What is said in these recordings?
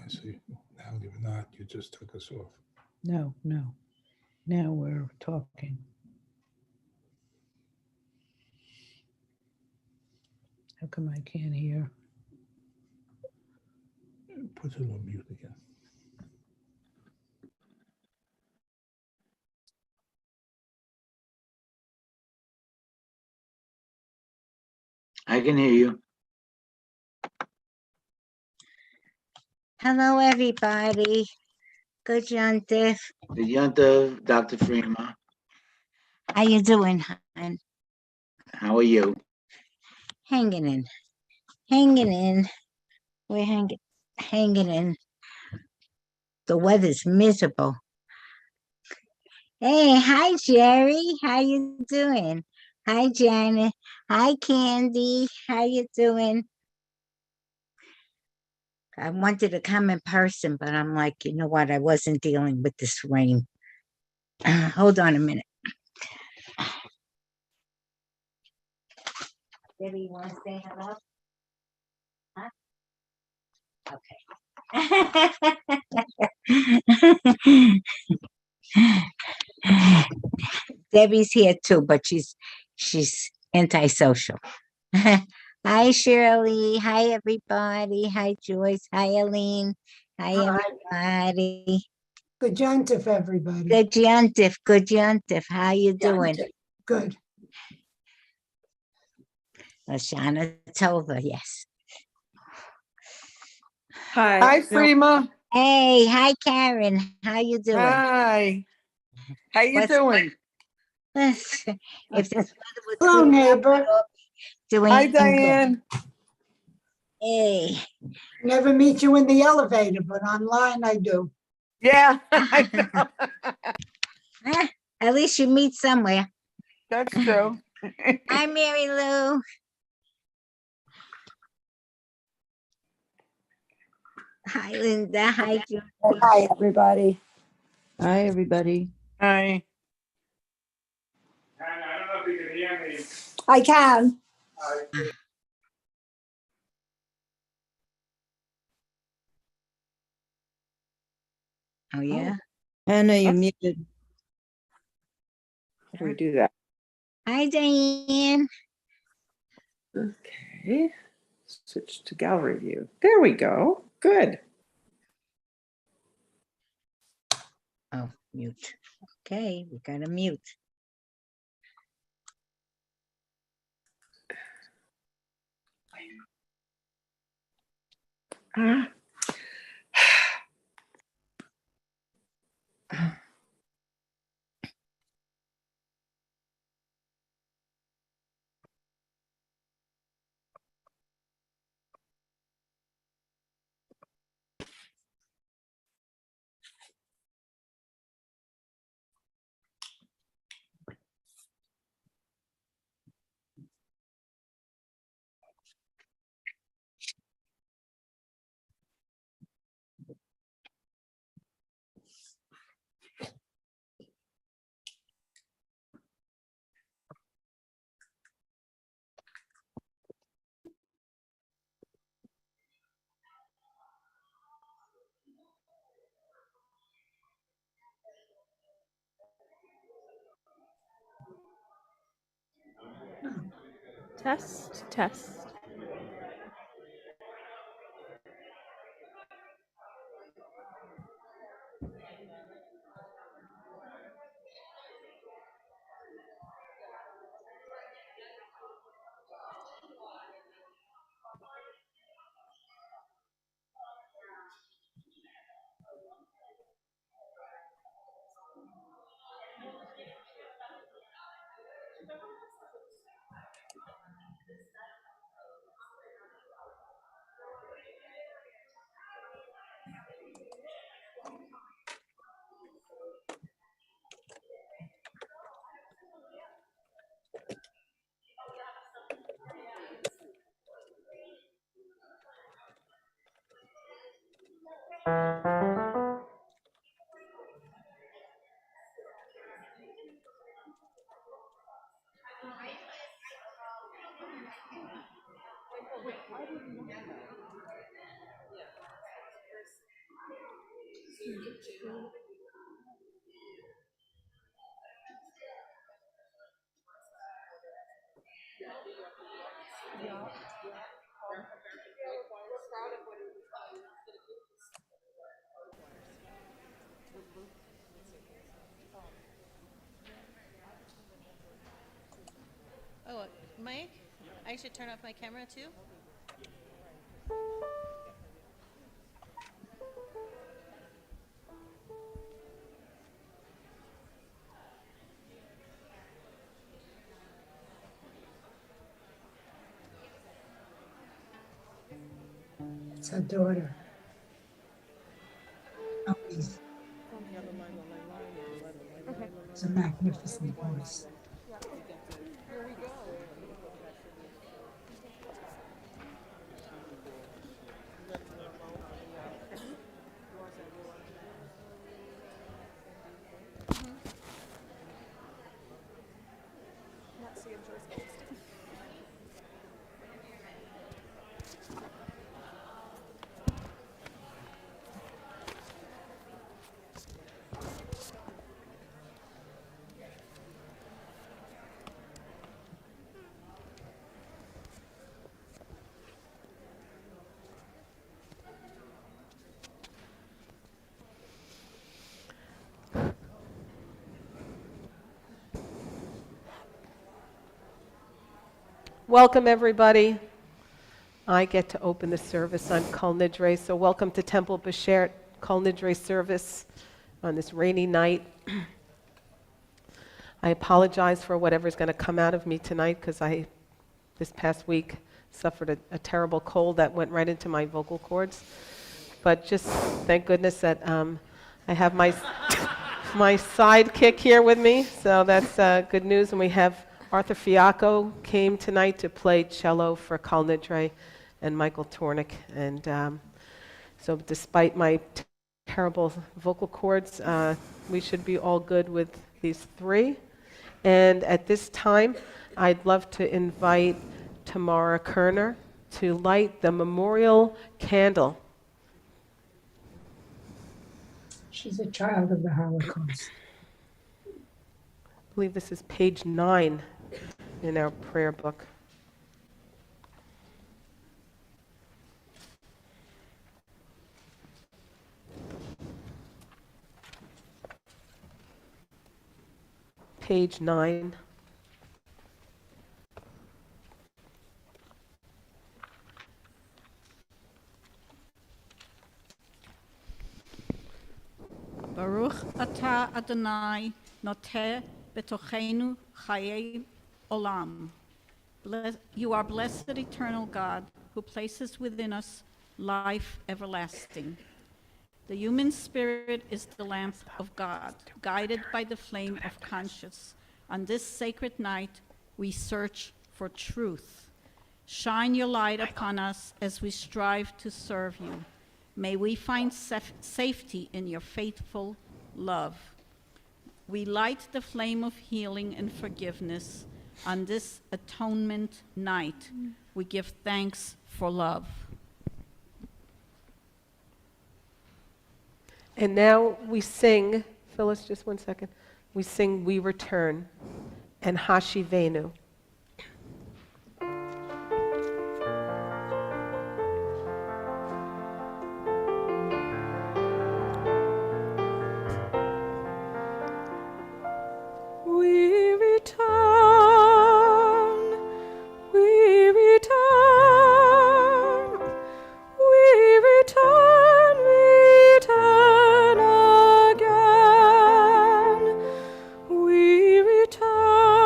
I see. Now you're not, you just took us off. No, no. Now we're talking. How come I can't hear? Put it on mute again. I can hear you. Hello, everybody. Good Yontif. Good Yontif, Dr. Freema. How you doing, hon? How are you? Hanging in. Hanging in. We're hanging in. The weather's miserable. Hey, hi, Jerry. How you doing? Hi, Janet. Hi, Candy. How you doing? I wanted to come in person, but I'm like, you know what? I wasn't dealing with this rain. Hold on a minute. Debbie, you want to say hello? Huh? Okay. Debbie's here too, but she's antisocial. Hi, Shirley. Hi, everybody. Hi, Joyce. Hi, Aline. Hi, everybody. Good Yontif, everybody. Good Yontif. Good Yontif. How you doing? Good. Lashana Tova, yes. Hi, Freema. Hey, hi, Karen. How you doing? Hi. How you doing? If this weather was Hello, good, neighbor. doing Hi, good. Diane. Hey. Never meet you in the elevator, but online I do. Yeah, I know. At least you meet somewhere. That's true. Hi, Mary Lou. Hi, Linda. Hi, Judy. Hi, everybody. Hi, everybody. Hi. I don't know if you can hear me. I can. Oh, yeah. Anna, you're muted. How do we do that? Hi, Diane. Okay. Switch to gallery view. There we go. Good. Oh, mute. Okay, we got to mute. Ah. Test, test. Oh, Mike? I should turn off my camera too? It's her daughter. Oh, it's a magnificent voice. Welcome, everybody. I get to open the service on Kol Nidre, so welcome to Temple B'Sher Kol Nidre service on this rainy night. I apologize for whatever's going to come out of me tonight because I, this past week, suffered a terrible cold that went right into my vocal cords. But just thank goodness that I have my sidekick here with me, so that's good news. And we have Arthur Fiacco came tonight to play cello for Kol Nidre and Michael Tornick. And so despite my terrible vocal cords, we should be all good with these three. And at this time, I'd love to invite Tamara Kerner to light the memorial candle. She's a child of the Holocaust. I believe this is page 9 in our prayer book. Page 9. Baruch atah Adonai noteh betochenu chayei olam. You are blessed, eternal God, who places within us life everlasting. The human spirit is the lamp of God, guided by the flame of conscience. On this sacred night, we search for truth. Shine your light upon us as we strive to serve you. May we find safety in your faithful love. We light the flame of healing and forgiveness on this atonement night. We give thanks for love. And now we sing, Phyllis, just one second. We sing We Return and Hashivenu. We return, we return, we return, return again. We return,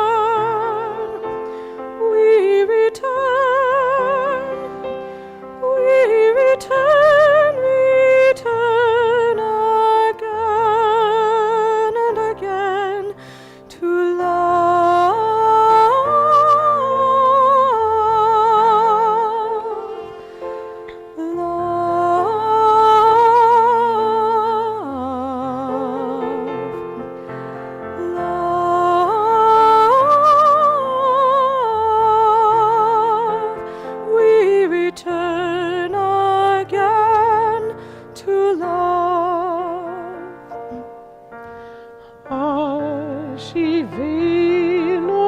Hashivenu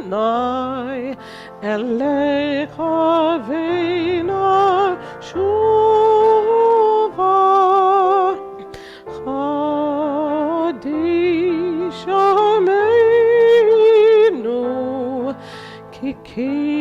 Adonai Elecha Veina Shuva Chadish Ameinu Kiki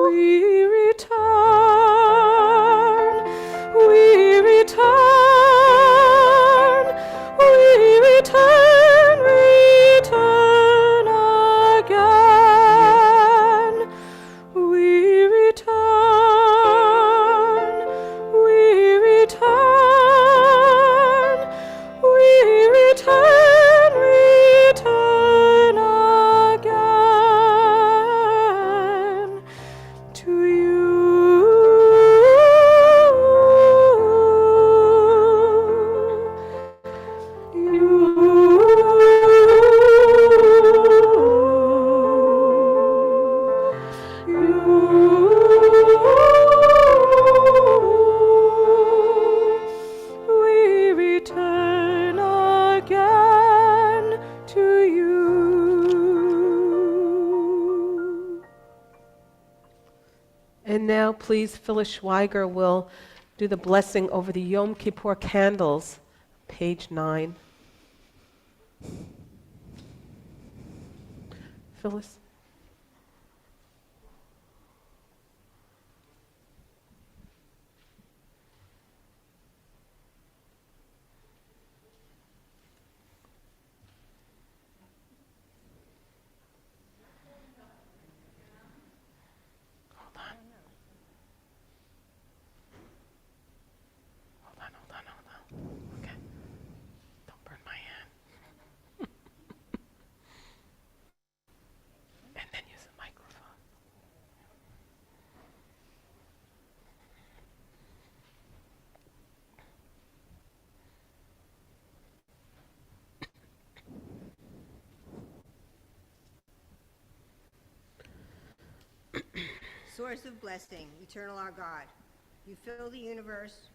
We return, we return, we return, return again. We return, we return, we return, return again to you. We return again to you. And now, please, Phyllis Schweiger will do the blessing over the Yom Kippur candles, page 9. Phyllis? Hold on. Okay. Don't burn my hand. And then use the microphone. Source of blessing, eternal our God. You fill the universe.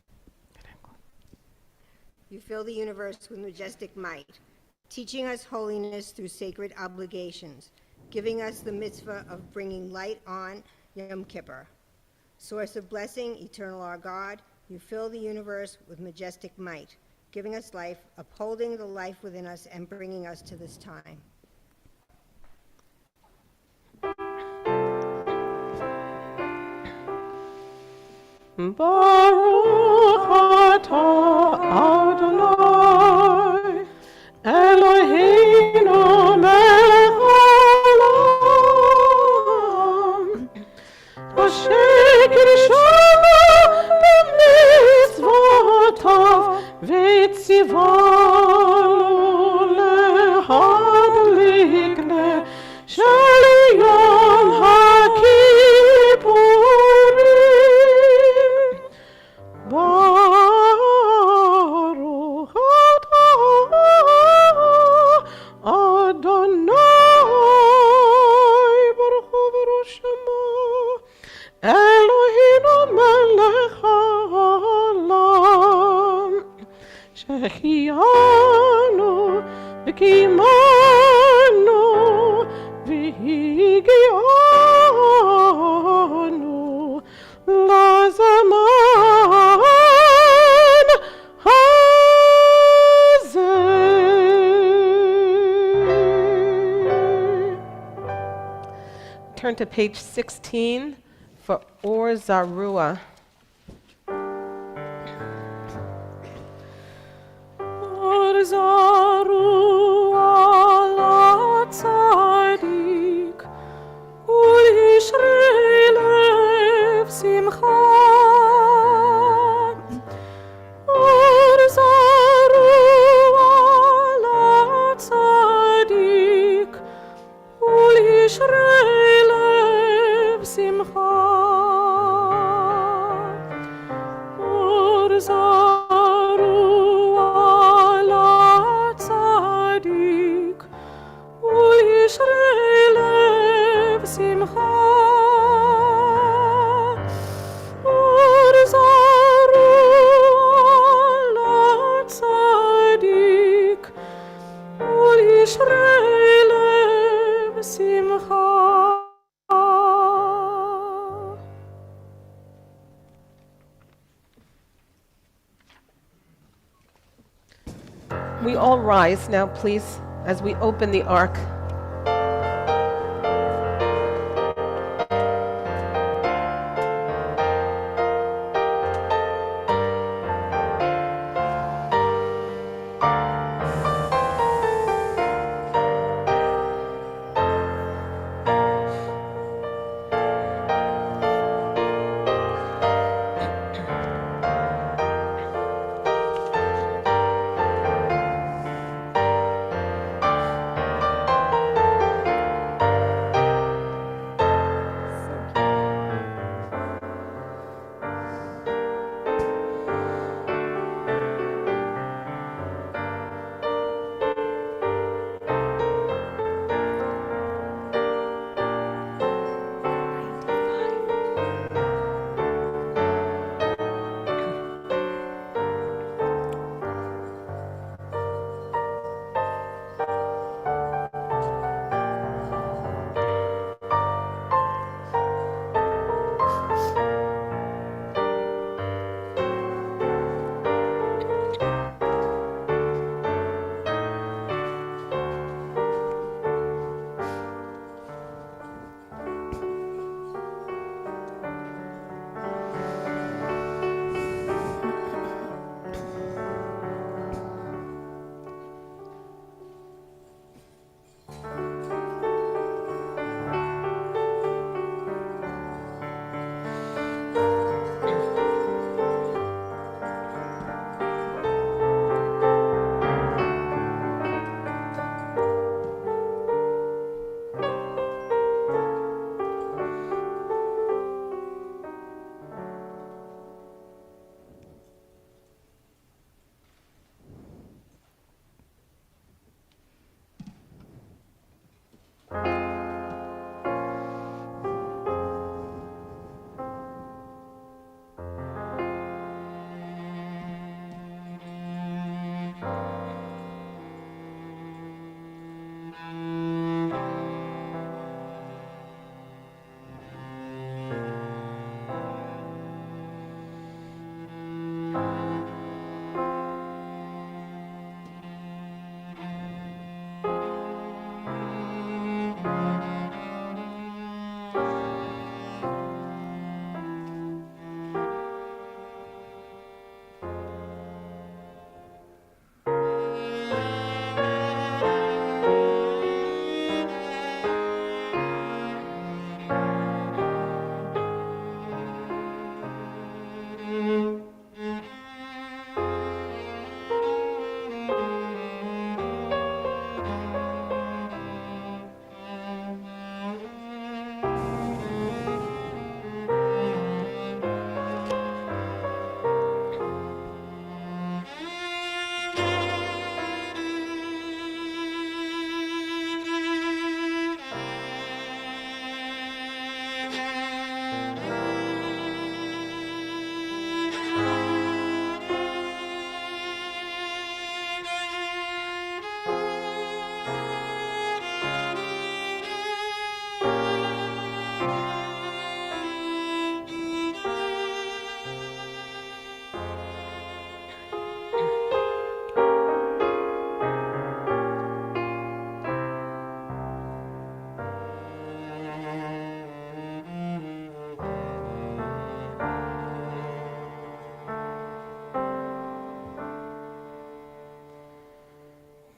You fill the universe with majestic might, teaching us holiness through sacred obligations, giving us the mitzvah of bringing light on Yom Kippur. Source of blessing, eternal our God, you fill the universe with majestic might, giving us life, upholding the life within us, and bringing us to this time. Baruch atah Adonai Eloheinu melech haolam asher kirshanu b'mitzvotav v'tzivanu lehadlik shel Yom HaKippurim. Baruch atah Adonai Baruch Hu Baruch Shema Eloheinu melech haolam שהחיינו וקיימנו והגיענו לזמן הזה. Turn to page 16 for Or Zarua. Or Zarua Latzadik Ulishri Lev Simcha we all rise now, please, as we open the ark.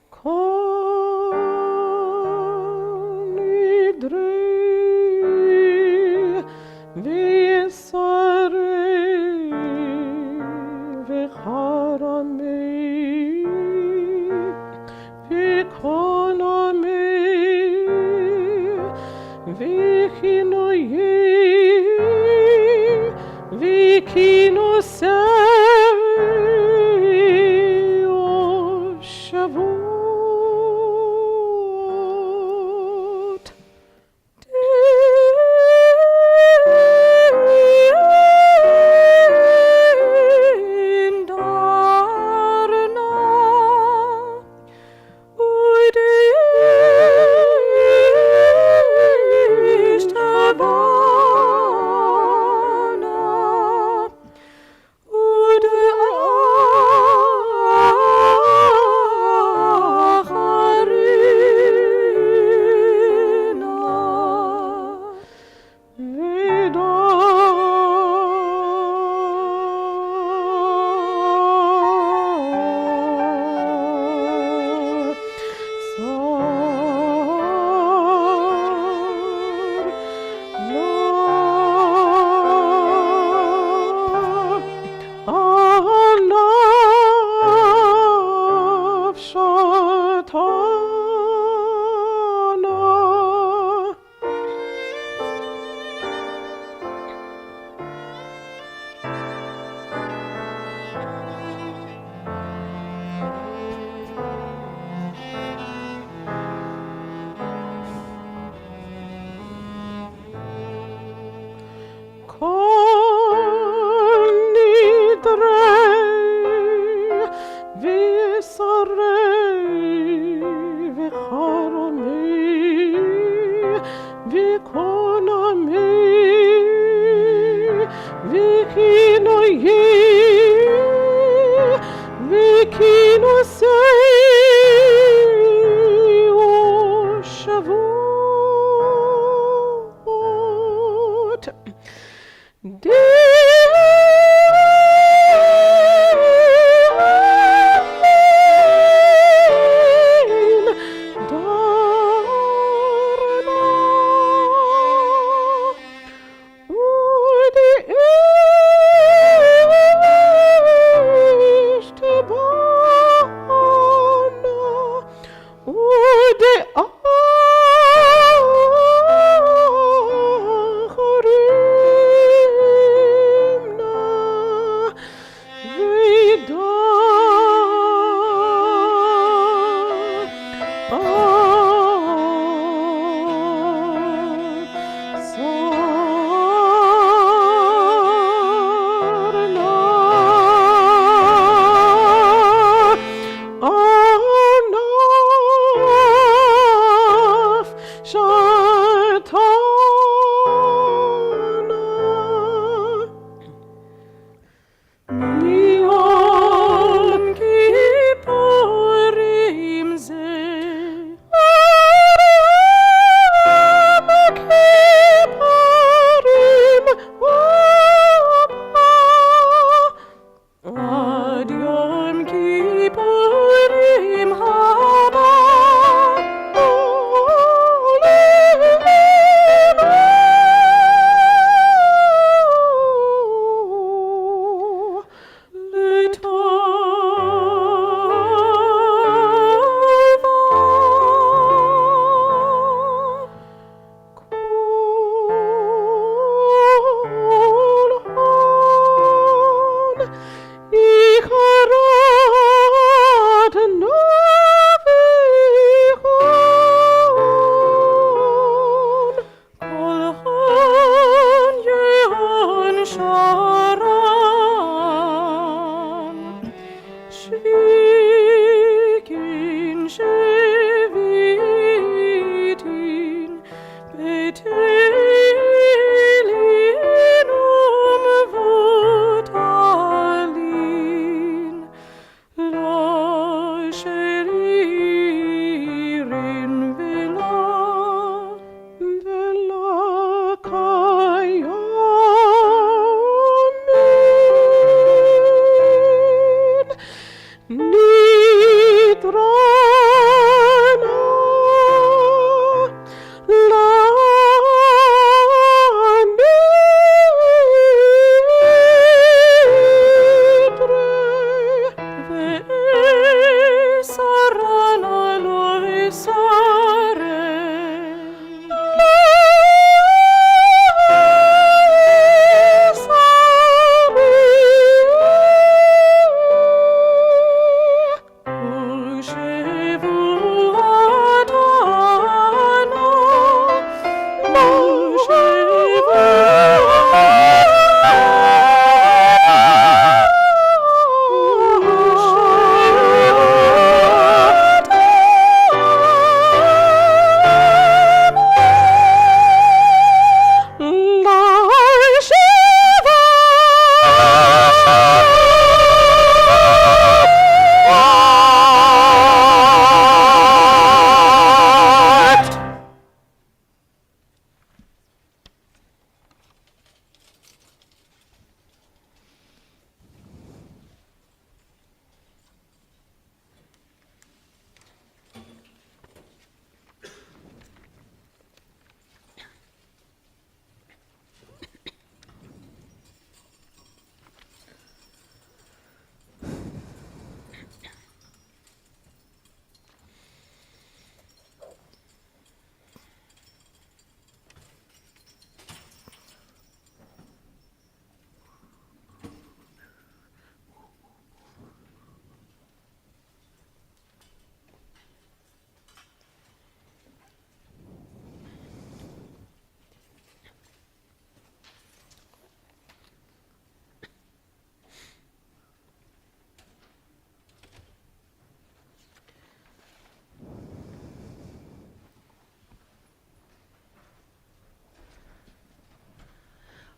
Kol Nidre v'yisarei v'charamei v'kol amei v'chinoyei v'kinosei o Shavuot.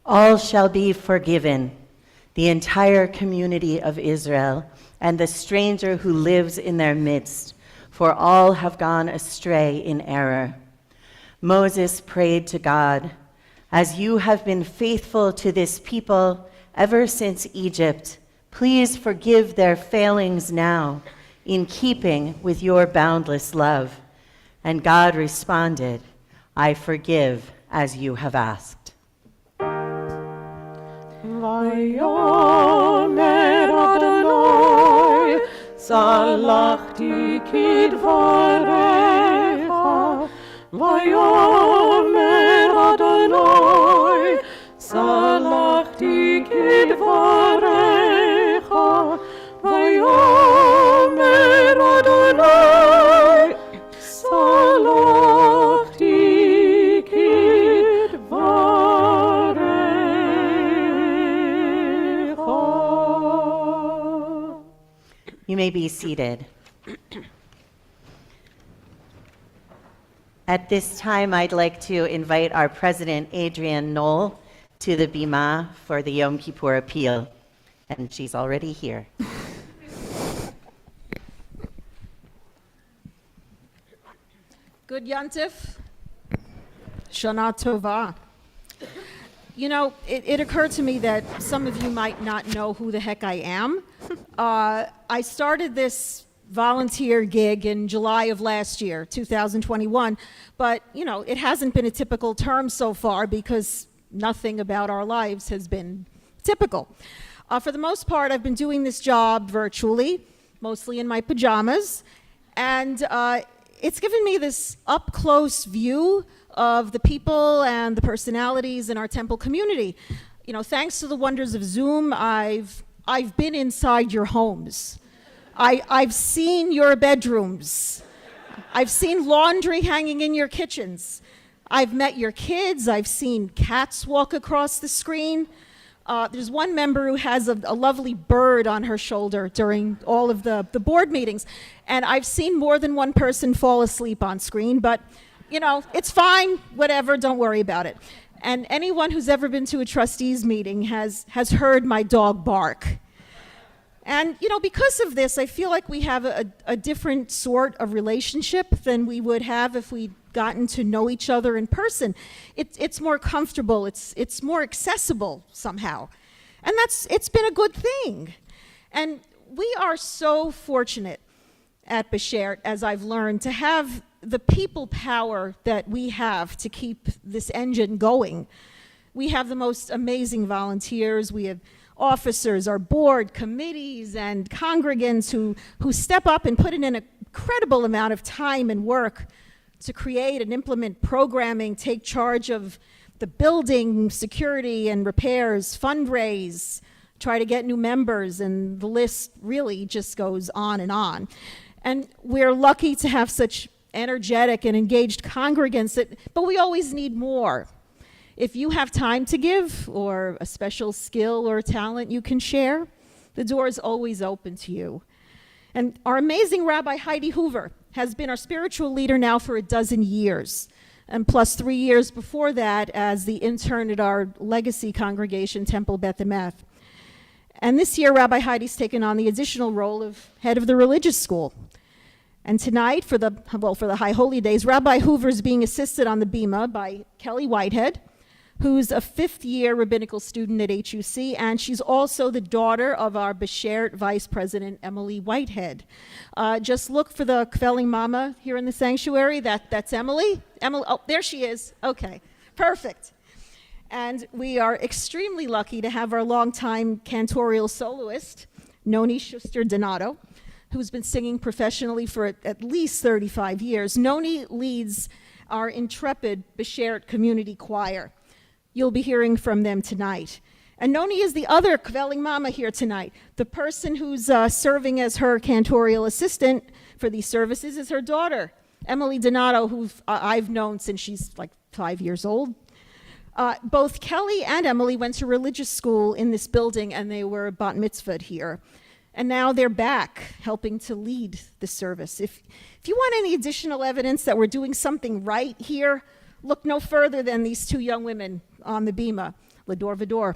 All shall be forgiven. the entire community of Israel, and the stranger who lives in their midst, for all have gone astray in error. Moses prayed to God, "As you have been faithful to this people ever since Egypt, please forgive their failings now, in keeping with your boundless love." And God responded, "I forgive as you have asked." Vayomer Adonai, salachti kidvarecha. Vayomer Adonai, salachti kidvarecha. Vayomer Adonai, salachti kidvarecha. You may be seated. At this time, I'd like to invite our president, Adrienne Knoll, to the Bima for the Yom Kippur appeal. And she's already here. Good Yontif. Shana Tova. You know, it occurred to me that some of you might not know who the heck I am. I started this volunteer gig in July of last year, 2021, but, you know, it hasn't been a typical term so far because nothing about our lives has been typical. For the most part, I've been doing this job virtually, mostly in my pajamas, and it's given me this up-close view of the people and the personalities in our temple community. You know, thanks to the wonders of Zoom, I've been inside your homes. I've seen your bedrooms. I've seen laundry hanging in your kitchens. I've met your kids. I've seen cats walk across the screen. There's one member who has a lovely bird on her shoulder during all of the board meetings. And I've seen more than one person fall asleep on screen, but, you know, it's fine, whatever, don't worry about it. And anyone who's ever been to a trustees meeting has heard my dog bark. And, you know, because of this, I feel like we have a different sort of relationship than we would have if we'd gotten to know each other in person. It's more comfortable, it's more accessible somehow. And it's been a good thing. And we are so fortunate at Beshert, as I've learned, to have the people power that we have to keep this engine going. We have the most amazing volunteers. We have officers, our board, committees, and congregants who step up and put in an incredible amount of time and work to create and implement programming, take charge of the building, security and repairs, fundraise, try to get new members, and the list really just goes on and on. And we're lucky to have such energetic and engaged congregants, but we always need more. If you have time to give or a special skill or talent you can share, the door is always open to you. And our amazing Rabbi Heidi Hoover has been our spiritual leader now for 12 years, and plus 3 years before that as the intern at our legacy congregation, Temple Beth Emeth. And this year, Rabbi Heidi's taken on the additional role of head of the religious school. And tonight, for the High Holy Days, Rabbi Hoover's being assisted on the Bima by Kelly Whitehead, who's a fifth-year rabbinical student at HUC, and she's also the daughter of our Beshert Vice President, Emily Whitehead. Just look for the Kveling Mama here in the sanctuary. That's Emily. Emily, oh, there she is. Okay, perfect. And we are extremely lucky to have our longtime cantorial soloist, Noni Schuster-Donato, who's been singing professionally for at least 35 years. Noni leads our intrepid Beshert community choir. You'll be hearing from them tonight. And Noni is the other Kveling Mama here tonight. The person who's serving as her cantorial assistant for these services is her daughter, Emily Donato, who I've known since she's like 5 years old. Both Kelly and Emily went to religious school in this building, and they were bat mitzvahed here. And now they're back helping to lead the service. If you want any additional evidence that we're doing something right here, look no further than these two young women on the Bima, Lador Vador.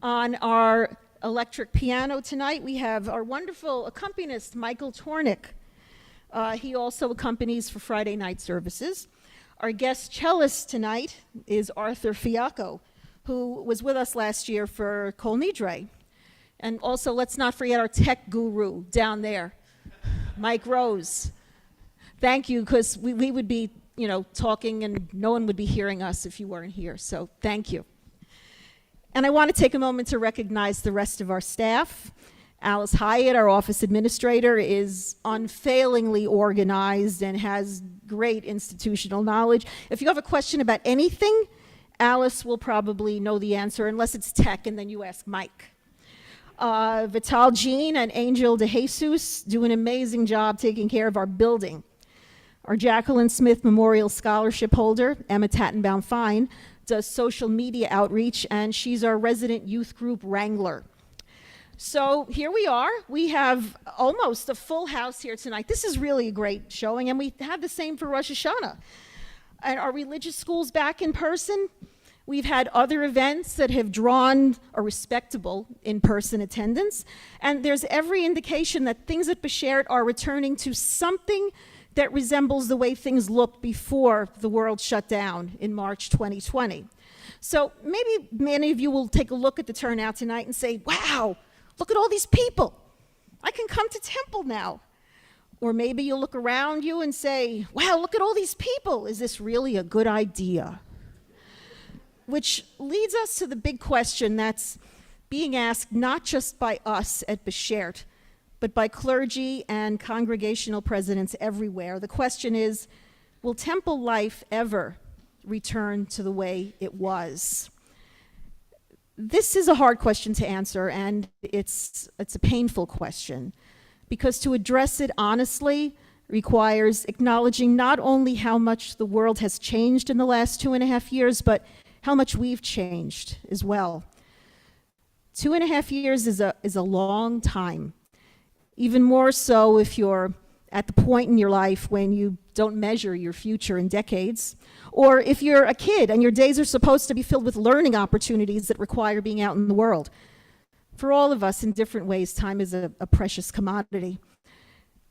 On our electric piano tonight, we have our wonderful accompanist, Michael Tornick. He also accompanies for Friday night services. Our guest cellist tonight is Arthur Fiacco, who was with us last year for Kol Nidre. And also, let's not forget our tech guru down there, Mike Rose. Thank you, because we would be, talking and no one would be hearing us if you weren't here. So thank you. And I want to take a moment to recognize the rest of our staff. Alice Hyatt, our office administrator, is unfailingly organized and has great institutional knowledge. If you have a question about anything, Alice will probably know the answer, unless it's tech, and then you ask Mike. Vital Jean and Angel De Jesus do an amazing job taking care of our building. Our Jacqueline Smith Memorial Scholarship holder, Emma Tattenbaum-Fine, does social media outreach, and she's our resident youth group wrangler. So here we are. We have almost a full house here tonight. This is really a great showing, and we have the same for Rosh Hashanah. And our religious schools back in person. We've had other events that have drawn a respectable in-person attendance, and there's every indication that things at Beshert are returning to something that resembles the way things looked before the world shut down in March 2020. So maybe many of you will take a look at the turnout tonight and say, wow, look at all these people. I can come to temple now. Or maybe you'll look around you and say, wow, look at all these people. Is this really a good idea? Which leads us to the big question that's being asked not just by us at Beshert, but by clergy and congregational presidents everywhere. The question is, will temple life ever return to the way it was? This is a hard question to answer, and it's a painful question, because to address it honestly requires acknowledging not only how much the world has changed in the last 2.5 years, but how much we've changed as well. 2.5 years is a long time. Even more so if you're at the point in your life when you don't measure your future in decades, or if you're a kid and your days are supposed to be filled with learning opportunities that require being out in the world. For all of us in different ways, time is a precious commodity.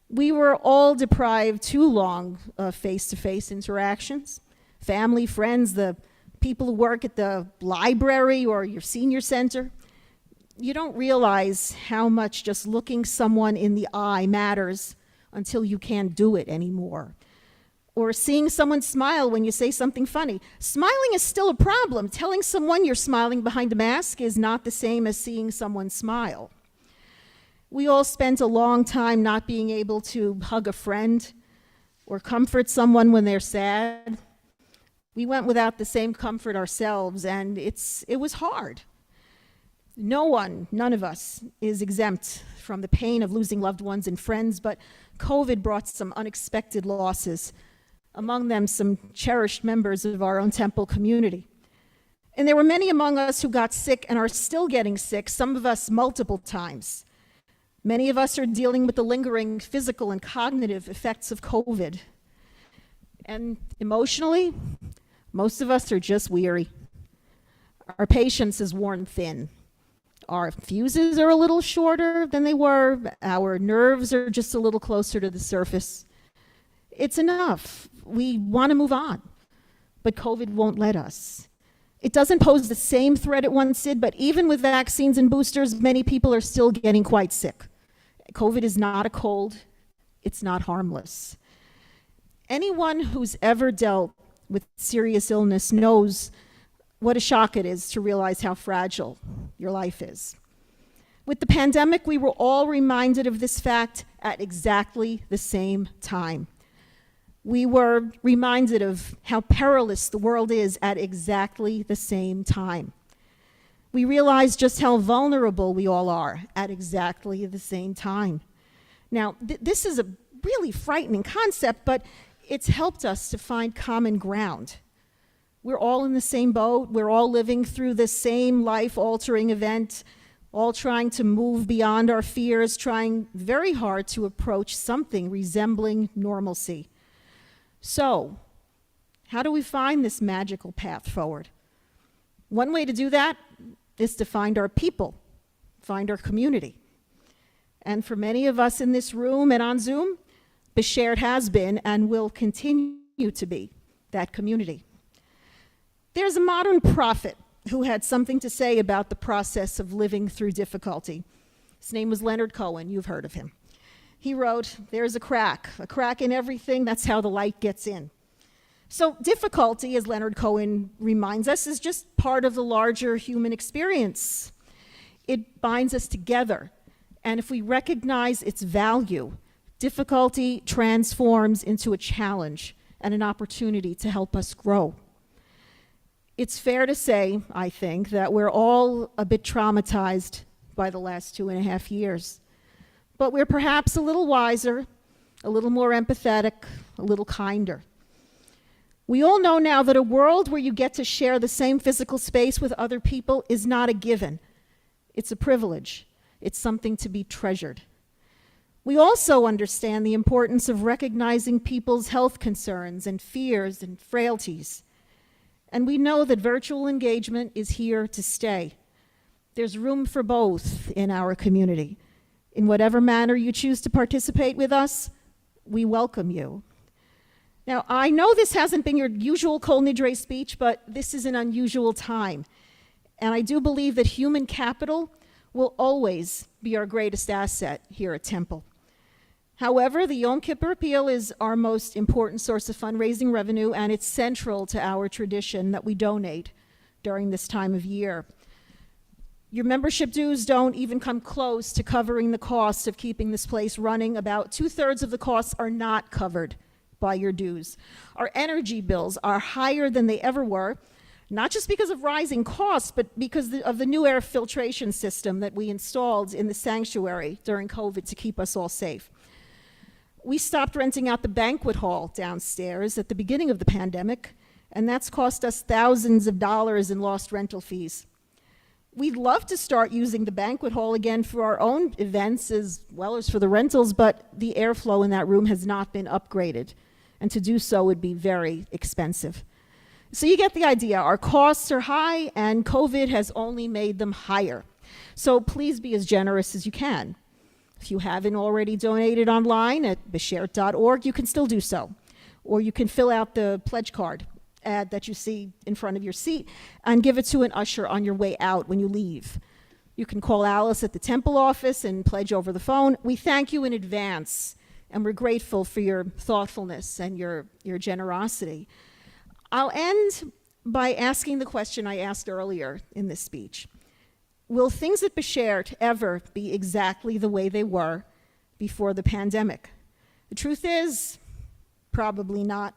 We were all deprived too long of face-to-face interactions. Family, friends, the people who work at the library or your senior center. You don't realize how much just looking someone in the eye matters until you can't do it anymore. Or seeing someone smile when you say something funny. Smiling is still a problem. Telling someone you're smiling behind a mask is not the same as seeing someone smile. We all spent a long time not being able to hug a friend or comfort someone when they're sad. We went without the same comfort ourselves, and it was hard. None of us is exempt from the pain of losing loved ones and friends, but COVID brought some unexpected losses, among them some cherished members of our own temple community. And there were many among us who got sick and are still getting sick, some of us multiple times. Many of us are dealing with the lingering physical and cognitive effects of COVID. And emotionally, most of us are just weary. Our patience is worn thin. Our fuses are a little shorter than they were. Our nerves are just a little closer to the surface. It's enough. We want to move on, but COVID won't let us. It doesn't pose the same threat it once did, but even with vaccines and boosters, many people are still getting quite sick. COVID is not a cold. It's not harmless. Anyone who's ever dealt with serious illness knows what a shock it is to realize how fragile your life is. With the pandemic, we were all reminded of this fact at exactly the same time. We were reminded of how perilous the world is at exactly the same time. We realized just how vulnerable we all are at exactly the same time. Now, this is a really frightening concept, but it's helped us to find common ground. We're all in the same boat. We're all living through the same life-altering event, all trying to move beyond our fears, trying very hard to approach something resembling normalcy. So, how do we find this magical path forward? One way to do that is to find our people, find our community. And for many of us in this room and on Zoom, B'She'et has been and will continue to be that community. There's a modern prophet who had something to say about the process of living through difficulty. His name was Leonard Cohen. You've heard of him. He wrote, "There's a crack in everything. That's how the light gets in." So difficulty, as Leonard Cohen reminds us, is just part of the larger human experience. It binds us together. And if we recognize its value, difficulty transforms into a challenge and an opportunity to help us grow. It's fair to say, I think, that we're all a bit traumatized by the last 2.5 years. But we're perhaps a little wiser, a little more empathetic, a little kinder. We all know now that a world where you get to share the same physical space with other people is not a given. It's a privilege. It's something to be treasured. We also understand the importance of recognizing people's health concerns and fears and frailties. And we know that virtual engagement is here to stay. There's room for both in our community. In whatever manner you choose to participate with us, we welcome you. Now, I know this hasn't been your usual Kol Nidre speech, but this is an unusual time. And I do believe that human capital will always be our greatest asset here at Temple. However, the Yom Kippur Appeal is our most important source of fundraising revenue, and it's central to our tradition that we donate during this time of year. Your membership dues don't even come close to covering the cost of keeping this place running. About 2/3 of the costs are not covered by your dues. Our energy bills are higher than they ever were, not just because of rising costs, but because of the new air filtration system that we installed in the sanctuary during COVID to keep us all safe. We stopped renting out the banquet hall downstairs at the beginning of the pandemic, and that's cost us thousands of dollars in lost rental fees. We'd love to start using the banquet hall again for our own events as well as for the rentals, but the airflow in that room has not been upgraded, and to do so would be very expensive. So you get the idea. Our costs are high, and COVID has only made them higher. So please be as generous as you can. If you haven't already donated online at b'she'et.org, you can still do so. Or you can fill out the pledge card ad that you see in front of your seat and give it to an usher on your way out when you leave. You can call Alice at the Temple office and pledge over the phone. We thank you in advance, and we're grateful for your thoughtfulness and your generosity. I'll end by asking the question I asked earlier in this speech. Will things at B'She'et ever be exactly the way they were before the pandemic? The truth is, probably not.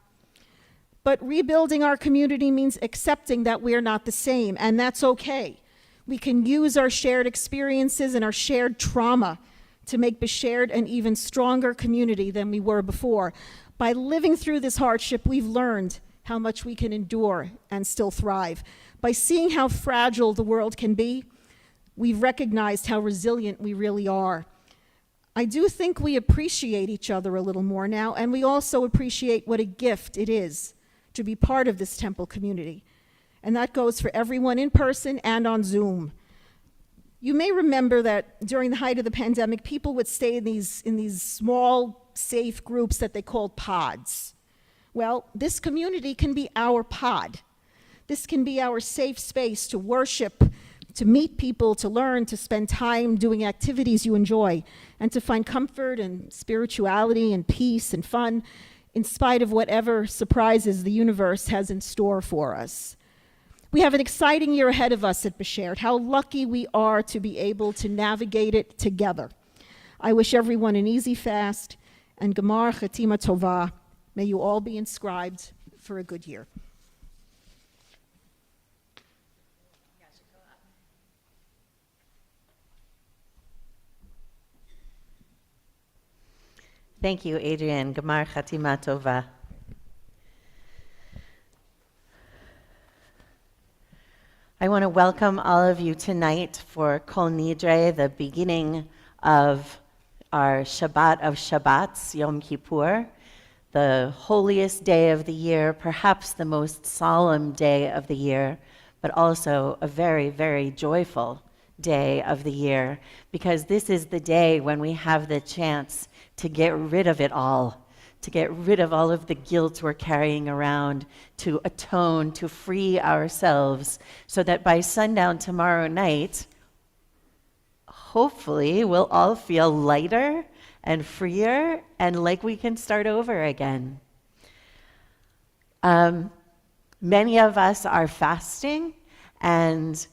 But rebuilding our community means accepting that we're not the same, and that's okay. We can use our shared experiences and our shared trauma to make B'She'et an even stronger community than we were before. By living through this hardship, we've learned how much we can endure and still thrive. By seeing how fragile the world can be, we've recognized how resilient we really are. I do think we appreciate each other a little more now, and we also appreciate what a gift it is to be part of this Temple community. And that goes for everyone in person and on Zoom. You may remember that during the height of the pandemic, people would stay in these small, safe groups that they called pods. Well, this community can be our pod. This can be our safe space to worship, to meet people, to learn, to spend time doing activities you enjoy, and to find comfort and spirituality and peace and fun in spite of whatever surprises the universe has in store for us. We have an exciting year ahead of us at B'She'et. How lucky we are to be able to navigate it together. I wish everyone an easy fast and Gemar Chatima Tova. May you all be inscribed for a good year. Thank you, Adrienne. Gemar Chatima Tova. I want to welcome all of you tonight for Kol Nidre, the beginning of our Shabbat of Shabbats, Yom Kippur, the holiest day of the year, perhaps the most solemn day of the year, but also a very, very joyful day of the year, because this is the day when we have the chance to get rid of it all, to get rid of all of the guilt we're carrying around, to atone, to free ourselves, so that by sundown tomorrow night, hopefully we'll all feel lighter and freer and like we can start over again. Many of us are fasting, and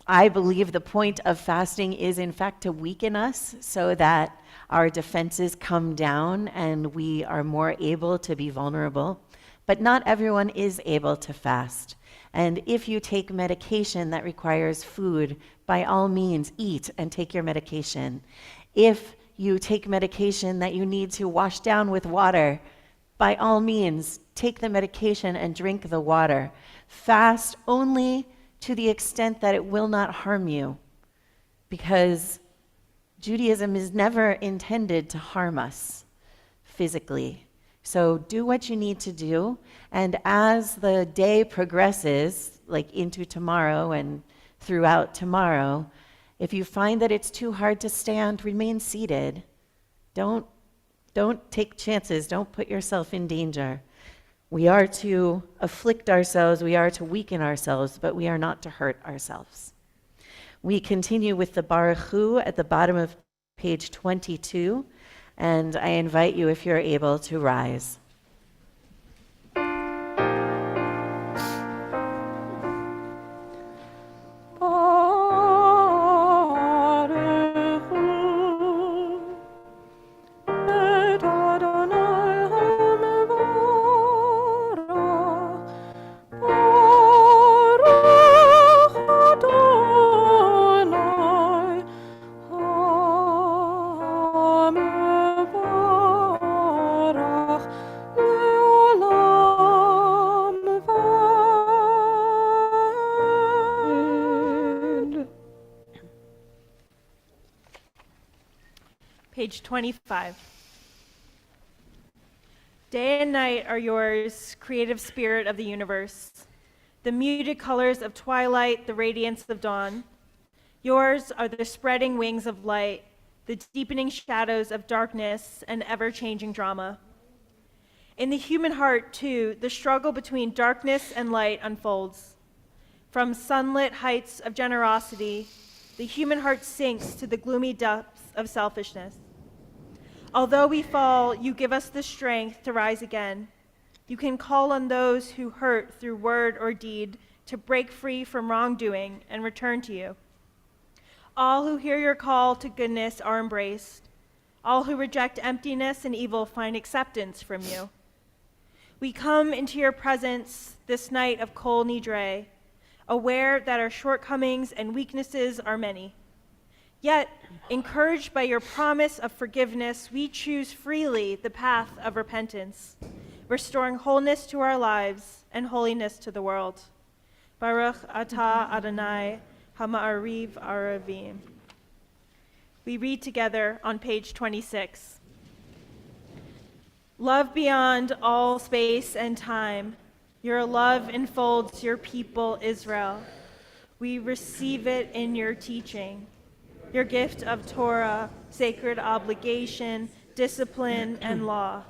I believe the point of fasting is, in fact, to weaken us so that our defenses come down and we are more able to be vulnerable. But not everyone is able to fast. And if you take medication that requires food, by all means, eat and take your medication. If you take medication that you need to wash down with water, by all means, take the medication and drink the water. Fast only to the extent that it will not harm you, because Judaism is never intended to harm us physically. So do what you need to do, and as the day progresses, like into tomorrow and throughout tomorrow, if you find that it's too hard to stand, remain seated. Don't take chances. Don't put yourself in danger. We are to afflict ourselves, we are to weaken ourselves, but we are not to hurt ourselves. We continue with the Baruch Hu at the bottom of page 22, and I invite you, if you're able, to rise. Page 25. Day and night are yours, creative spirit of the universe. The muted colors of twilight, the radiance of dawn. Yours are the spreading wings of light, the deepening shadows of darkness and ever-changing drama. In the human heart, too, the struggle between darkness and light unfolds. From sunlit heights of generosity, the human heart sinks to the gloomy depths of selfishness. Although we fall, you give us the strength to rise again. You can call on those who hurt through word or deed to break free from wrongdoing and return to you. All who hear your call to goodness are embraced. All who reject emptiness and evil find acceptance from you. We come into your presence this night of Kol Nidre, aware that our shortcomings and weaknesses are many. Yet, encouraged by your promise of forgiveness, we choose freely the path of repentance, restoring wholeness to our lives and holiness to the world. Baruch atah Adonai Hama'ariv Aravim. We read together on page 26. Love beyond all space and time, your love enfolds your people Israel. We receive it in your teaching, your gift of Torah, sacred obligation, discipline, and law.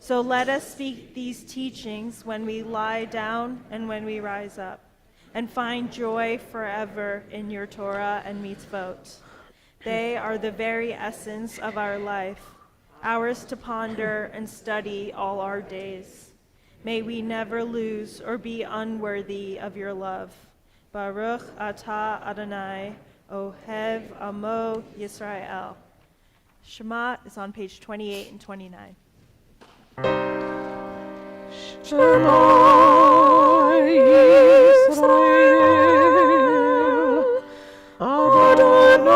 So let us speak these teachings when we lie down and when we rise up, and find joy forever in your Torah and mitzvot. They are the very essence of our life, ours to ponder and study all our days. May we never lose or be unworthy of your love. Baruch atah Adonai, Ohev Amo Yisrael. Shema is on page 28 and 29. Shema Yisrael, Adonai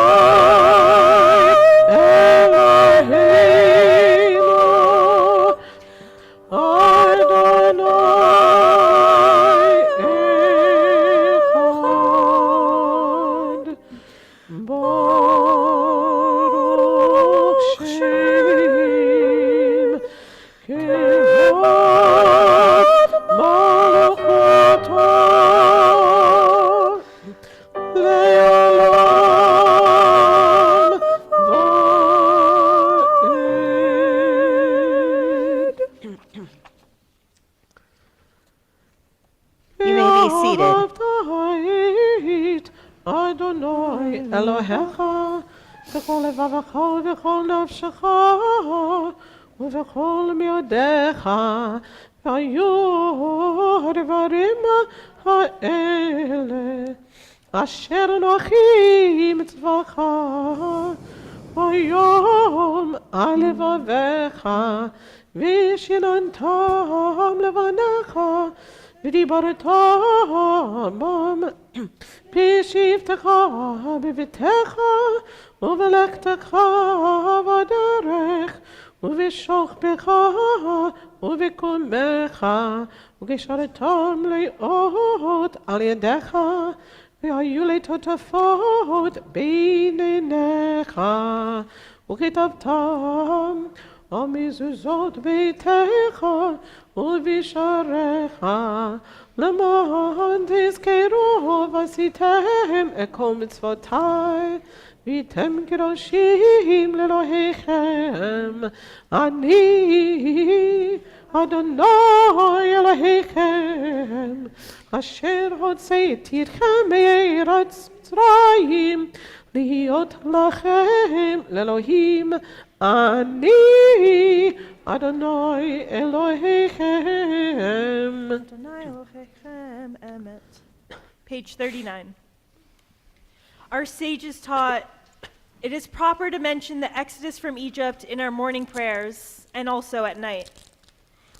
Eloheinu, Adonai Echad, Baruch Shem Kevod Malchuto אלוהיך בכל לבבך ובכל נפשך ובכל מאודיך, והיו הדברים האלה אשר אנוכי מצווך היום על לבביך, ושיננתם לבניך, ודיברתם בם בשבתך בביתך ובלכתך בדרך ובשוכבך ובקומך, וקשרתם לאות על ידיך, והיו לטוטפות בין עיניך, וכתבתם על מזוזות ביתך ובשעריך, למען תזכרו ועשיתם את כל מצוותיי, והייתם קדושים לאלוהיכם. אני אדוני אלוהיכם, אשר הוצאתי אתכם מארץ מצרים, להיות לכם לאלוהים. אני אדוני אלוהיכם. Adonai Elohechem Emet. Page 39. Our sages taught it is proper to mention the exodus from Egypt in our morning prayers and also at night.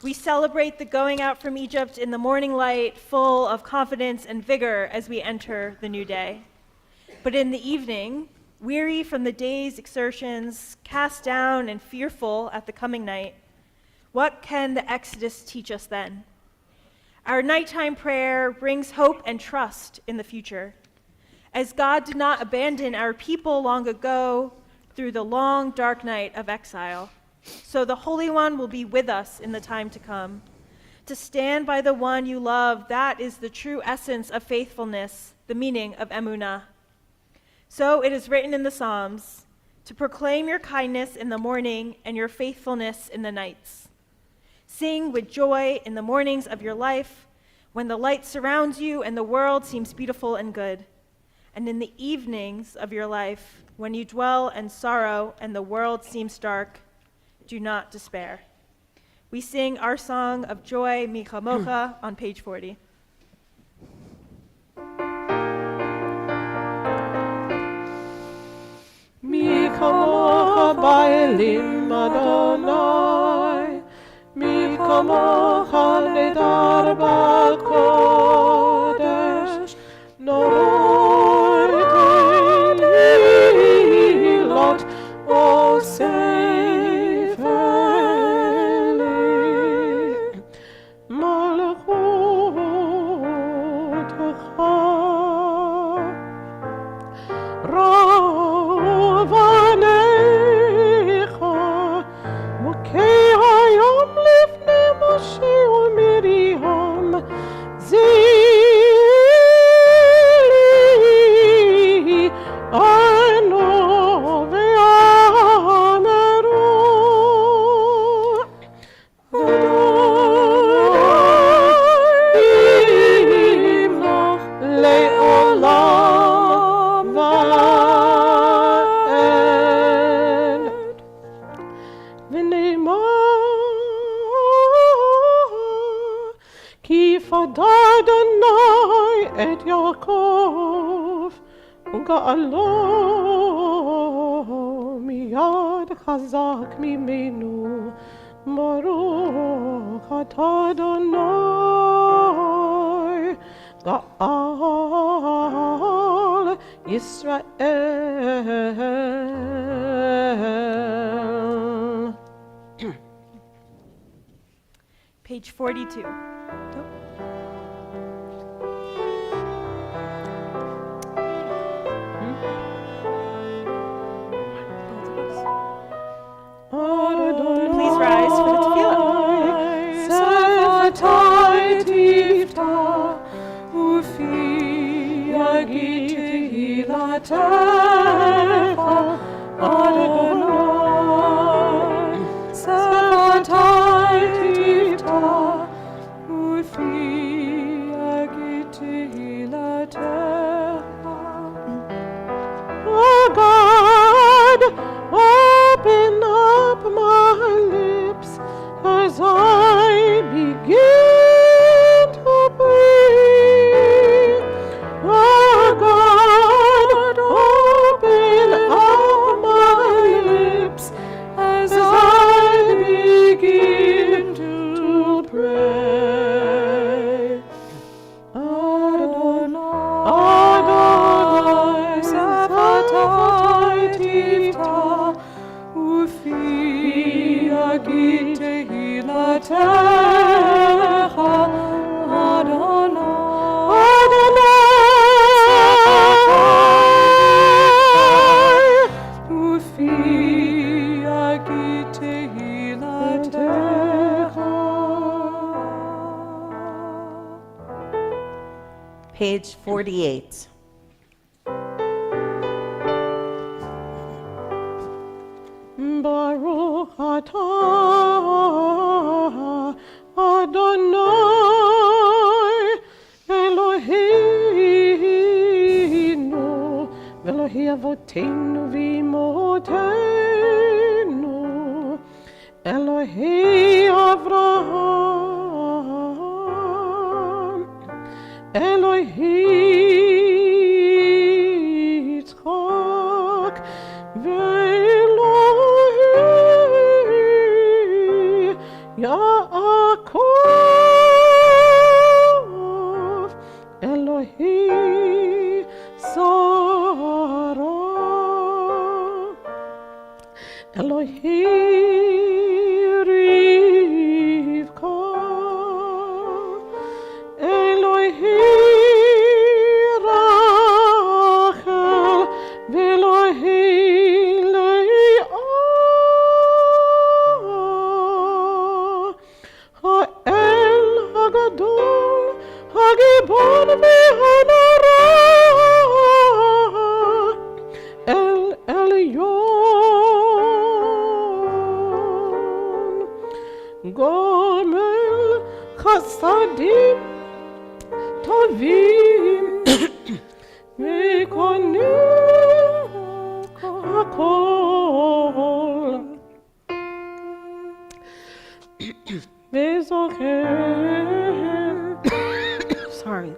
We celebrate the going out from Egypt in the morning light, full of confidence and vigor as we enter the new day. But in the evening, weary from the day's exertions, cast down and fearful at the coming night, what can the Exodus teach us then? Our nighttime prayer brings hope and trust in the future. As God did not abandon our people long ago through the long, dark night of exile, so the Holy One will be with us in the time to come. To stand by the one you love, that is the true essence of faithfulness, the meaning of emunah. So it is written in the Psalms, to proclaim your kindness in the morning and your faithfulness in the nights. Sing with joy in the mornings of your life, when the light surrounds you and the world seems beautiful and good. And in the evenings of your life, when you dwell in sorrow and the world seems dark, do not despair. We sing our song of joy, Mi Chamocha, on page 40. Mi kamocha ba'elim Adonai, mi kamocha nedar ba'kodesh, noi tehilot osefeli, malchutecha רבניך, מוכי היום לפני משה ומרים, זילי אנו ואמרו, ימלוך לעולם ועד. ונאמר, כי פדה אדוני את יעקב, וגאלו מיד חזק ממנו. ברוך אתה אדוני גאל ישראל. Page 42. Please rise for the tefillah. Sefatai tifta, ufi yagit tehilatecha, Adonai. Sefatai tifta, ufi yagit tehilatecha. אבותי תפתח, ופי יגיד תהילתך, אדוני. ופי יגיד תהילתך. Page 48. Baruch atah Adonai Eloheinu Elohe avoteinu v'imotenu Elohe Avraham Elohe Yitzchak Yaakov, Elohi Sarah, Elohi Rivka, Elohi Rachel, Elohi Hagibon v'hanara El Elyon Gomel Chasadim Tovim V'konim Hakol V'zocher. Sorry.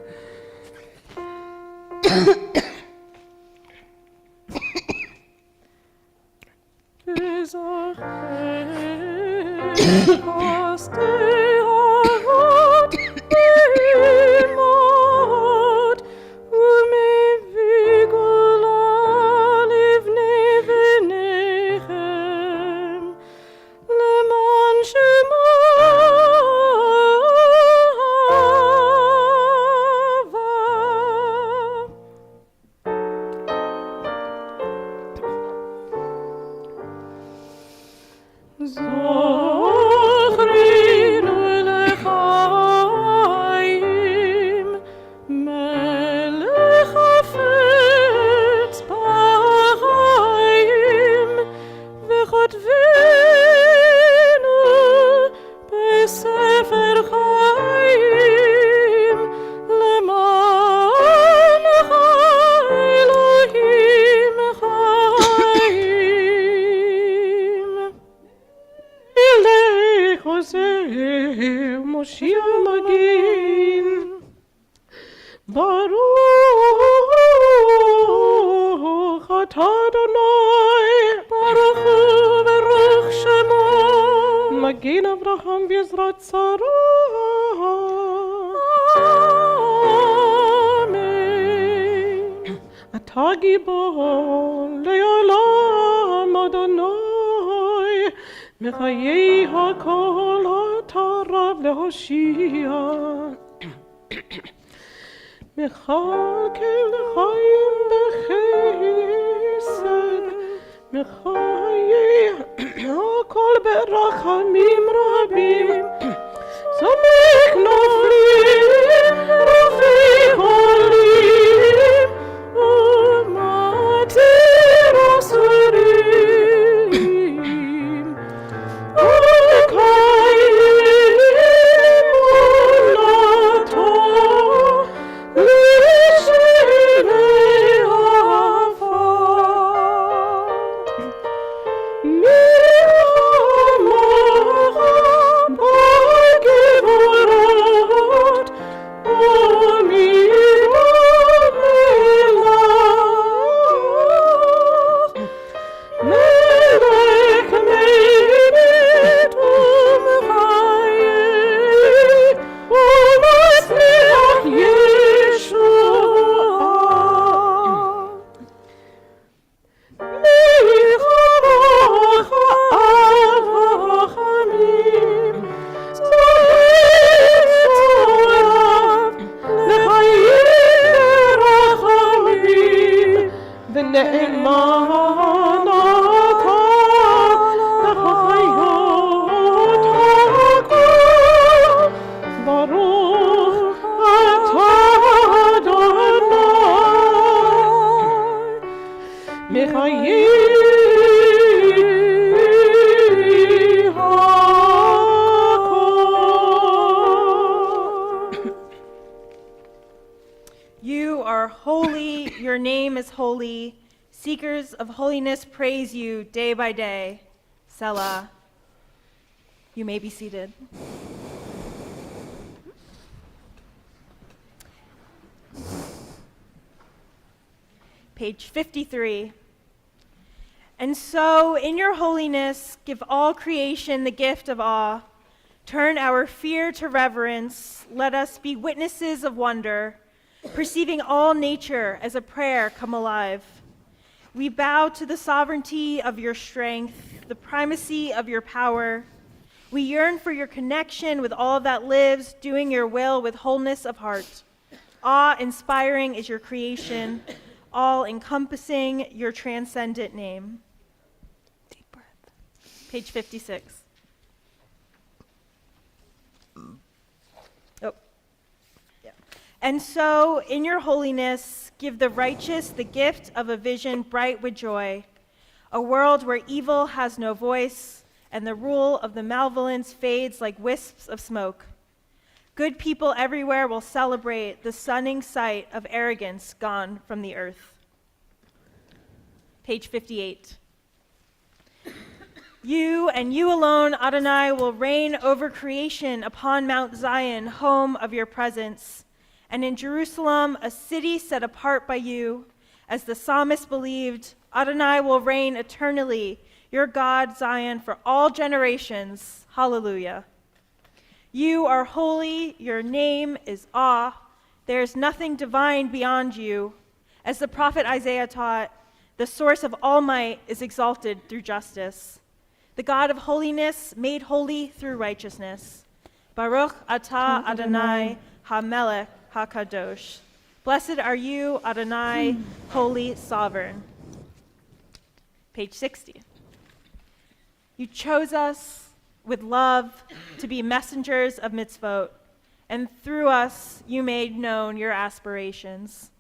Baruch atah Adonai, Baruch hu Baruch Shemo, Magin Avraham v'Yezrat Sarah. Amen. Atah gibor le'olam Adonai, Mechayei hakol atah rav lehoshia. מחלקל חיים בחסד, מחיי הכל ברחמים רבים, סומך נופלים, רופא חולים, ומציל אסורים, ומקיים אמונתו. Miramocha ונאמן אתה לחיות הכל, ברוך אתה אדוני מחיי You are holy, your name is holy. Seekers of holiness praise you day by day. Selah. You may be seated. Page 53. And so, in your holiness, give all creation the gift of awe. Turn our fear to reverence. Let us be witnesses of wonder, perceiving all nature as a prayer come alive. We bow to the sovereignty of your strength, the primacy of your power. We yearn for your connection with all that lives, doing your will with wholeness of heart. Awe-inspiring is your creation, all-encompassing your transcendent name. Deep breath. Page 56. And so, in your holiness, give the righteous the gift of a vision bright with joy, a world where evil has no voice, and the rule of the malevolence fades like wisps of smoke. Good people everywhere will celebrate the stunning sight of arrogance gone from the earth. Page 58. You and you alone, Adonai, will reign over creation upon Mount Zion, home of your presence. And in Jerusalem, a city set apart by you, as the psalmist believed, Adonai will reign eternally, your God, Zion, for all generations. Hallelujah. You are holy, your name is awe. There is nothing divine beyond you. As the prophet Isaiah taught, the source of all might is exalted through justice. The God of holiness made holy through righteousness. Baruch atah Adonai HaMelech HaKadosh. Blessed are you, Adonai, holy sovereign. Page 60. You chose us with love to be messengers of mitzvot, and through us you made known your aspirations.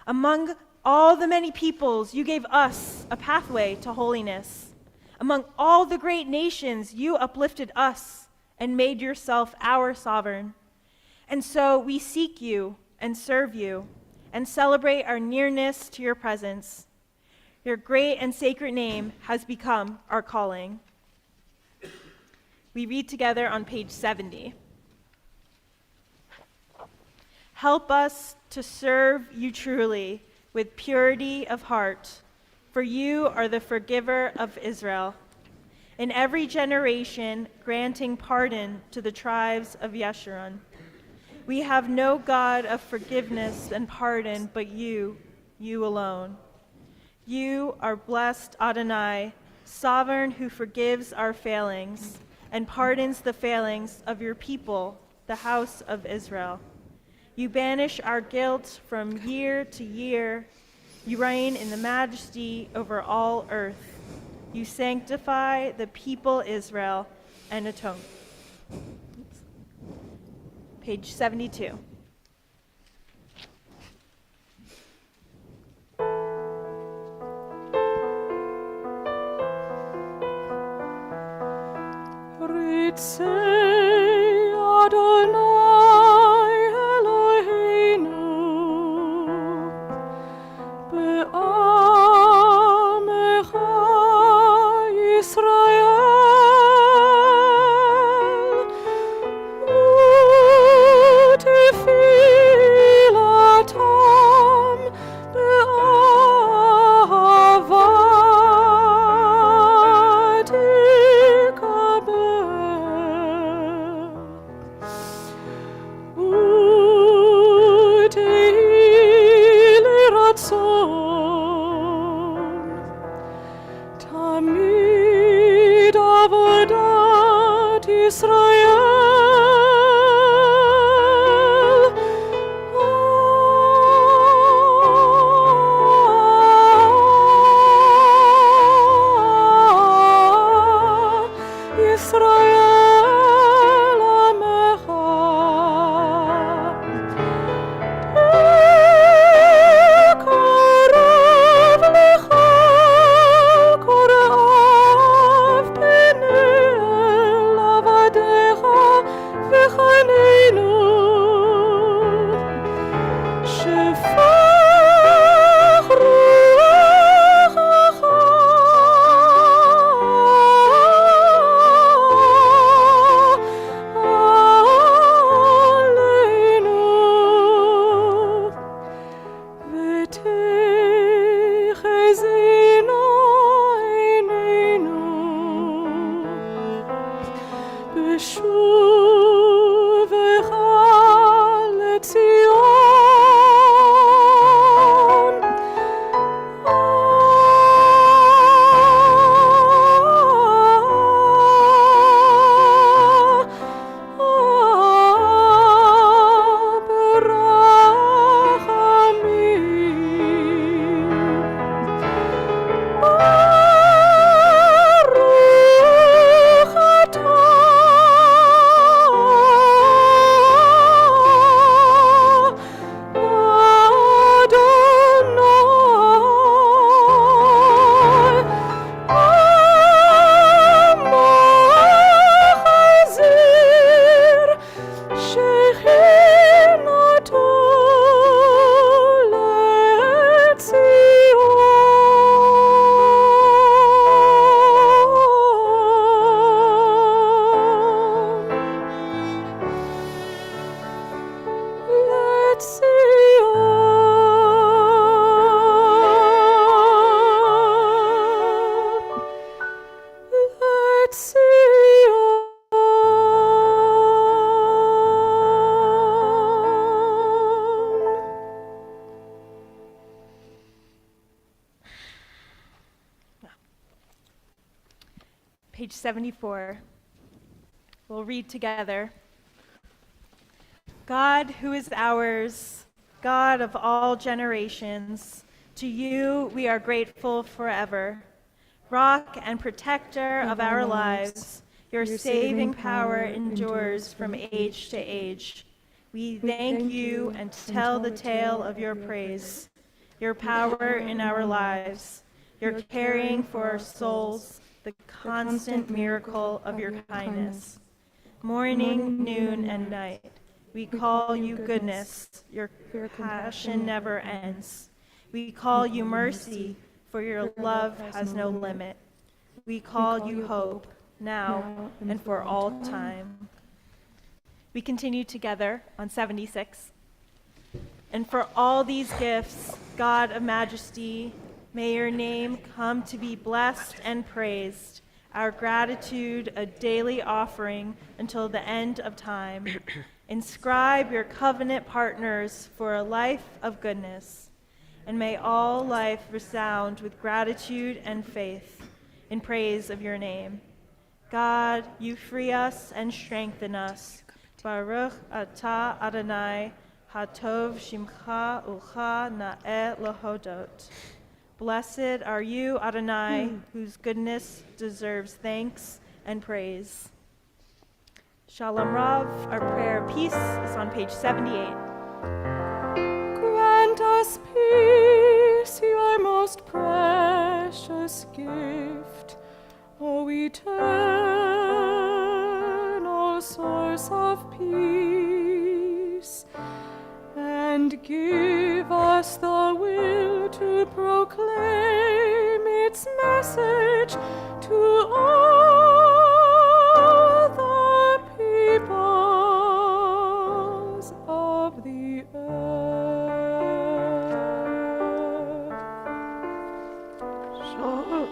Among all the many peoples, you gave us a pathway to holiness. Among all the great nations, you uplifted us and made yourself our sovereign. And so we seek you and serve you and celebrate our nearness to your presence. Your great and sacred name has become our calling. We read together on page 70. Help us to serve you truly with purity of heart, for you are the forgiver of Israel. In every generation, granting pardon to the tribes of Yeshurun. We have no God of forgiveness and pardon but you alone. You are blessed Adonai, sovereign who forgives our failings and pardons the failings of your people, the house of Israel. You banish our guilt from year to year. You reign in the majesty over all earth. You sanctify the people Israel and atone. Page 72. Ritzei Adonai Eloheinu be'amecha Yisrael u'tefilatam be'ahava Tamid avodat Yisrael page 74. We'll read together. God, who is ours, God of all generations, to you we are grateful forever. Rock and protector of our lives, your saving power endures from age to age. We thank you and tell the tale of your praise, your power in our lives, your caring for our souls, the constant miracle of your kindness. Morning, noon, and night, we call you goodness, your compassion never ends. We call you mercy, for your love has no limit. We call you hope, now and for all time. We continue together on 76. And for all these gifts, God of majesty, may your name come to be blessed and praised, our gratitude a daily offering until the end of time. Inscribe your covenant partners for a life of goodness, and may all life resound with gratitude and faith in praise of your name. God, you free us and strengthen us. Baruch atah Adonai, hatov shimcha ucha na'eh lahodot. Blessed are you, Adonai, whose goodness deserves thanks and praise. Shalom Rav, our prayer of peace is on page 78. Grant us peace, your most precious gift, O eternal source of peace, and give us the will to proclaim its message to all the peoples of the earth. Shalom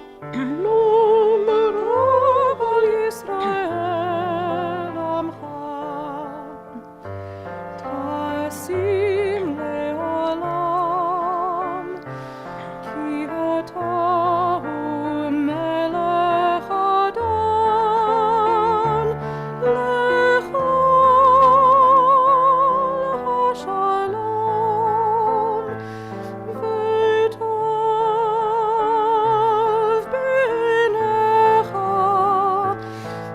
Rav al Yisrael Amcha, Tasim le'olam, ki ata hu melech Adon, lechol hashalom, v'tov b'necha,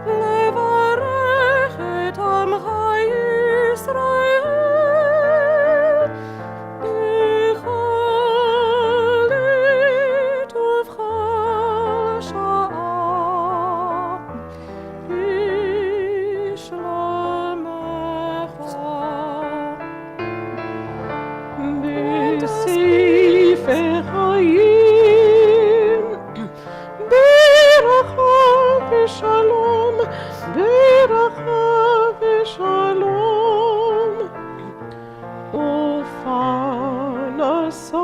levarech et amcha Yisrael, b'chol עת ובכל שעה, בשלומך. בספר חיים, ברכה ושלום, ברכה ושלום, ופרנסה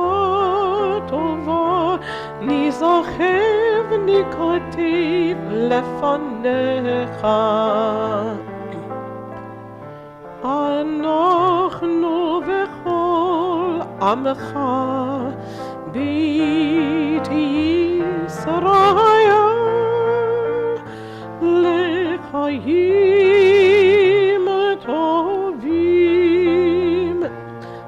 טובה, ניזכר ונכתב לפניך. אנחנו וכל עמך בית ישראל, לחיים טובים,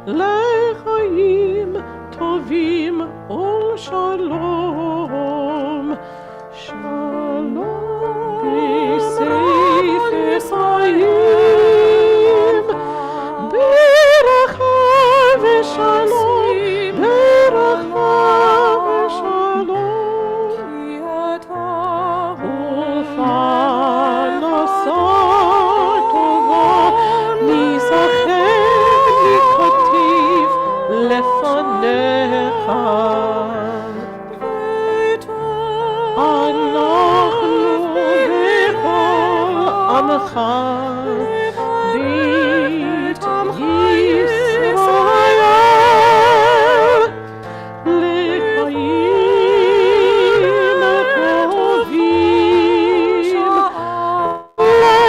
לחיים טובים ולשלום. שלום בספר חיים, ברכה ושלום, ברכה ושלום, כי אתה ופרנסה טובה, ניזכר נכתב לפניך. אנחנו וכל עמך בית ישראל, לחיים טובים,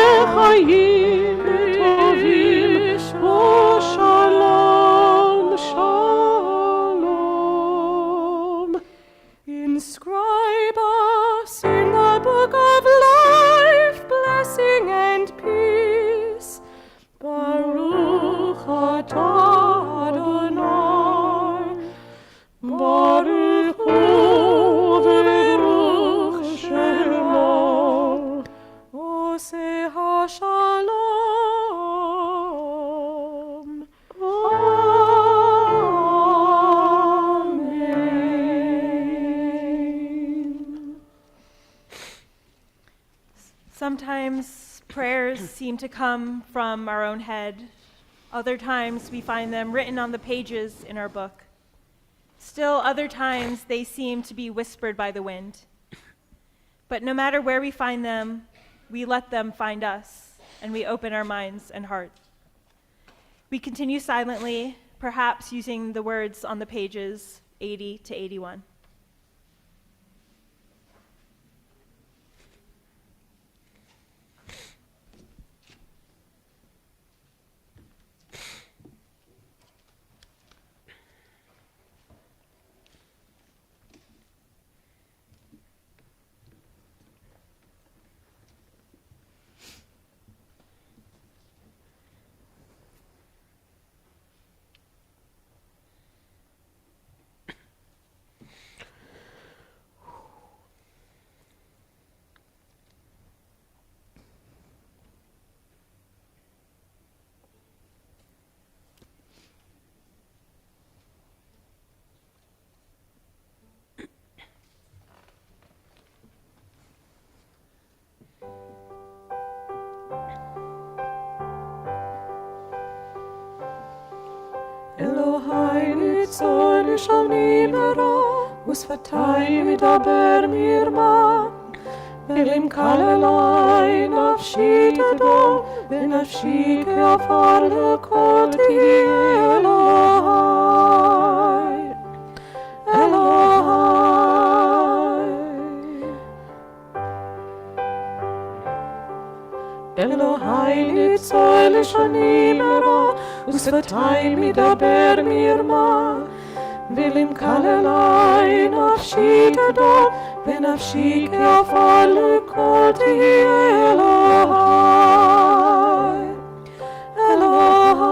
לחיים טובים ושלום, שלום. Inscribe us in the book of life, Sometimes prayers seem to come from our own head. Other times we find them written on the pages in our book. Still other times they seem to be whispered by the wind. But no matter where we find them, we let them find us, and we open our minds and hearts. We continue silently, perhaps using the words on the pages 80 to 81. Elohai nitzol shani mera usfatai midaber mirma velim kalalai nafshi tadom benafshi ke'afar lekol tihi Elohai Elohai Elohai nitzol shani mera ושפתיי מדבר מרמה, ולמקל אליי נפשי תדום, ונפשי כעפר לכל תהיה אלוהי, אלוהי.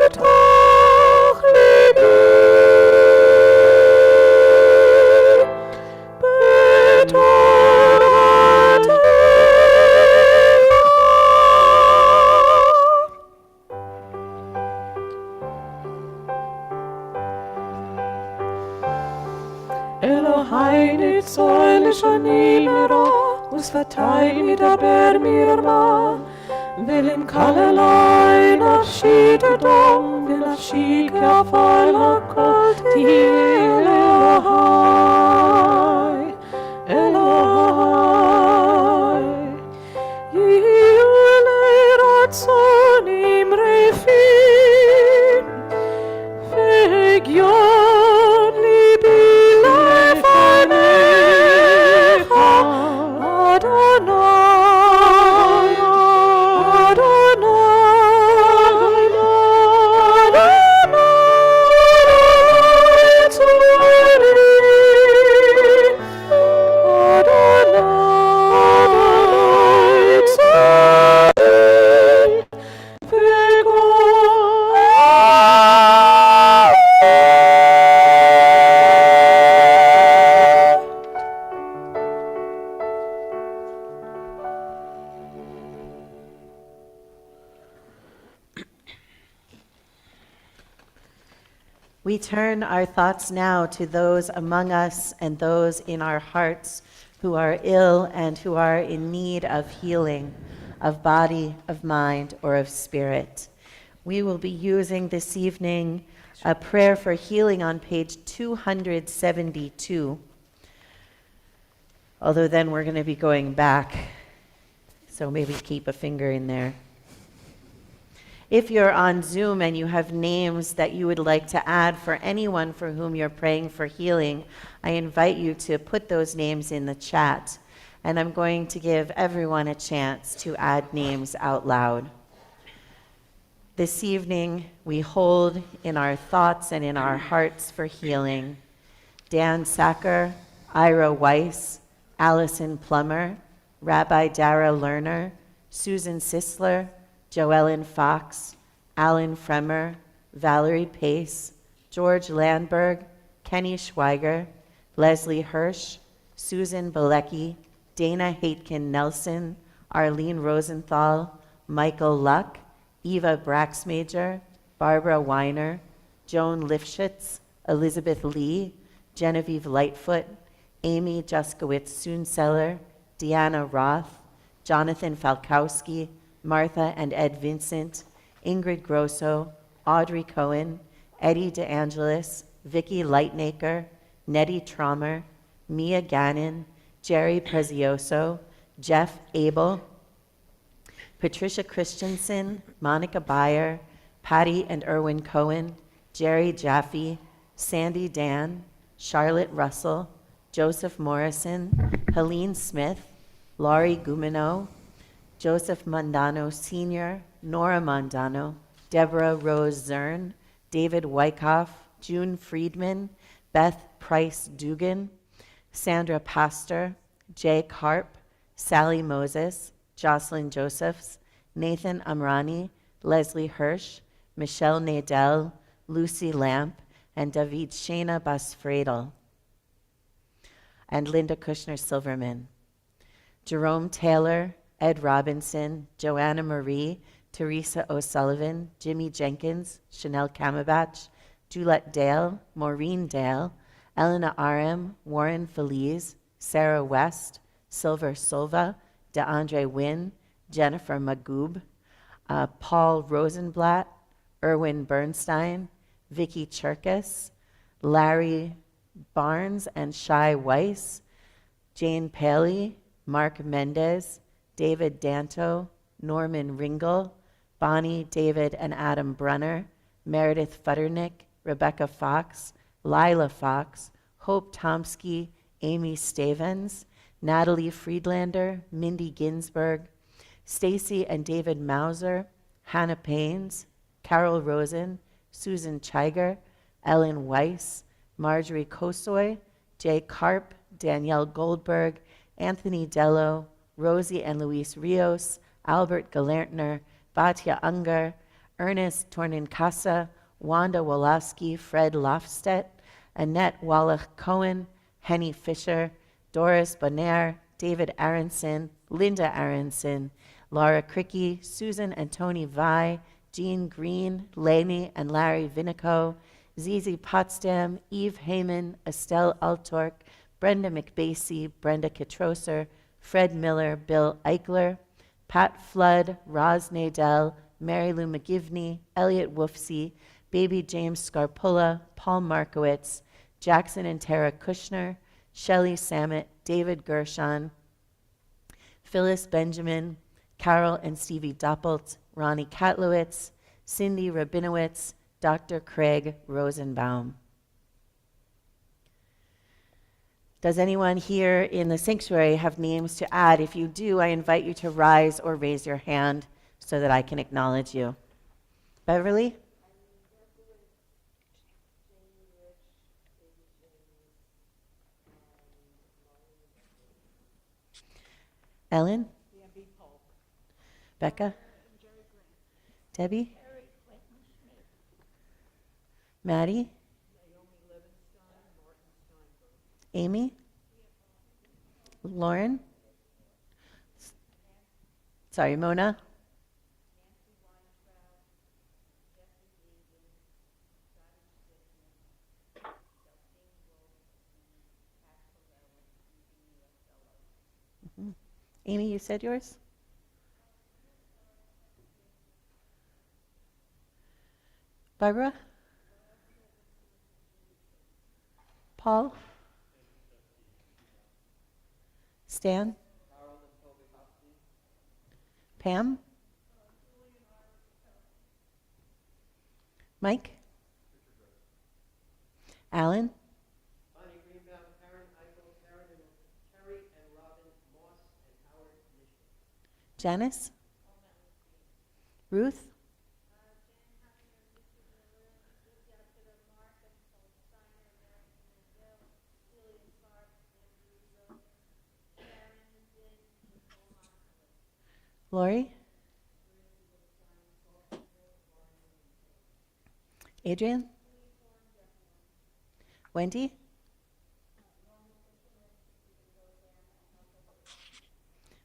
פתח ליבי Elohai nitzol shani mera ושפתיי מדבר מרמה ולמקל אליי נפשי תדום ונפשי כעפר לכל תהיה אלוהי אלוהי יהיו לי רצונים רפים והגיון ליבי לפניך אדוני אדוני צורי אדוני צורי We turn our thoughts now to those among us and those in our hearts who are ill and who are in need of healing, of body, of mind, or of spirit. We will be using this evening a prayer for healing on page 272, although then we're going to be going back, so maybe keep a finger in there. If you're on Zoom and you have names that you would like to add for anyone for whom you're praying for healing, I invite you to put those names in the chat. And I'm going to give everyone a chance to add names out loud. This evening, we hold in our thoughts and in our hearts for healing Dan Sacker, Ira Weiss, Allison Plummer, Rabbi Dara Lerner, Susan Sisler, Joellen Fox, Alan Fremer, Valerie Pace, George Landberg, Kenny Schweiger, Leslie Hirsch, Susan Bilecki, Dana Haitkin Nelson, Arlene Rosenthal, Michael Luck, Eva Braxmajer, Barbara Weiner, Joan Lifshitz, Elizabeth Lee, Genevieve Lightfoot, Amy Juskowitz Soonseller, Deanna Roth, Jonathan Falkowski, Martha and Ed Vincent, Ingrid Grosso, Audrey Cohen, Eddie DeAngelis, Vicky Lightnaker, Nettie Trommer, Mia Gannon, Jerry Prezioso, Jeff Abel, Patricia Christensen, Monica Beyer, Patty and Erwin Cohen, Jerry Jaffe, Sandy Dan, Charlotte Russell, Joseph Morrison, Helene Smith, Laurie Gumino, Joseph Mondano Sr., Nora Mondano, Deborah Rose Zern, David Wyckoff, June Friedman, Beth Price Dugan, Sandra Pastor, Jay Karp, Sally Moses, Jocelyn Josephs, Nathan Amrani, Leslie Hirsch, Michelle Nadell, Lucy Lamp, and David Shana Basfredel, and Linda Kushner Silverman. Jerome Taylor, Ed Robinson, Joanna Marie, Teresa O'Sullivan, Jimmy Jenkins, Chanel Camabach, Julette Dale, Maureen Dale, Elena Aram, Warren Feliz, Sarah West, Silver Silva, DeAndre Wynn, Jennifer Magoob, Paul Rosenblatt, Erwin Bernstein, Vicky Cherkis, Larry Barnes and Shai Weiss, Jane Paley, Mark Mendez, David Danto, Norman Ringel, Bonnie, David, and Adam Brunner, Meredith Futternick, Rebecca Fox, Lila Fox, Hope Tomsky, Amy Stavens, Natalie Friedlander, Mindy Ginsburg, Stacy and David Mauser, Hannah Paines, Carol Rosen, Susan Chiger, Ellen Weiss, Marjorie Kosoy, Jay Karp, Danielle Goldberg, Anthony Dello, Rosie and Luis Rios, Albert Galertner, Batya Unger, Ernest Tornincasa, Wanda Woloski, Fred Lofstedt, Annette Wallach Cohen, Henny Fisher, Doris Bonaire, David Aronson, Linda Aronson, Laura Cricky, Susan and Tony Vi, Jean Green, Laney and Larry Vinico, Zizi Potsdam, Eve Heyman, Estelle Altork, Brenda McBasey, Brenda Kitroser, Fred Miller, Bill Eichler, Pat Flood, Roz Nadell, Mary Lou McGivney, Elliot Woofsey, Baby James Scarpulla, Paul Markowitz, Jackson and Tara Kushner, Shelley Samet, David Gershon, Phyllis Benjamin, Carol and Stevie Doppelt, Ronnie Katlowitz, Cindy Rabinowitz, Dr. Craig Rosenbaum. Does anyone here in the sanctuary have names to add? If you do, I invite you to rise or raise your hand so that I can acknowledge you. Beverly? Ellen? Becca? Debbie? Maddie? Amy? Lauren? Sorry, Mona? Amy, you said yours? Barbara? Paul? Stan? Pam? Mike? Alan? Janice? Ruth? Lori? Adrian? Wendy?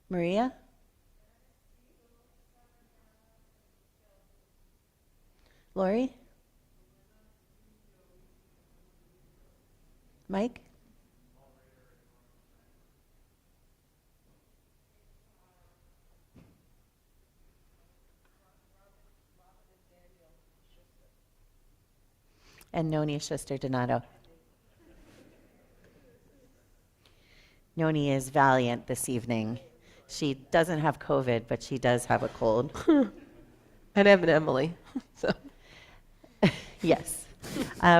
Maria? Lori? Mike? And Noni's sister Donato. Noni is valiant this evening. She doesn't have COVID, but she does have a cold. And Evan Emily. So. Yes.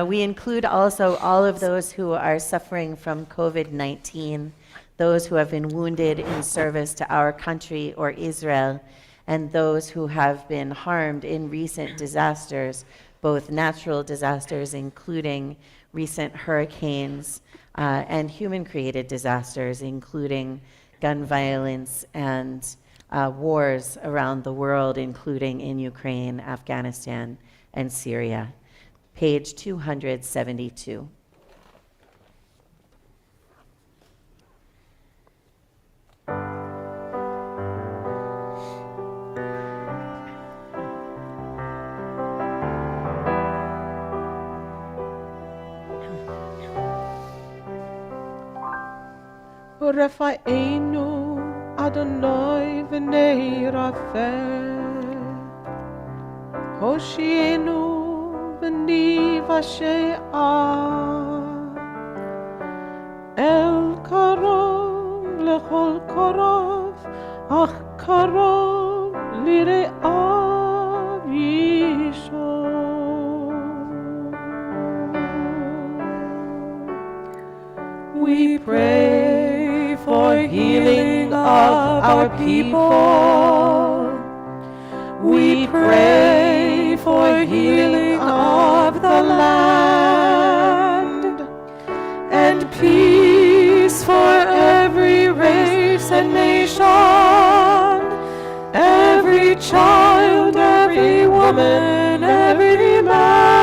We include also all of those who are suffering from COVID-19, those who have been wounded in service to our country or Israel, and those who have been harmed in recent disasters, both natural disasters, including recent hurricanes, and human-created disasters, including gun violence and wars around the world, including in Ukraine, Afghanistan, and Syria. Page 272. Refa'enu Adonai v'nei Rafa Hoshienu v'ni v'she'a El karov lechol korov ach karov lire'av yishon. We pray for healing of our people. We pray for healing of the land and peace for every race and nation, every child, every woman, every man.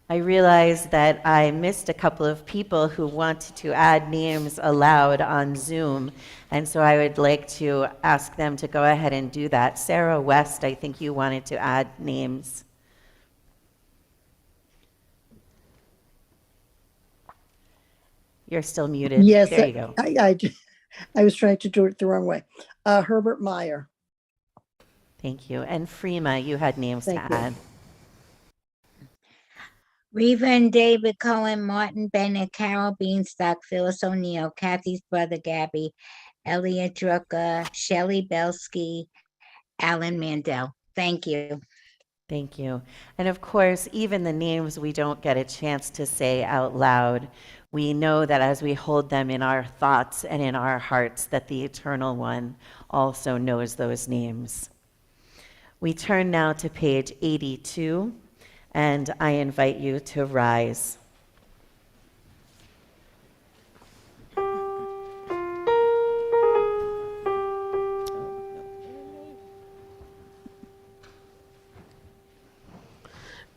I realized that I missed a couple of people who wanted to add names aloud on Zoom, and so I would like to ask them to go ahead and do that. Sarah West, I think you wanted to add names. You're still muted. Yes, There you go. I was trying to do it the wrong way. Herbert Meyer. Thank you. And Freema, you had names Thank to you. add. Reva and David Cohen, Martin Bennett, Carol Beanstalk, Phyllis O'Neill, Kathy's brother Gabby, Elliot Drucker, Shelley Belsky, Alan Mandel. Thank you. Thank you. And of course, even the names we don't get a chance to say out loud, we know that as we hold them in our thoughts and in our hearts, that the Eternal One also knows those names. We turn now to page 82, and I invite you to rise.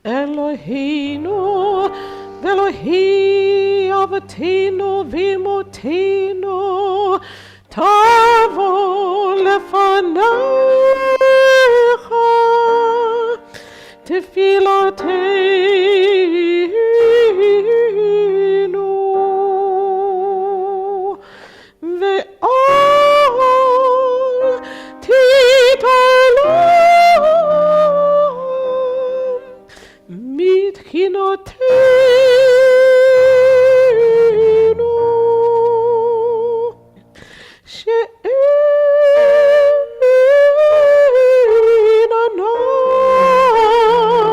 Eloheinu, Elohi Avatinu Vimotinu, Tavo Lefanecha, Tefilatenu, בחינותינו, שאין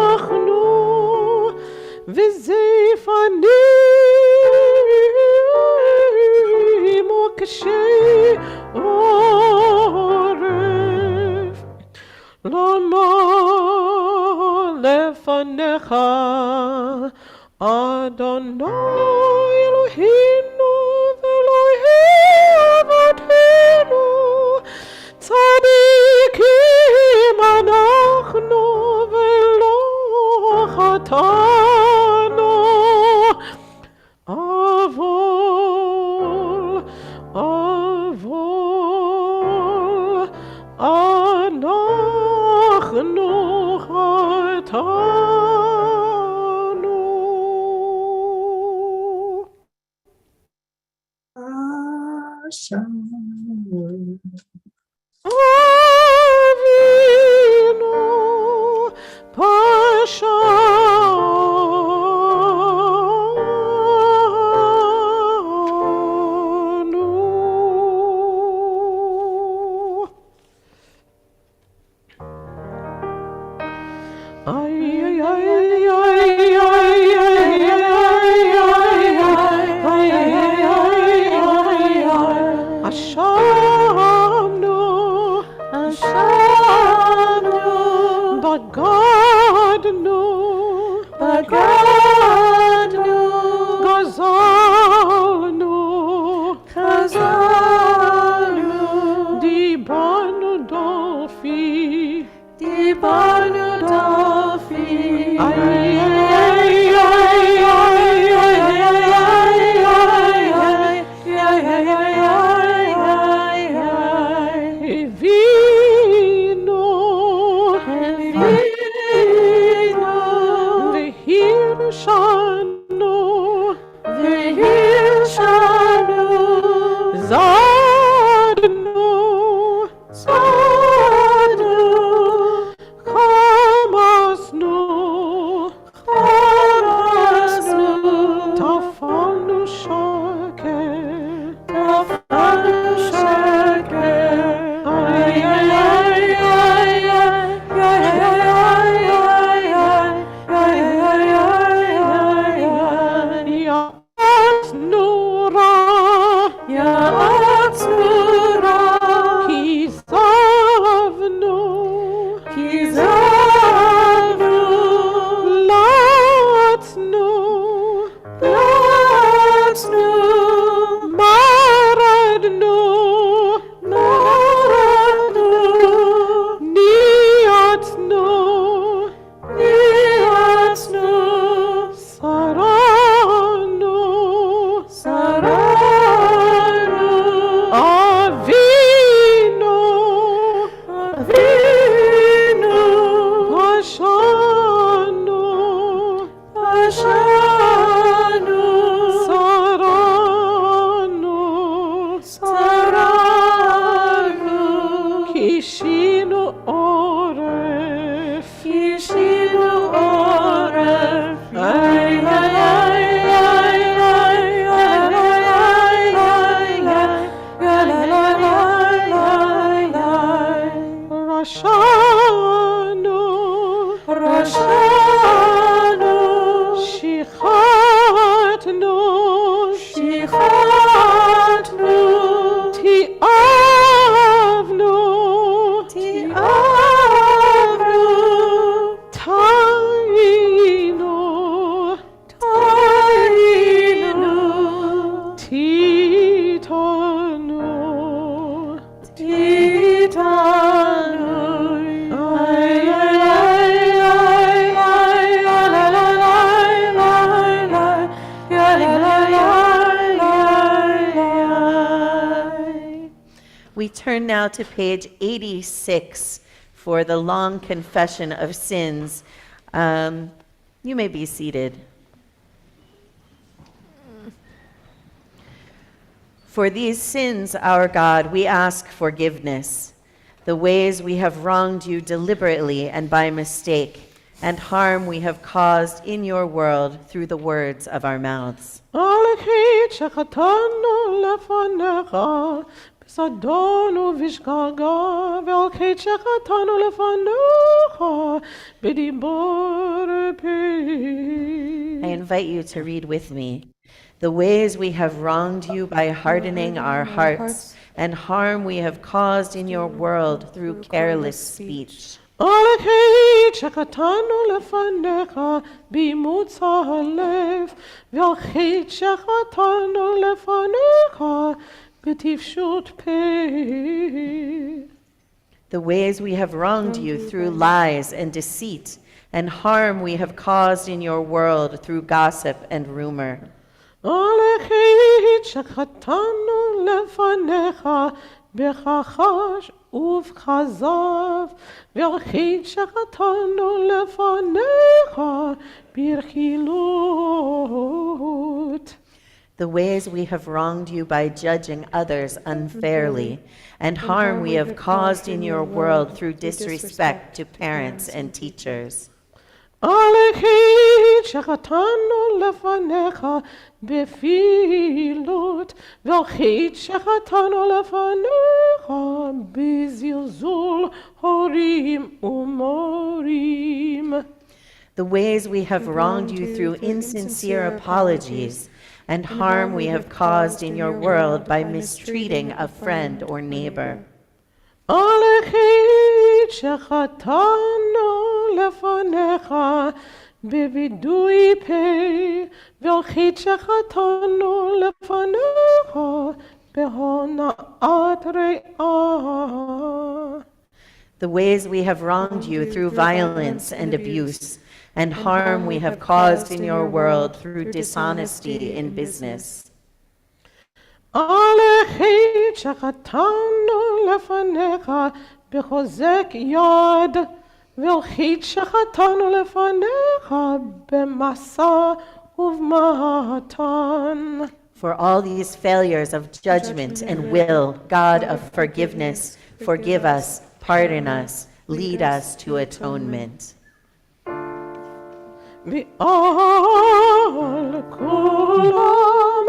אנחנו וזייפנים וקשי עורף, למה לפניך אדוני אלוהינו ואלוהי אבותינו, צדיקים אנחנו ולא חטאנו, אבל אנחנו חטאנו. אבינו פשענו. Ay, ay, ay, ay, ay, ay, ay, אשמנו, בגדנו, גזלנו, דיברנו דופי, ay, הבינו, והרשנו, זדנו, חמסנו, טפלנו שקט, ay, ay, יעצנו רע, כיזבנו, לצנו, מרדנו, ניאצנו, שרנו, אבינו, שרנו, קישינו עורף, ay, רשענו, שיחתנו, תיעבנו, טעינו, תיתנו, ay, We turn now to page 86 for the long confession of sins. You may be seated. For these sins, our God, we ask forgiveness. The ways we have wronged you deliberately and by mistake, and harm we have caused in your world through the words of our mouths. בזדון ובשגגה, ועל חטא שחטאנו לפניך, בדיבור פי. I invite you to read with me. The ways we have wronged you by hardening our hearts, and harm we have caused in your world through careless speech. על חטא שחטאנו לפניך באימוץ הלב, ועל חטא שחטאנו לפניך בטיפשות פה. The ways we have wronged you through lies and deceit, and harm we have caused in your world through gossip and rumor. על חטא שחטאנו לפניך בכחש ובכזב, ועל חטא שחטאנו לפניך ברכילות. The ways we have wronged you by judging others unfairly, and harm we have caused in your world through disrespect to parents and teachers. על חטא שחטאנו לפניך בפילות, ועל חטא שחטאנו לפניך בזלזול הורים ומורים. The ways we have wronged you through insincere apologies, and harm we have caused in your world by mistreating a friend or neighbor. על חטא שחטאנו לפניך בווידוי פה, ועל חטא שחטאנו לפניך בהונאת רעה. The ways we have wronged you through violence and abuse, and harm we have caused in your world through dishonesty in business. על חטא שחטאנו לפניך בחוזק יד, ועל חטא שחטאנו לפניך במסע ובמתן. For all these failures of judgment and will, God of forgiveness, forgive us, pardon us, lead us to atonement. ועל כולם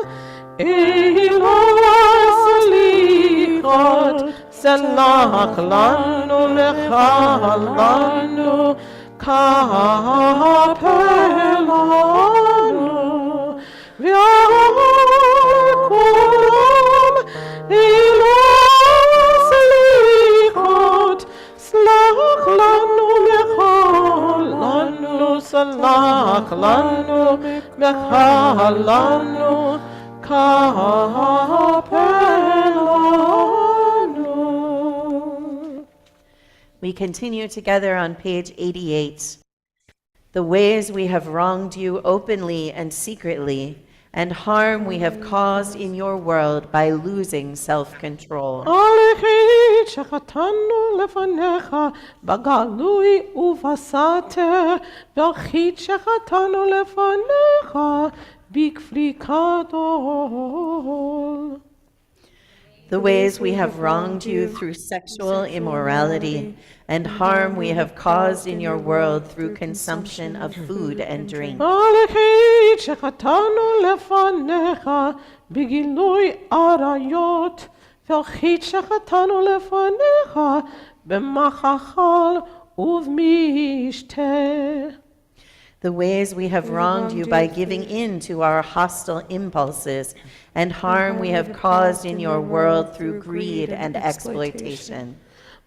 סליחות, סלח לנו לך לנו, כפר לנו. ועל כולם סליחות, סלח לנו לך לנו, סלח לנו לך לנו, We continue together on page 88. The ways we have wronged you openly and secretly, and harm we have caused in your world by losing self-control. על חטא שחטאנו לפניך בגלוי ובסתר, ועל חטא שחטאנו לפניך בכפריקת עול. The ways we have wronged you through sexual immorality, and harm we have caused in your world through consumption of food and drink. על חטא שחטאנו לפניך בגילוי עריות, ועל חטא שחטאנו לפניך במחל ובמשתה. The ways we have wronged you by giving in to our hostile impulses, and harm we have caused in your world through greed and exploitation.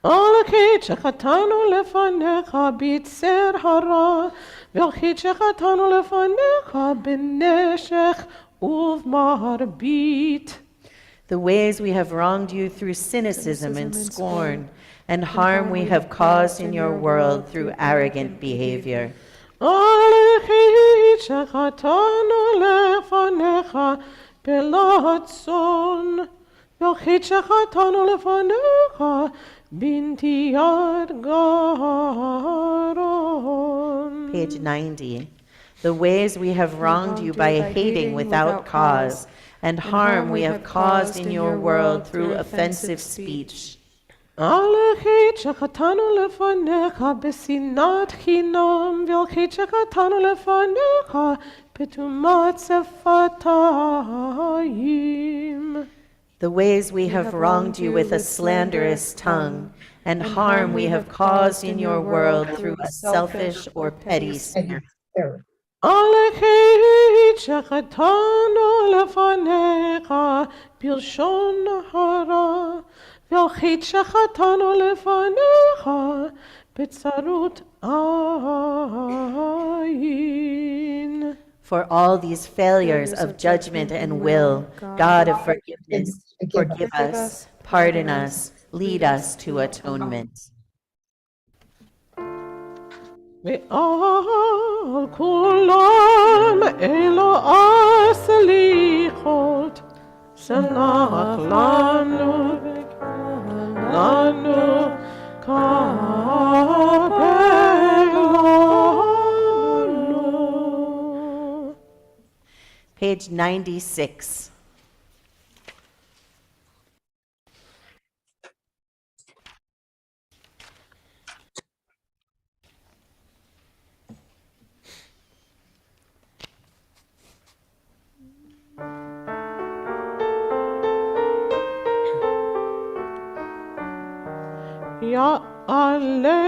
על חטא שחטאנו לפניך ביצר הרע, ועל חטא שחטאנו לפניך בנשך ובמרבית. The ways we have wronged you through cynicism and scorn, and harm we have caused in your world through arrogant behavior. על חטא שחטאנו לפניך בלצון, ועל חטא שחטאנו לפניך בנטיית גרון. Page 90. The ways we have wronged you by hating without cause, and harm we have caused in your world through offensive speech. על החטא שחטאנו לפניך בשנאת חינם, ועל חטא שחטאנו לפניך בתומת שפתיים. The ways we have wronged you with a slanderous tongue, and harm we have caused in your world through a selfish or petty spirit. על החטא שחטאנו לפניך בלשון הרע, ועל חטא שחטאנו לפניך בצרות עין. For all these failures of judgment and will, God of forgiveness, forgive us, pardon us, lead us to atonement. ועל כולם אלו הסליחות, סלח לנו לנו כפר לנו. Page 96. יעלה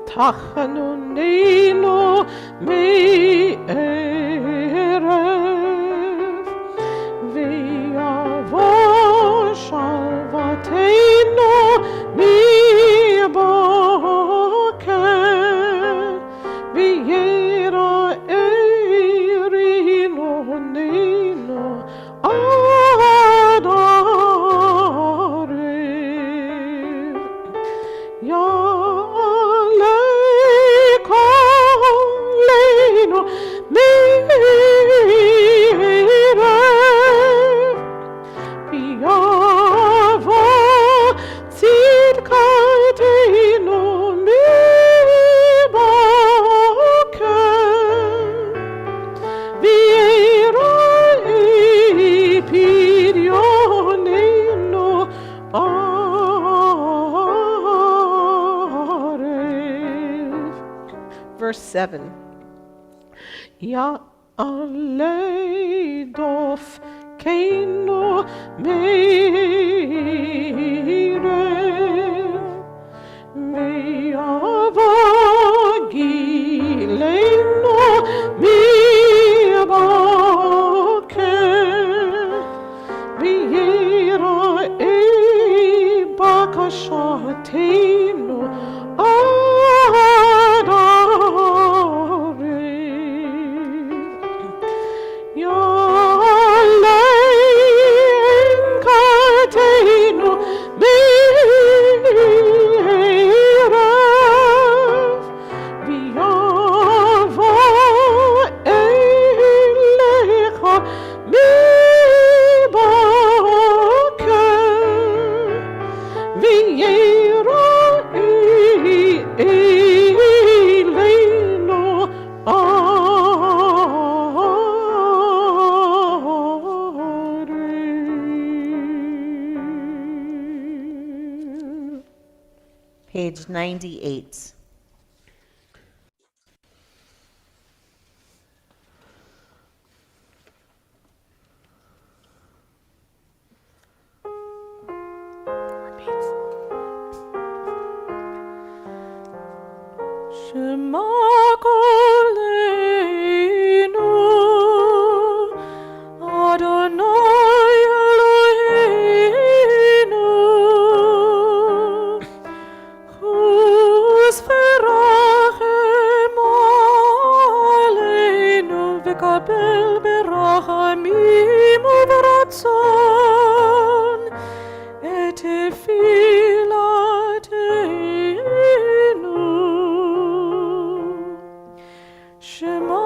תחנוננו מערב, ויבוא שלוותנו מבוקר, ויראה רינוננו עד ערב. יעלה קולנו מערב, ויבוא צדקתנו מבוקר, ויראה פדיוננו Verse 7. יעלה דופקנו מערב, ויבוא גילנו מבוקר, ויראה בקשתנו עד ערב. יעלה כתנו מערב, ויבוא אליך מבוקר, ויראה אלינו ערב. Page 98. שמע קולנו, אדוני אלוהינו, חוס ורחם עלינו, וקבל ברחמים וברצון את תפילתנו. שמע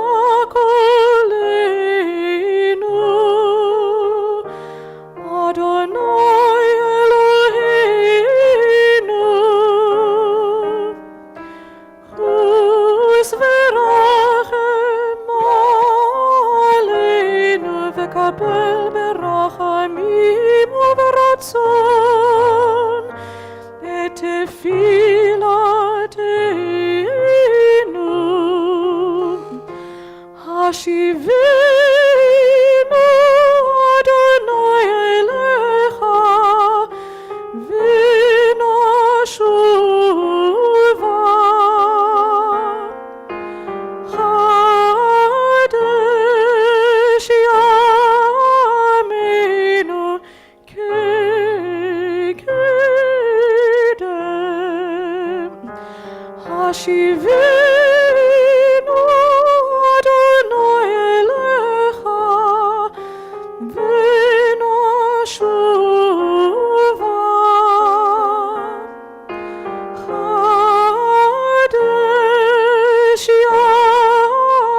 קולנו, אדוני אלוהינו, חוס ורחם עלינו, וקבל ברחמים וברצון השיבנו אדוני אליך ונשובה חדש ימינו כקדם השיבנו אדוני אליך ונשובה חדש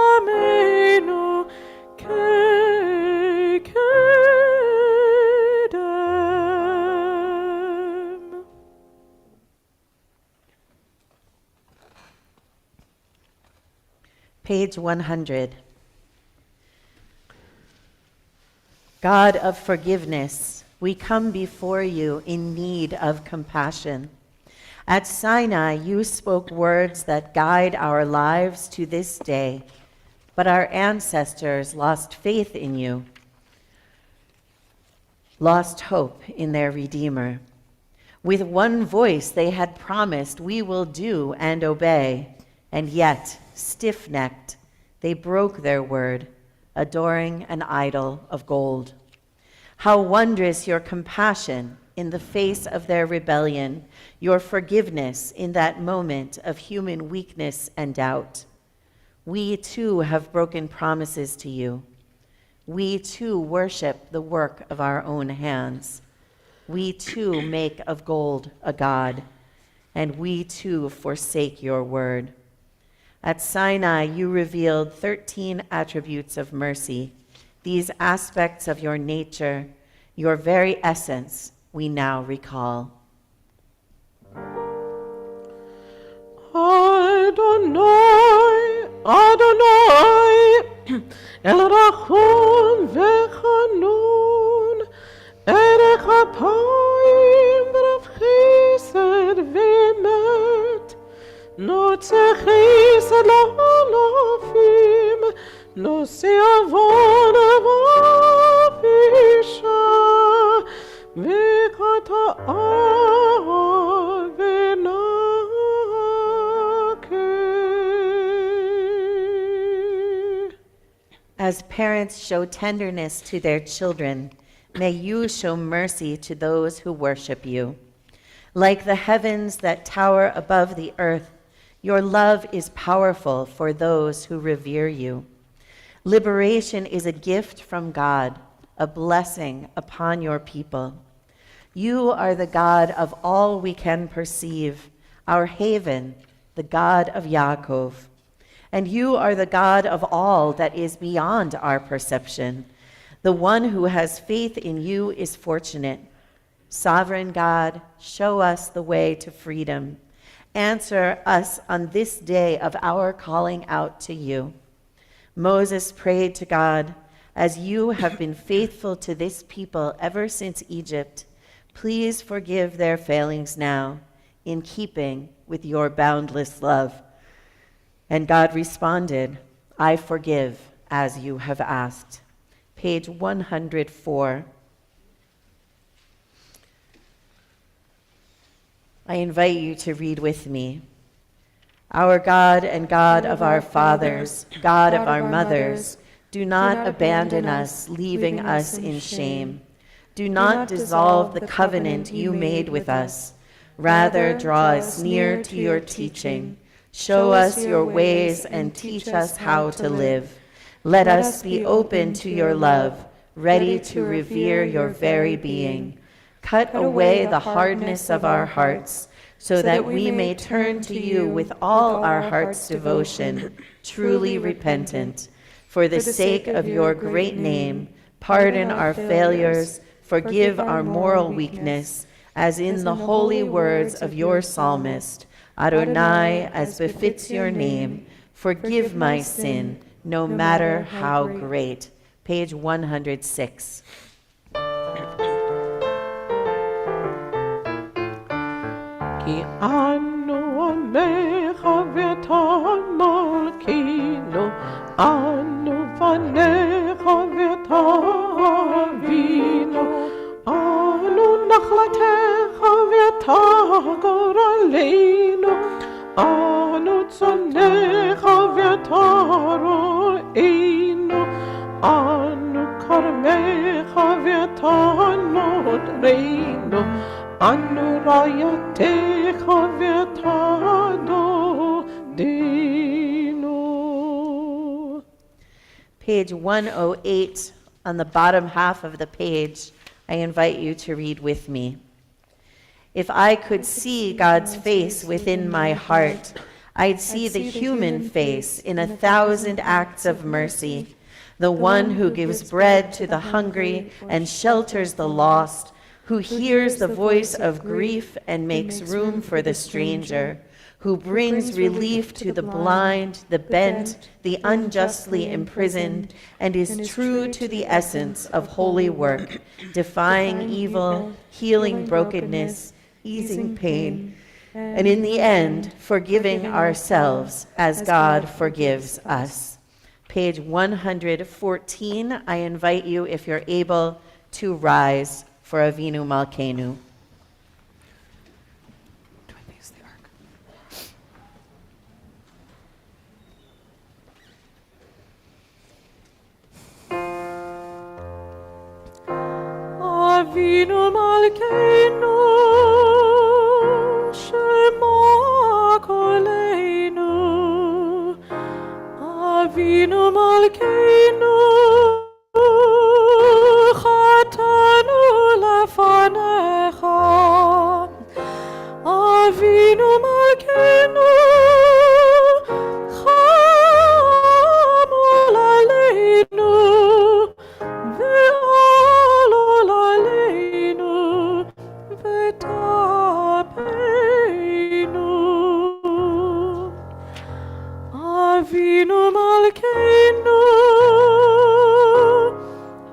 ימינו כקדם. Page 100. God of forgiveness, we come before you in need of compassion. At Sinai, you spoke words that guide our lives to this day, but our ancestors lost faith in you, lost hope in their Redeemer. With one voice, they had promised, "We will do and obey," and yet, stiff-necked, they broke their word, adoring an idol of gold. How wondrous your compassion in the face of their rebellion, your forgiveness in that moment of human weakness and doubt. We too have broken promises to you. We too worship the work of our own hands. We too make of gold a god, and we too forsake your word. At Sinai, you revealed 13 attributes of mercy. These aspects of your nature, your very essence, we now recall. Adonai, Adonai, El Rachum v'Chanun, Erech Apayim v'Rav Chesed v'Emet, Notze Chesed la'olofim, Nose Avon v'Avisha, v'Kata'ah v'Nakeh. As parents show tenderness to their children, may you show mercy to those who worship you. Like the heavens that tower above the earth, your love is powerful for those who revere you. Liberation is a gift from God, a blessing upon your people. You are the God of all we can perceive, our haven, the God of Yaakov. And you are the God of all that is beyond our perception. The one who has faith in you is fortunate. Sovereign God, show us the way to freedom. Answer us on this day of our calling out to you. Moses prayed to God, "As you have been faithful to this people ever since Egypt, please forgive their failings now, in keeping with your boundless love." And God responded, "I forgive as you have asked." Page 104. I invite you to read with me. Our God and God of our fathers, God of our mothers, do not abandon us, leaving us in shame. Do not dissolve the covenant you made with us. Rather, draw us near to your teaching. Show us your ways and teach us how to live. Let us be open to your love, ready to revere your very being. Cut away the hardness of our hearts, so that we may turn to you with all our heart's devotion, truly repentant. For the sake of your great name, pardon our failures, forgive our moral weakness, as in the holy words of your psalmist, Adonai, as befits your name, forgive my sin, no matter how great. Page 106. כי אנו עמך ואתה מלכינו, אנו לפניך ותבינו, אנו נחלתך ואתה גורלנו, אנו צונך ואתה רואינו, אנו כרמך ואתה נודרנו, אנו רעייתך ואתה דודנו. Page 108, on the bottom half of the page, I invite you to read with me. If I could see God's face within my heart, I'd see the human face in 1,000 acts of mercy, the one who gives bread to the hungry and shelters the lost, who hears the voice of grief and makes room for the stranger, who brings relief to the blind, the bent, the unjustly imprisoned, and is true to the essence of holy work, defying evil, healing brokenness, easing pain, and in the end, forgiving ourselves as God forgives us. Page 114, I invite you, if you're able, to rise for Avinu Malkeinu. Avinu Malkeinu, Shema Koleinu. Avinu Malkeinu, Chatanu lefanecha. Avinu Malkeinu, Chamol aleinu. Avinu Malkeinu,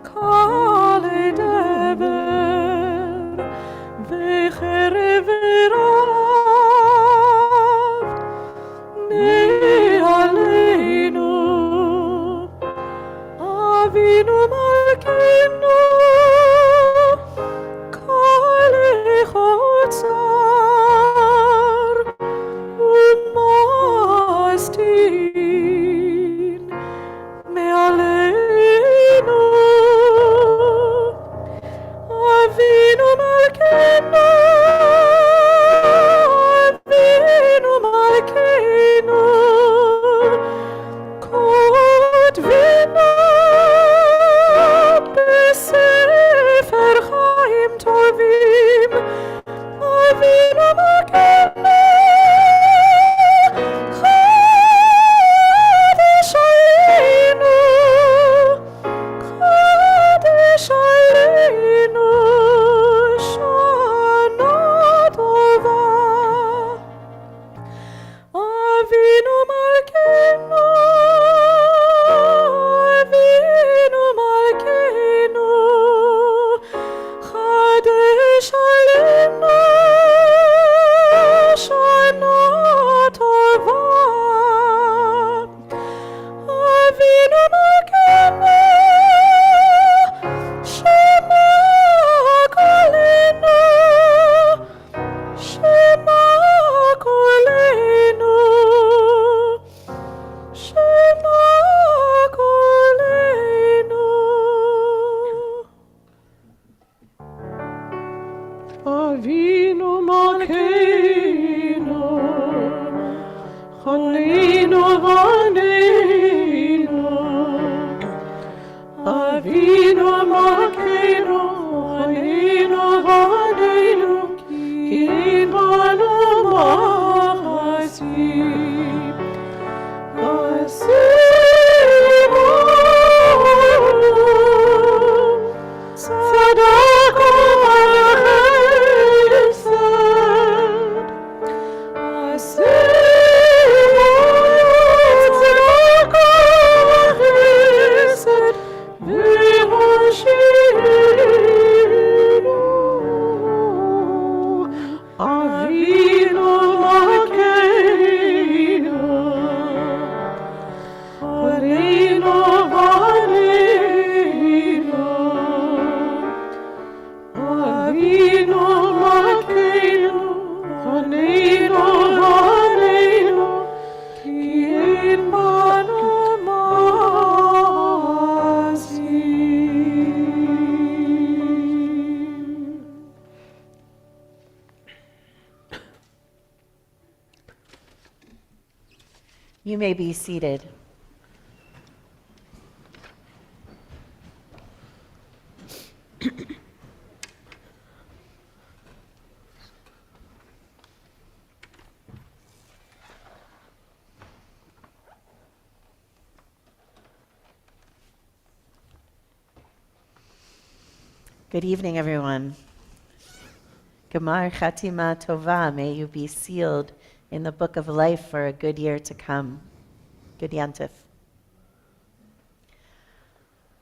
Kol Nidre, v'cherev v'rav, ne'aleinu. Avinu Malkeinu, Kol Chotzar, u'mastin me'aleinu. Avinu Malkeinu, Avinu Malkeinu, kotvenu besefer chaim tovim. Avinu Malkeinu, Chodesh aleinu, Chodesh aleinu, Shana tova. Avinu Malkeinu, Avinu Malkeinu, Chodesh aleinu, Shana tova. Avinu Malkeinu, Shema Koleinu, Shema Koleinu, Shema Koleinu. Avinu Malkeinu, Choleinu v'aneinu. Avinu Malkeinu, Choleinu v'aneinu, ki banu machasim. Asimu tzedaka v'chesed. Asimu tzedaka v'chesed, v'hoshim You may be seated. Good evening, everyone. Gemar Chatima Tova, may you be sealed in the book of life for a good year to come. Good Yantif.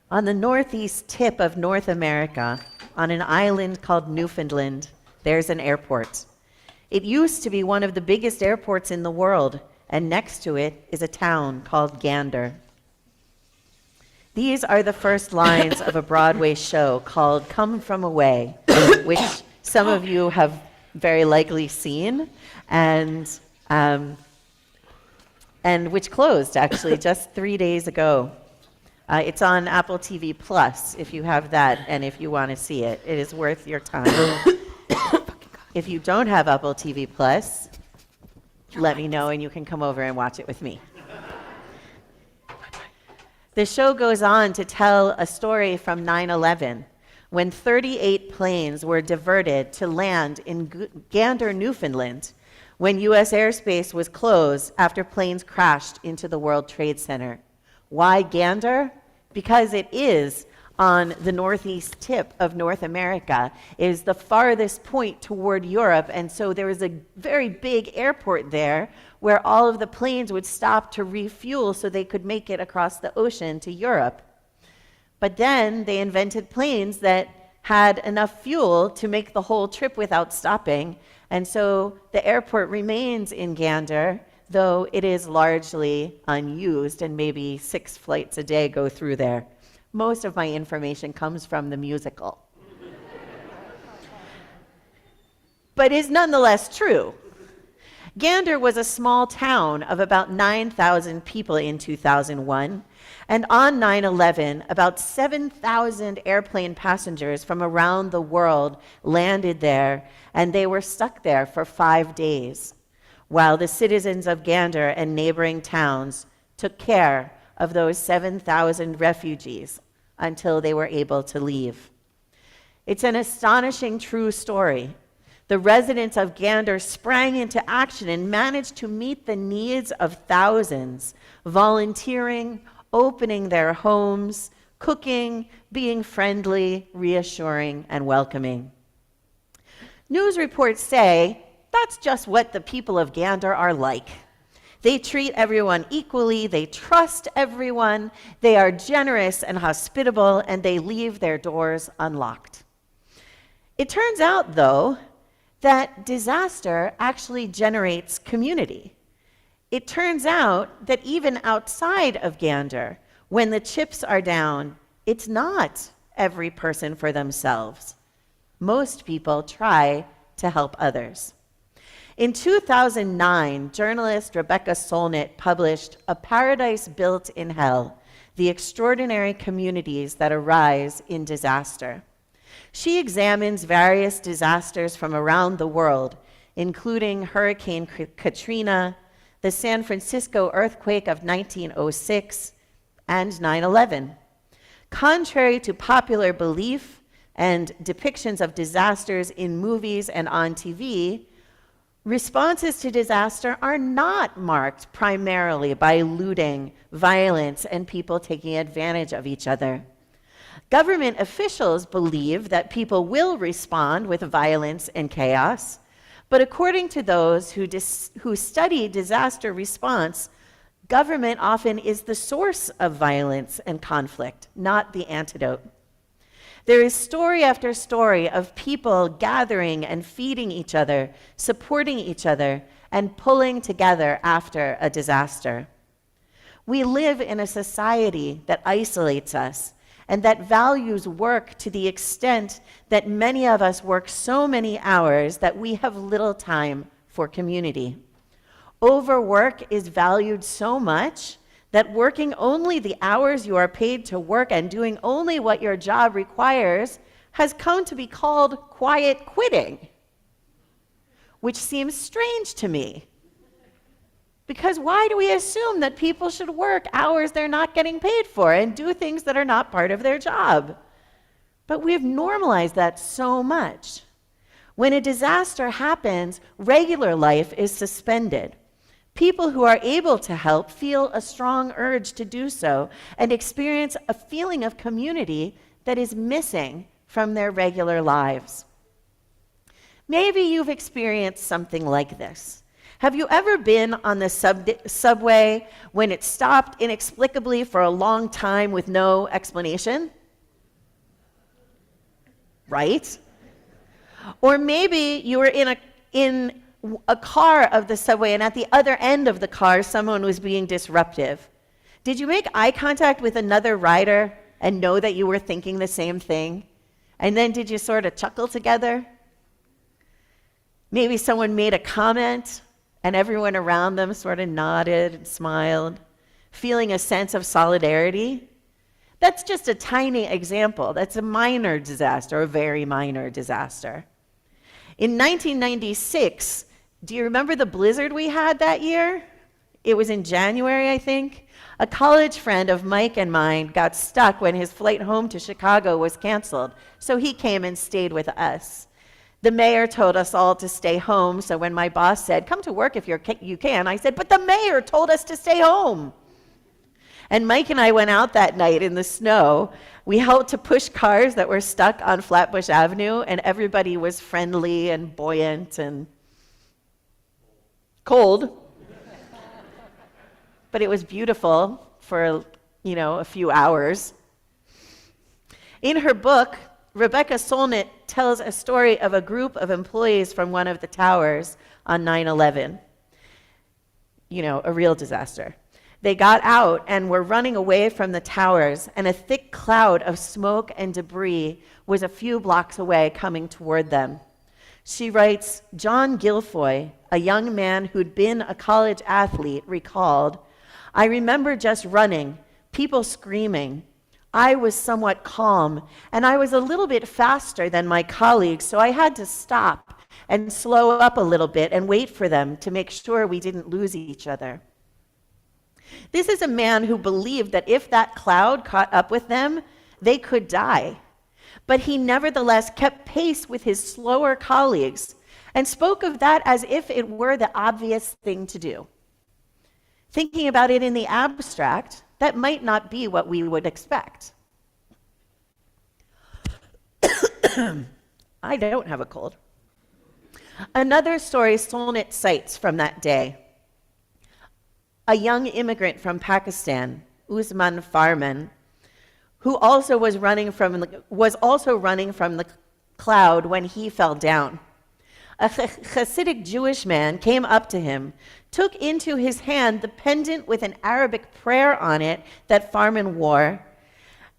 On the northeast tip of North America, on an island called Newfoundland, there's an airport. It used to be one of the biggest airports in the world, and next to it is a town called Gander. These are the first lines of a Broadway show called Come From Away, which some of you have very likely seen, and which closed actually just 3 days ago. It's on Apple TV Plus if you have that and if you want to see it. It is worth your time. If you don't have Apple TV Plus, let me know and you can come over and watch it with me. The show goes on to tell a story from 9/11, when 38 planes were diverted to land in Gander, Newfoundland, when U.S. airspace was closed after planes crashed into the World Trade Center. Why Gander? Because it is on the northeast tip of North America, is the farthest point toward Europe, and so there was a very big airport there where all of the planes would stop to refuel so they could make it across the ocean to Europe. But then they invented planes that had enough fuel to make the whole trip without stopping, and so the airport remains in Gander, though it is largely unused, and maybe 6 flights a day go through there. Most of my information comes from the musical. But is nonetheless true. Gander was a small town of about 9,000 people in 2001, and on 9/11, about 7,000 airplane passengers from around the world landed there, and they were stuck there for 5 days, while the citizens of Gander and neighboring towns took care of those 7,000 refugees until they were able to leave. It's an astonishing true story. The residents of Gander sprang into action and managed to meet the needs of thousands, volunteering, opening their homes, cooking, being friendly, reassuring, and welcoming. News reports say that's just what the people of Gander are like. They treat everyone equally, they trust everyone, they are generous and hospitable, and they leave their doors unlocked. It turns out, though, that disaster actually generates community. It turns out that even outside of Gander, when the chips are down, it's not every person for themselves. Most people try to help others. In 2009, journalist Rebecca Solnit published A Paradise Built in Hell, The Extraordinary Communities That Arise in Disaster. She examines various disasters from around the world, including Hurricane Katrina, the San Francisco earthquake of 1906, and 9/11. Contrary to popular belief and depictions of disasters in movies and on TV, responses to disaster are not marked primarily by looting, violence, and people taking advantage of each other. Government officials believe that people will respond with violence and chaos, but according to those who study disaster response, government often is the source of violence and conflict, not the antidote. There is story after story of people gathering and feeding each other, supporting each other, and pulling together after a disaster. We live in a society that isolates us and that values work to the extent that many of us work so many hours that we have little time for community. Overwork is valued so much that working only the hours you are paid to work and doing only what your job requires has come to be called quiet quitting, which seems strange to me. Because why do we assume that people should work hours they're not getting paid for and do things that are not part of their job? But we've normalized that so much. When a disaster happens, regular life is suspended. People who are able to help feel a strong urge to do so and experience a feeling of community that is missing from their regular lives. Maybe you've experienced something like this. Have you ever been on the subway when it stopped inexplicably for a long time with no explanation? Right? Or maybe you were in a car of the subway, and at the other end of the car, someone was being disruptive. Did you make eye contact with another rider and know that you were thinking the same thing? And then did you sort of chuckle together? Maybe someone made a comment, and everyone around them sort of nodded and smiled, feeling a sense of solidarity. That's just a tiny example. That's a minor disaster, a very minor disaster. In 1996, do you remember the blizzard we had that year? It was in January, I think. A college friend of Mike and mine got stuck when his flight home to Chicago was canceled, so he came and stayed with us. The mayor told us all to stay home, so when my boss said, "Come to work if you can," I said, "But the mayor told us to stay home." And Mike and I went out that night in the snow. We helped to push cars that were stuck on Flatbush Avenue, and everybody was friendly and buoyant and cold. But it was beautiful for, a few hours. In her book, Rebecca Solnit tells a story of a group of employees from one of the towers on 9/11. A real disaster. They got out and were running away from the towers, and a thick cloud of smoke and debris was a few blocks away coming toward them. She writes, John Guilfoy, a young man who'd been a college athlete, recalled, "I remember just running, people screaming. I was somewhat calm, and I was a little bit faster than my colleagues, so I had to stop and slow up a little bit and wait for them to make sure we didn't lose each other." This is a man who believed that if that cloud caught up with them, they could die. But he nevertheless kept pace with his slower colleagues and spoke of that as if it were the obvious thing to do. Thinking about it in the abstract, that might not be what we would expect. I don't have a cold. Another story Solnit cites from that day. A young immigrant from Pakistan, Usman Farman, who also was running from the cloud when he fell down. A Hasidic Jewish man came up to him, took into his hand the pendant with an Arabic prayer on it that Farman wore,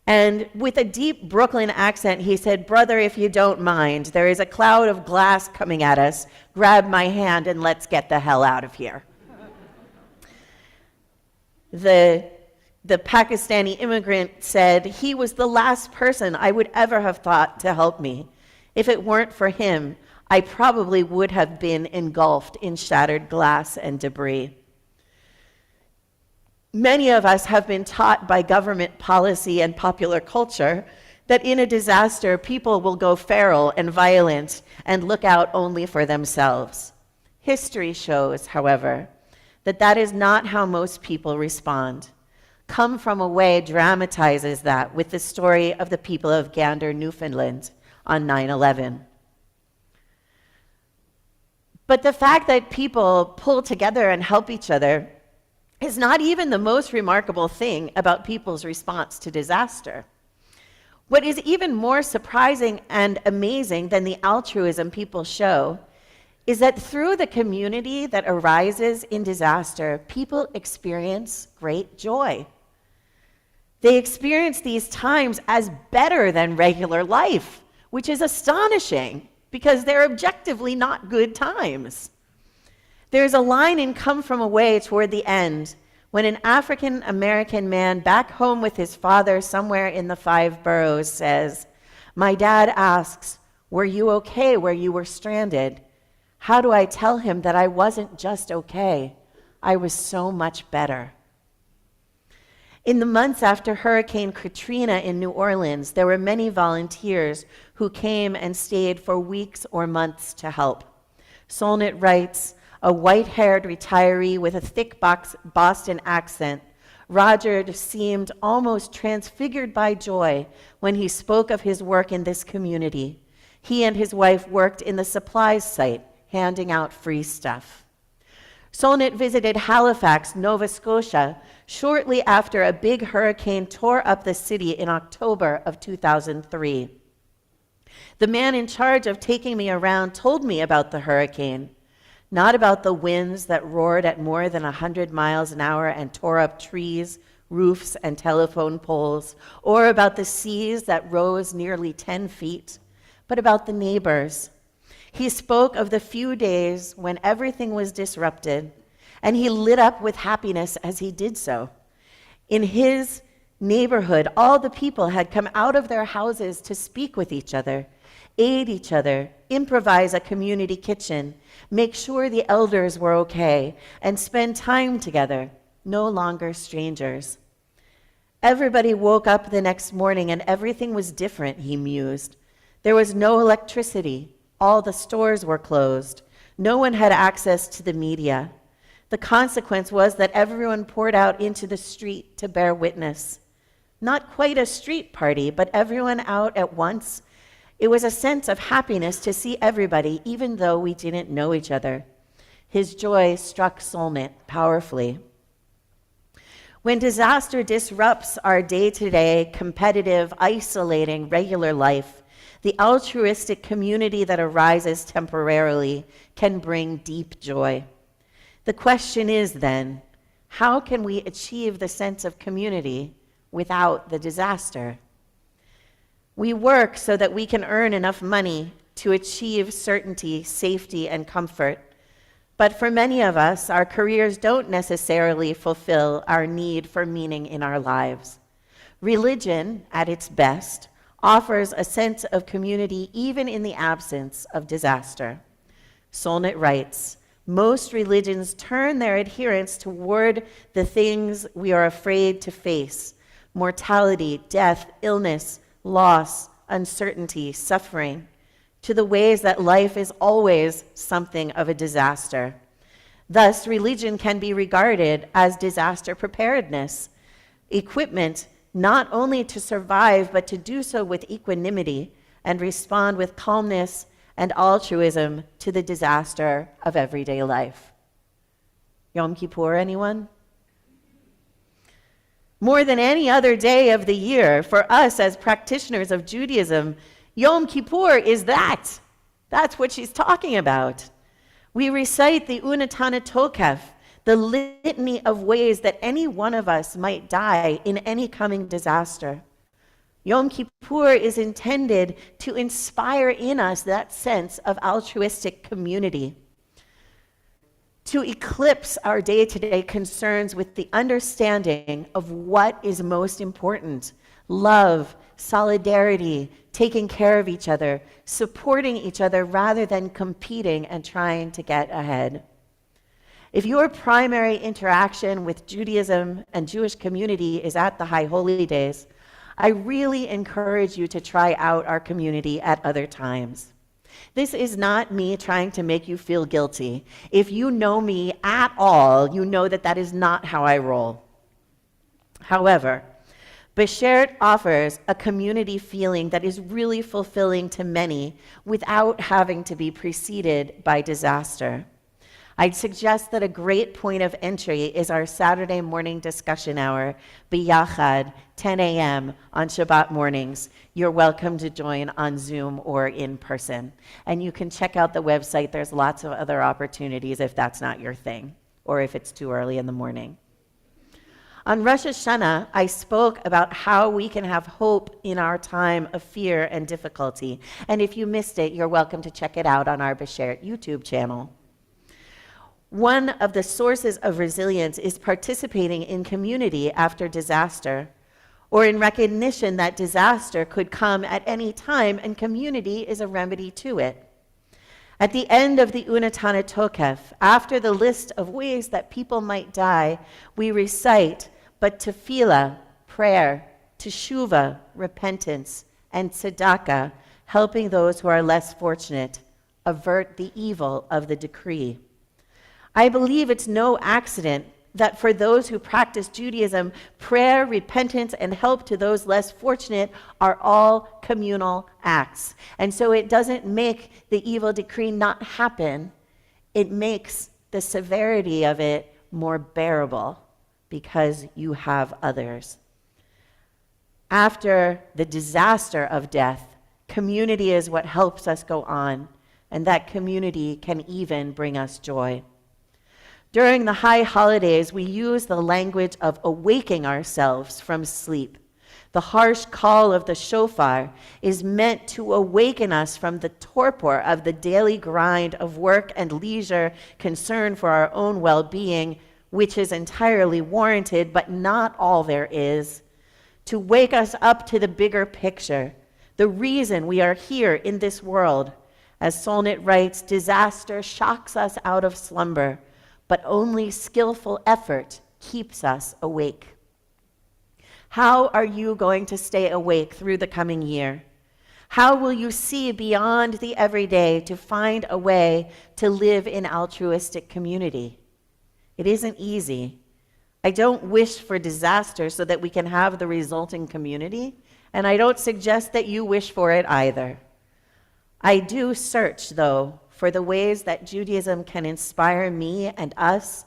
and with a deep Brooklyn accent, he said, "Brother, if you don't mind, there is a cloud of glass coming at us. Grab my hand and let's get the hell out of here." The Pakistani immigrant said, "He was the last person I would ever have thought to help me. If it weren't for him, I probably would have been engulfed in shattered glass and debris." Many of us have been taught by government policy and popular culture that in a disaster, people will go feral and violent and look out only for themselves. History shows, however, that that is not how most people respond. Come From Away dramatizes that with the story of the people of Gander, Newfoundland on 9/11. But the fact that people pull together and help each other is not even the most remarkable thing about people's response to disaster. What is even more surprising and amazing than the altruism people show is that through the community that arises in disaster, people experience great joy. They experience these times as better than regular life, which is astonishing because they're objectively not good times. There's a line in Come From Away toward the end when an African American man back home with his father somewhere in the 5 boroughs says, "My dad asks, 'Were you okay where you were stranded?' How do I tell him that I wasn't just okay? I was so much better. In the months after Hurricane Katrina in New Orleans, there were many volunteers who came and stayed for weeks or months to help. Solnit writes, a white-haired retiree with a thick Boston accent, Roger seemed almost transfigured by joy when he spoke of his work in this community. He and his wife worked in the supplies site, handing out free stuff. Solnit visited Halifax, Nova Scotia, shortly after a big hurricane tore up the city in October of 2003. The man in charge of taking me around told me about the hurricane, not about the winds that roared at more than 100 miles an hour and tore up trees, roofs, and telephone poles, or about the seas that rose nearly 10 feet, but about the neighbors. He spoke of the few days when everything was disrupted, and he lit up with happiness as he did so. In his neighborhood, all the people had come out of their houses to speak with each other, aid each other, improvise a community kitchen, make sure the elders were okay, and spend time together, no longer strangers. Everybody woke up the next morning and everything was different, he mused. There was no electricity. All the stores were closed. No one had access to the media. The consequence was that everyone poured out into the street to bear witness. Not quite a street party, but everyone out at once. It was a sense of happiness to see everybody, even though we didn't know each other. His joy struck Solnit powerfully. When disaster disrupts our day-to-day, competitive, isolating, regular life, the altruistic community that arises temporarily can bring deep joy. The question is then, how can we achieve the sense of community without the disaster? We work so that we can earn enough money to achieve certainty, safety, and comfort. But for many of us, our careers don't necessarily fulfill our need for meaning in our lives. Religion, at its best, offers a sense of community even in the absence of disaster. Solnit writes, most religions turn their adherents toward the things we are afraid to face: mortality, death, illness, loss, uncertainty, suffering, to the ways that life is always something of a disaster. Thus, religion can be regarded as disaster preparedness, equipment not only to survive, but to do so with equanimity and respond with calmness and altruism to the disaster of everyday life. Yom Kippur, anyone? More than any other day of the year, for us as practitioners of Judaism, Yom Kippur is that. That's what she's talking about. We recite the Unatana Tokef, the litany of ways that any one of us might die in any coming disaster. Yom Kippur is intended to inspire in us that sense of altruistic community, to eclipse our day-to-day concerns with the understanding of what is most important: love, solidarity, taking care of each other, supporting each other rather than competing and trying to get ahead. If your primary interaction with Judaism and Jewish community is at the High Holy Days, I really encourage you to try out our community at other times. This is not me trying to make you feel guilty. If you know me at all, you know that that is not how I roll. However, Beshert offers a community feeling that is really fulfilling to many without having to be preceded by disaster. I'd suggest that a great point of entry is our Saturday morning discussion hour, Biyachad, 10 a.m. on Shabbat mornings. You're welcome to join on Zoom or in person. And you can check out the website. There's lots of other opportunities if that's not your thing, or if it's too early in the morning. On Rosh Hashanah, I spoke about how we can have hope in our time of fear and difficulty. And if you missed it, you're welcome to check it out on our Beshert YouTube channel. One of the sources of resilience is participating in community after disaster, or in recognition that disaster could come at any time and community is a remedy to it. At the end of the Unatana Tokef, after the list of ways that people might die, we recite, but tefillah, prayer, teshuva, repentance, and tzedakah, helping those who are less fortunate, avert the evil of the decree. I believe it's no accident that for those who practice Judaism, prayer, repentance, and help to those less fortunate are all communal acts. And so it doesn't make the evil decree not happen. It makes the severity of it more bearable because you have others. After the disaster of death, community is what helps us go on, and that community can even bring us joy. During the high holidays, we use the language of awaking ourselves from sleep. The harsh call of the shofar is meant to awaken us from the torpor of the daily grind of work and leisure, concern for our own well-being, which is entirely warranted, but not all there is. To wake us up to the bigger picture, the reason we are here in this world. As Solnit writes, disaster shocks us out of slumber, but only skillful effort keeps us awake. How are you going to stay awake through the coming year? How will you see beyond the everyday to find a way to live in altruistic community? It isn't easy. I don't wish for disaster so that we can have the resulting community, and I don't suggest that you wish for it either. I do search, though, for the ways that Judaism can inspire me and us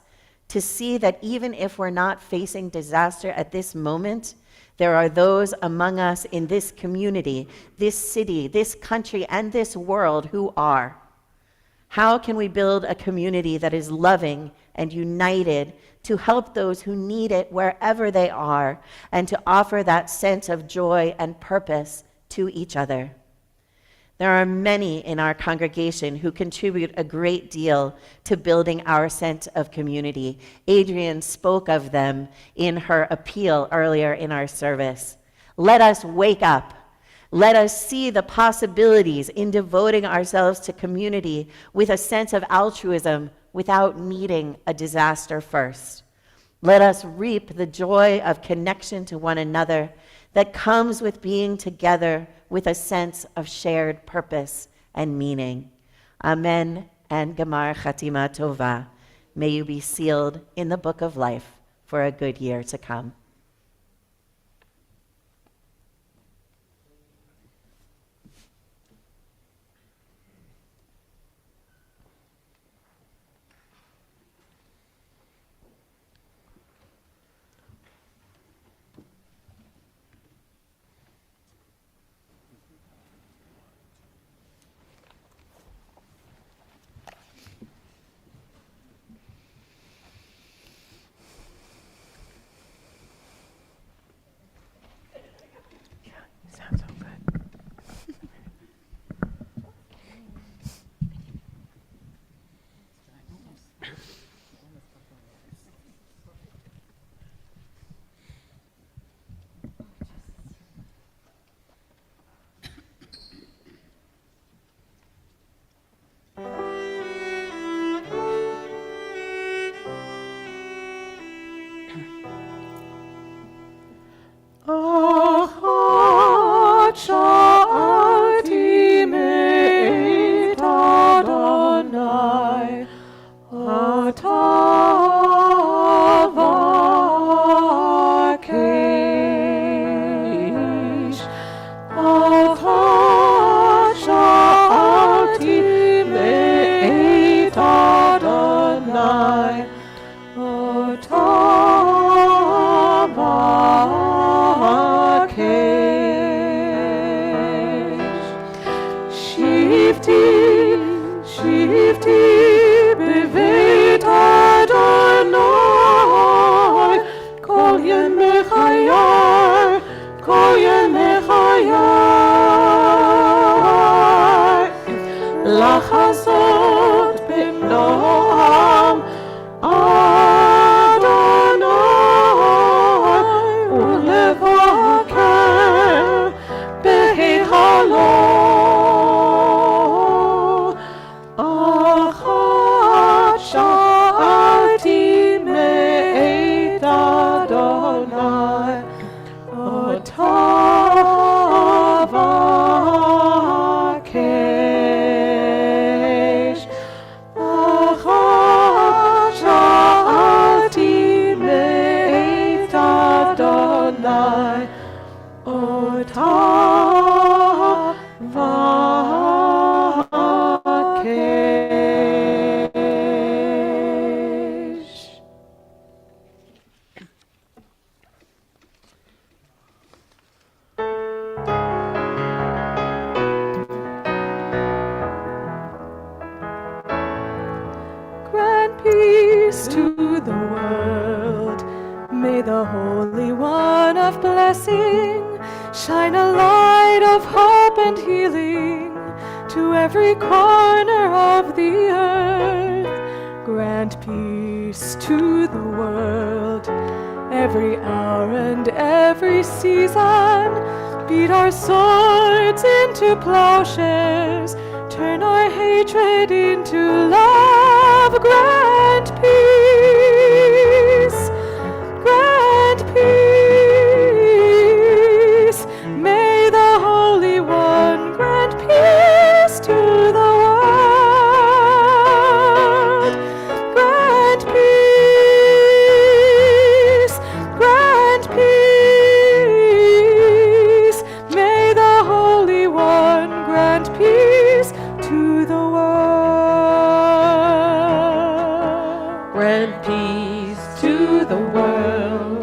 to see that even if we're not facing disaster at this moment, there are those among us in this community, this city, this country, and this world who are. How can we build a community that is loving and united to help those who need it wherever they are and to offer that sense of joy and purpose to each other? There are many in our congregation who contribute a great deal to building our sense of community. Adrienne spoke of them in her appeal earlier in our service. Let us wake up. Let us see the possibilities in devoting ourselves to community with a sense of altruism without needing a disaster first. Let us reap the joy of connection to one another that comes with being together with a sense of shared purpose and meaning. Amen and Gemar Chatima Tova. May you be sealed in the book of life for a good year to come. Sounds so good. Shine a light of hope and healing to every corner of the earth. Grant peace to the world, every hour and every season. Beat our swords into plowshares, turn our hatred into love. Grant peace, grant peace. May the Holy One grant peace to the world. Grant peace, grant peace. May the Holy One grant peace to the world. Grant peace to the world.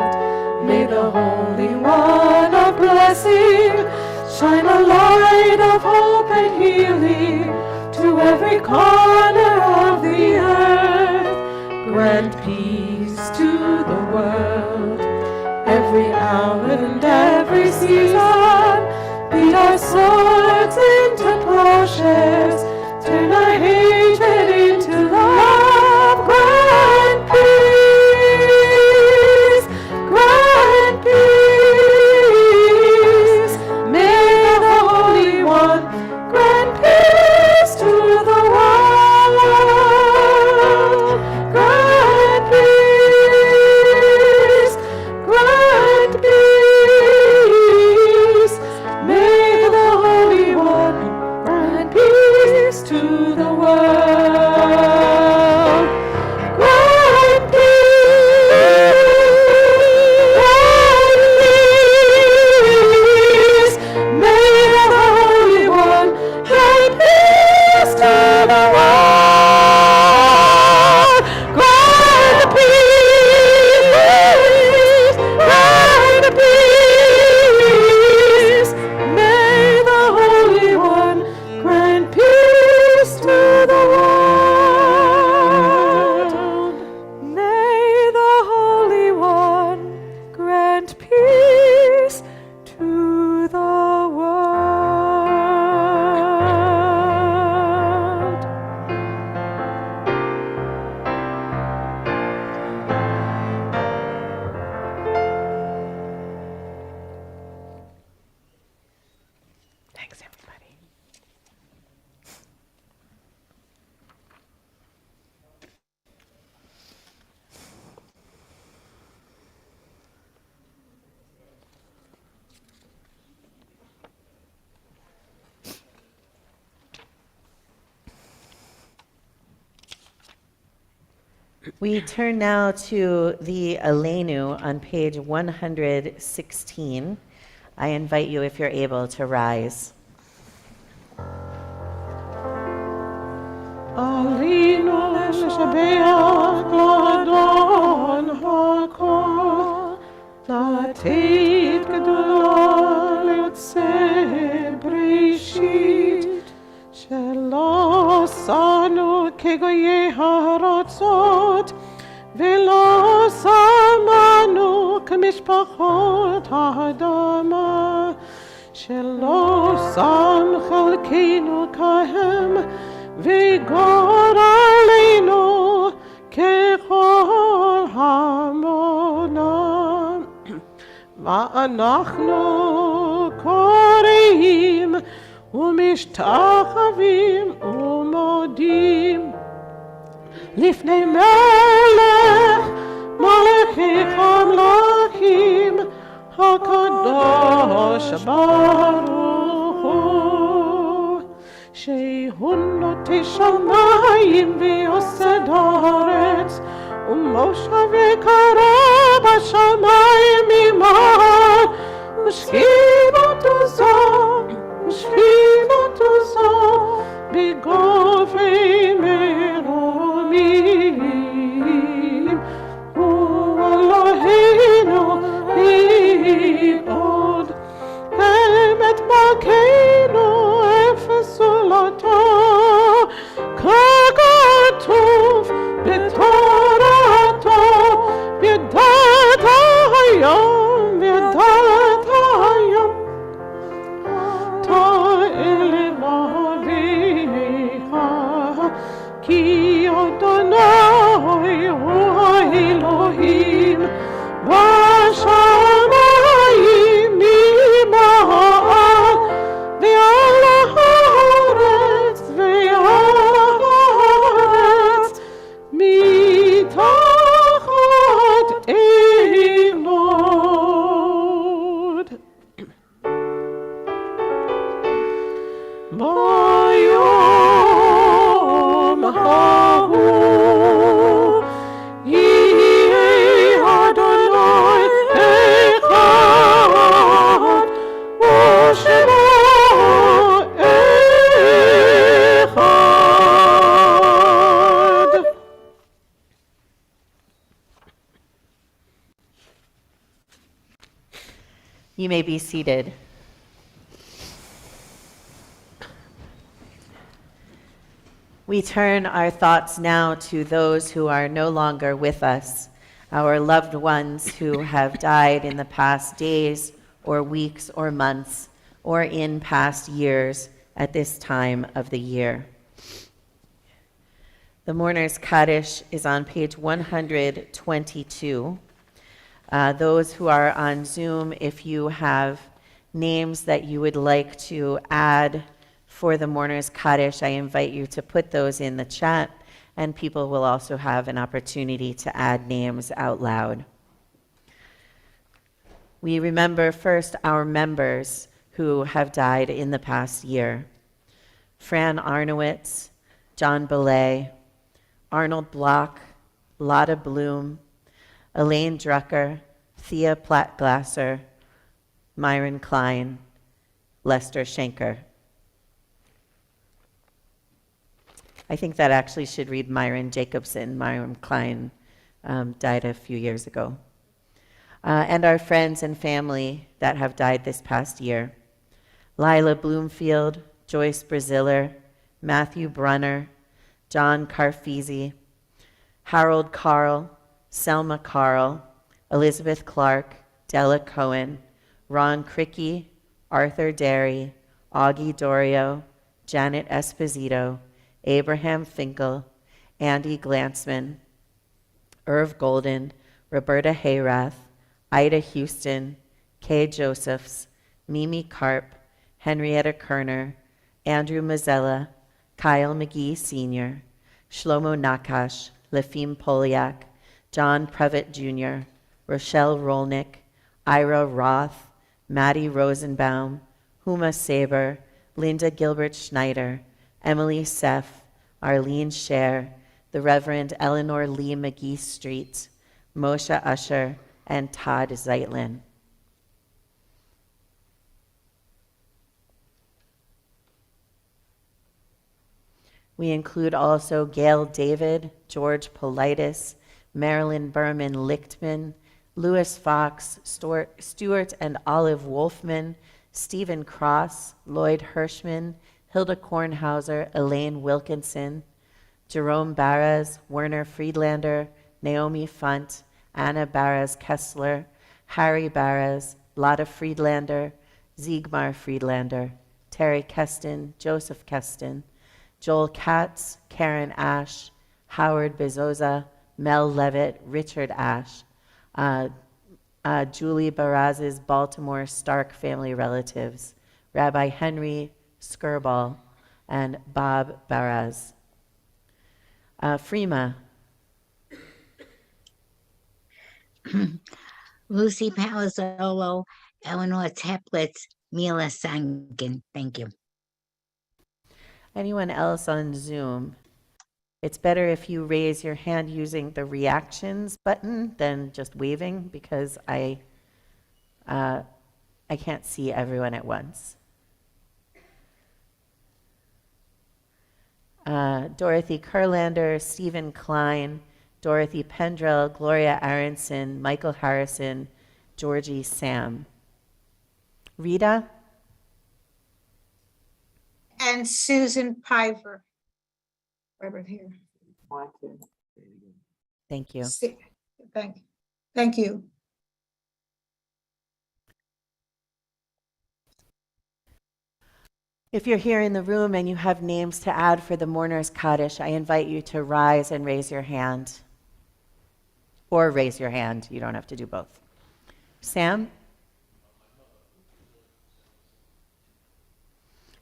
May the Holy One of blessing shine a light of hope and healing to every corner of the earth. Grant peace to the world, every hour and every season. Beat our swords into plowshares, turn our hatred into love. Grant peace, grant peace. May the Holy One grant peace to the world. Grant peace, grant peace. May the Holy One grant peace to the world. Grant peace. May the Holy One grant peace to the world. Grant peace, grant peace. May the Holy One grant peace to the world. May the Holy One grant peace to the world. Thanks, everybody. We turn now to the Aleinu on page 116. I invite you, if you're able, to rise. Alinu לשבח לאדון הכל, לתת גדולה ליוצא בראשית, שלא שנו כגויי הארצות, ולא שמנו כמשפחות האדמה, שלא שם חלקנו כהם, וגורלנו ככל המונם. ואנחנו קוראים ומשתחווים ומודים לפני מלך מלכי המלכים הקדוש ברוך הוא, שהוא נוטה שמיים ויוסד הארץ, ומושבי קרוב בשמיים ממעל, ושכיבתו זו, ושכיבתו זו, בגובה מרומים. הוא אלוהינו לעוד, אמת מלכנו אפס זולתו, ככתוב בתורתו, ידעת היום, ידעת היום, Bayom Hahu Yeh Adonai Echad U'Shemo Echad. You may be seated. We turn our thoughts now to those who are no longer with us, our loved ones who have died in the past days or weeks or months or in past years at this time of the year. The Mourner's Kaddish is on page 122. Those who are on Zoom, if you have names that you would like to add for the Mourner's Kaddish, I invite you to put those in the chat, and people will also have an opportunity to add names out loud. We remember first our members who have died in the past year. Fran Arnowitz, John Belay, Arnold Block, Lotta Bloom, Elaine Drucker, Thea Platt-Glasser, Myron Klein, Lester Schenker. I think that actually should read Myron Jacobson. Myron Klein died a few years ago. And our friends and family that have died this past year. Lila Bloomfield, Joyce Braziller, Matthew Brunner, John Carfisi, Harold Carl, Selma Carl, Elizabeth Clark, Della Cohen, Ron Cricky, Arthur Derry, Augie Dorio, Janet Esposito, Abraham Finkel, Andy Glansman, Irv Golden, Roberta Hayrath, Ida Houston, Kay Josephs, Mimi Karp, Henrietta Kerner, Andrew Mazzella, Kyle McGee Sr., Shlomo Nakash, Lefim Polyak, John Previtt Jr., Rochelle Rolnick, Ira Roth, Maddie Rosenbaum, Huma Saber, Linda Gilbert Schneider, Emily Seff, Arlene Scher, the Reverend Eleanor Lee McGee Street, Moshe Usher, and Todd Zeitlin. We include also Gail David, George Politis, Marilyn Berman Lichtman, Louis Fox, Stuart and Olive Wolfman, Stephen Cross, Lloyd Hirschman, Hilda Kornhauser, Elaine Wilkinson, Jerome Barras, Werner Friedlander, Naomi Funt, Anna Barras Kessler, Harry Barras, Lotta Friedlander, Ziegmar Friedlander, Terry Keston, Joseph Keston, Joel Katz, Karen Ash, Howard Bezoza, Mel Levitt, Richard Ash, Julie Barraz's Baltimore Stark family relatives, Rabbi Henry Skirball, and Bob Barraz. Freema. Lucy Palazzolo, Eleanor Teplitz, Mila Sankin. Thank you. Anyone else on Zoom? It's better if you raise your hand using the reactions button than just waving, because I can't see everyone at once. Dorothy Kurlander, Stephen Klein, Dorothy Pendrell, Gloria Aronson, Michael Harrison, Georgie Sam. Rita? And Susan Piper. Right here. Thank you. Thank you. If you're here in the room and you have names to add for the Mourner's Kaddish, I invite you to rise and raise your hand. Or raise your hand. You don't have to do both. Sam?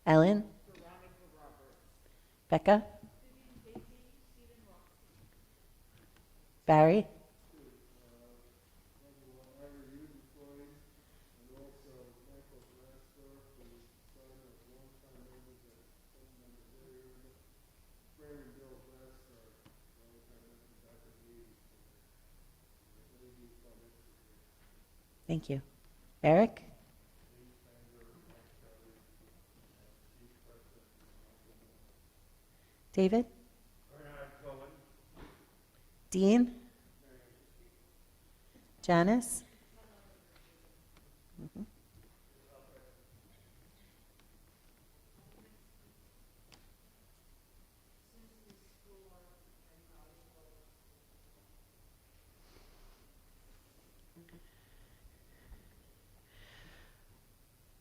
Ellen? Becca? Barry? Thank you. Eric? David? Dean? Janice? Mhm.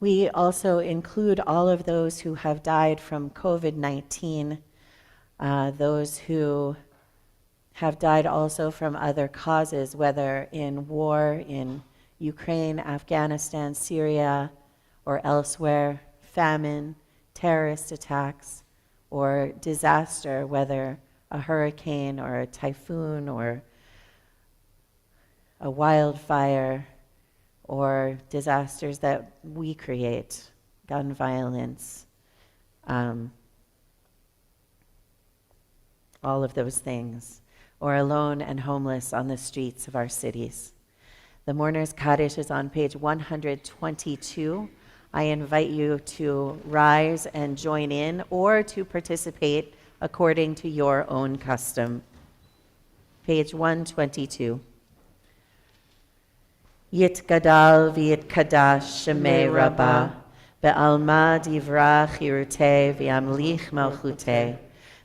We also include all of those who have died from COVID-19, those who have died also from other causes, whether in war in Ukraine, Afghanistan, Syria, or elsewhere, famine, terrorist attacks, or disaster, whether a hurricane or a typhoon or a wildfire, or disasters that we create, gun violence, all of those things, or alone and homeless on the streets of our cities. The Mourner's Kaddish is on page 122. I invite you to rise and join in or to participate according to your own custom. Page 122. Yitgadal v'yitkadash shemei rabbah, be'alma divra chirutei v'yamlich malchutei,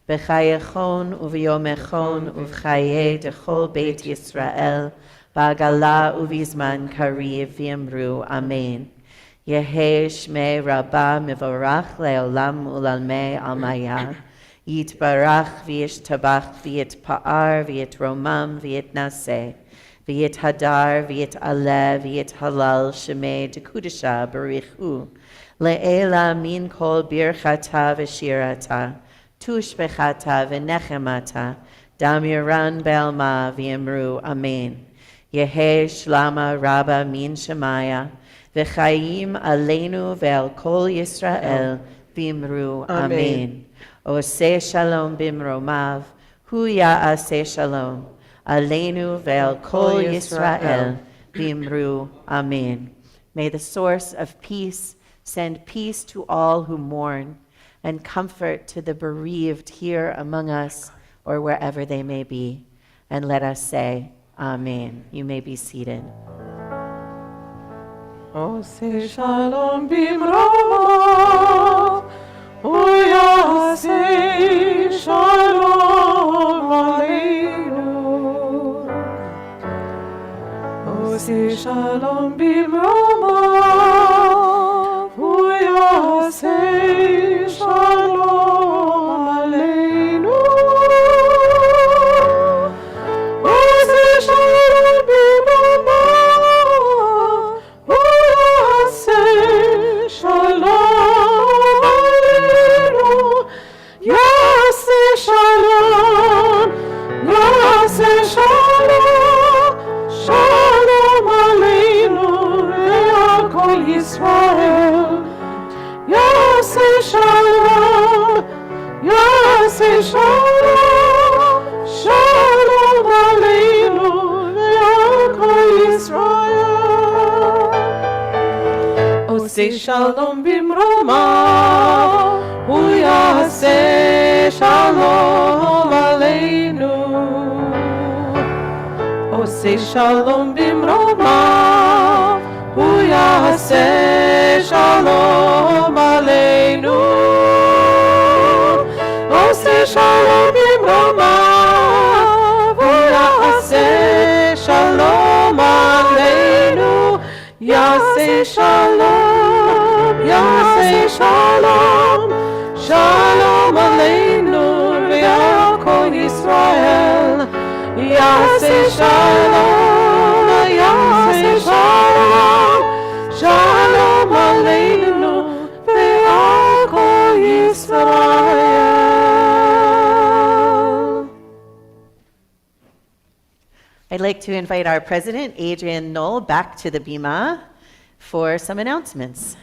b'chayechon u'v'yomechon u'v'chayei dechol beit Yisrael, ba'gala u'v'zman kariv v'yamru amen. Yehei shmei rabbah mivorach le'olam u'lalmei almaya, yitbarach v'yishtabach v'yitpa'ar v'yitromam v'yitnaseh, V'yit hadar, v'yit aleh, v'yit halal, shemei dekudesha, barichu, le'ela min kol birchata v'shirata, tushbechata v'nechemata, damiran be'alma v'yamru, amen. Yehei shlama rabba min shemaya, v'chayim aleinu ve'al kol Yisrael, v'yamru, amen. Oseh shalom bimromav, hu ya'aseh shalom. Aleinu ve'al kol Yisrael, v'imru, amen. May the source of peace send peace to all who mourn and comfort to the bereaved here among us or wherever they may be. And let us say, amen. You may be seated. Oseh shalom bimromav, uyaseh shalom aleinu. Oseh shalom bimromav, uyaseh shalom aleinu. Oseh shalom bimromav, uyaseh shalom aleinu. Yaseh shalom, yaseh shalom, shalom aleinu ve'al kol Yisrael. Yaseh shalom, yaseh shalom, shalom aleinu ve'al kol Yisrael. Oseh shalom bimromav, hu yaseh shalom aleinu. Oseh shalom bimromav, hu yaseh shalom aleinu. Oseh shalom bimromav, hu yaseh shalom aleinu. Yaseh shalom, yaseh shalom, shalom aleinu ve'al kol Yisrael. Yaseh shalom, yaseh shalom, shalom aleinu ve'al kol Yisrael. I'd like to invite our president, Adrian Knoll, back to the Bima for some announcements.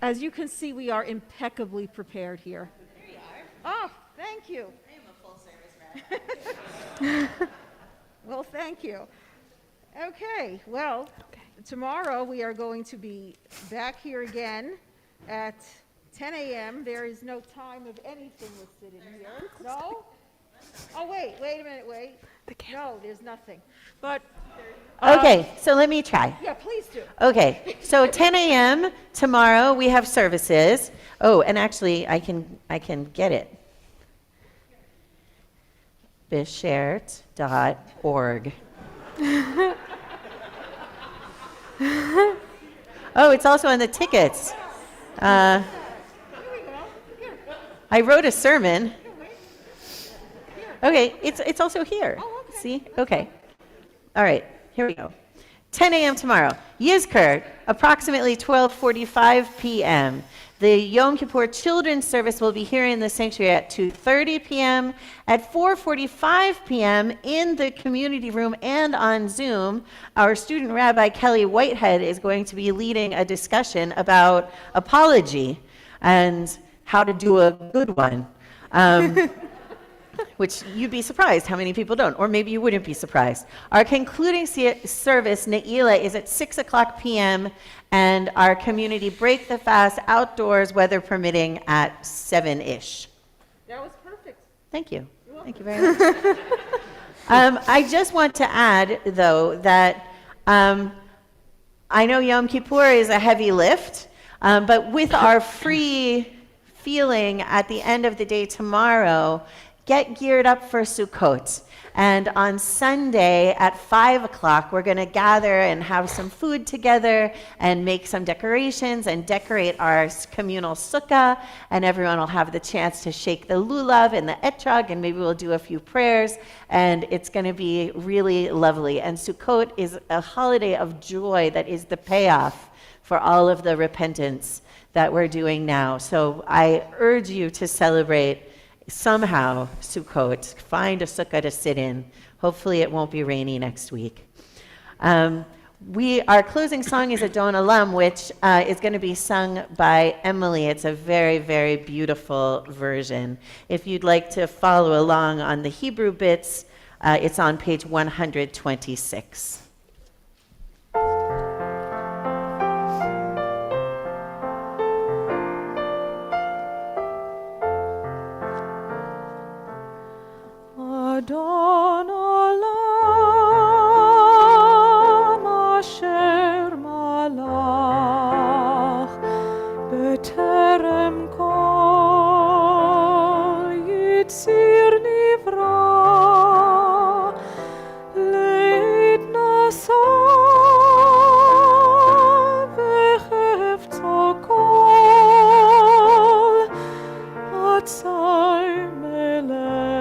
As you can see, we are impeccably prepared here. There you are. Oh, thank you. I am a full service rat. Well, thank you. Okay, well, tomorrow we are going to be back here again at 10 a.m. There is no time of anything listed in here. No? Oh, wait a minute, wait. No, there's nothing. But Okay, so let me try. yeah, please do. Okay, so 10 a.m. tomorrow we have services. Oh, and actually I can get it. Bishert.org. Oh, it's also on the tickets. I wrote a sermon. Okay, it's also here. See? Okay. All right, here we go. 10 a.m. tomorrow. Yizkor, approximately 12:45 p.m. The Yom Kippur Children's Service will be here in the sanctuary at 2:30 p.m. At 4:45 p.m. in the community room and on Zoom, our student rabbi Kelly Whitehead is going to be leading a discussion about apology and how to do a good one. Which you'd be surprised how many people don't, or maybe you wouldn't be surprised. Our concluding service, Ne'ilah, is at 6 o'clock p.m., and our community break the fast outdoors, weather permitting, at 7-ish. That was perfect. Thank you. Thank you very much. I just want to add, though, that I know Yom Kippur is a heavy lift, but with our free feeling at the end of the day tomorrow, get geared up for Sukkot. And on Sunday at 5 o'clock, we're going to gather and have some food together and make some decorations and decorate our communal sukkah. And everyone will have the chance to shake the lulav and the etrog, and maybe we'll do a few prayers. And it's going to be really lovely. And Sukkot is a holiday of joy that is the payoff for all of the repentance that we're doing now. So I urge you to celebrate somehow Sukkot. Find a sukkah to sit in. Hopefully it won't be rainy next week. Our closing song is Adon Olam, which is going to be sung by Emily. It's a very, very beautiful version. If you'd like to follow along on the Hebrew bits, it's on page 126. Adon olam asher malach beterem kol yitzir nivra leit nasa vechefzo kol atzai melech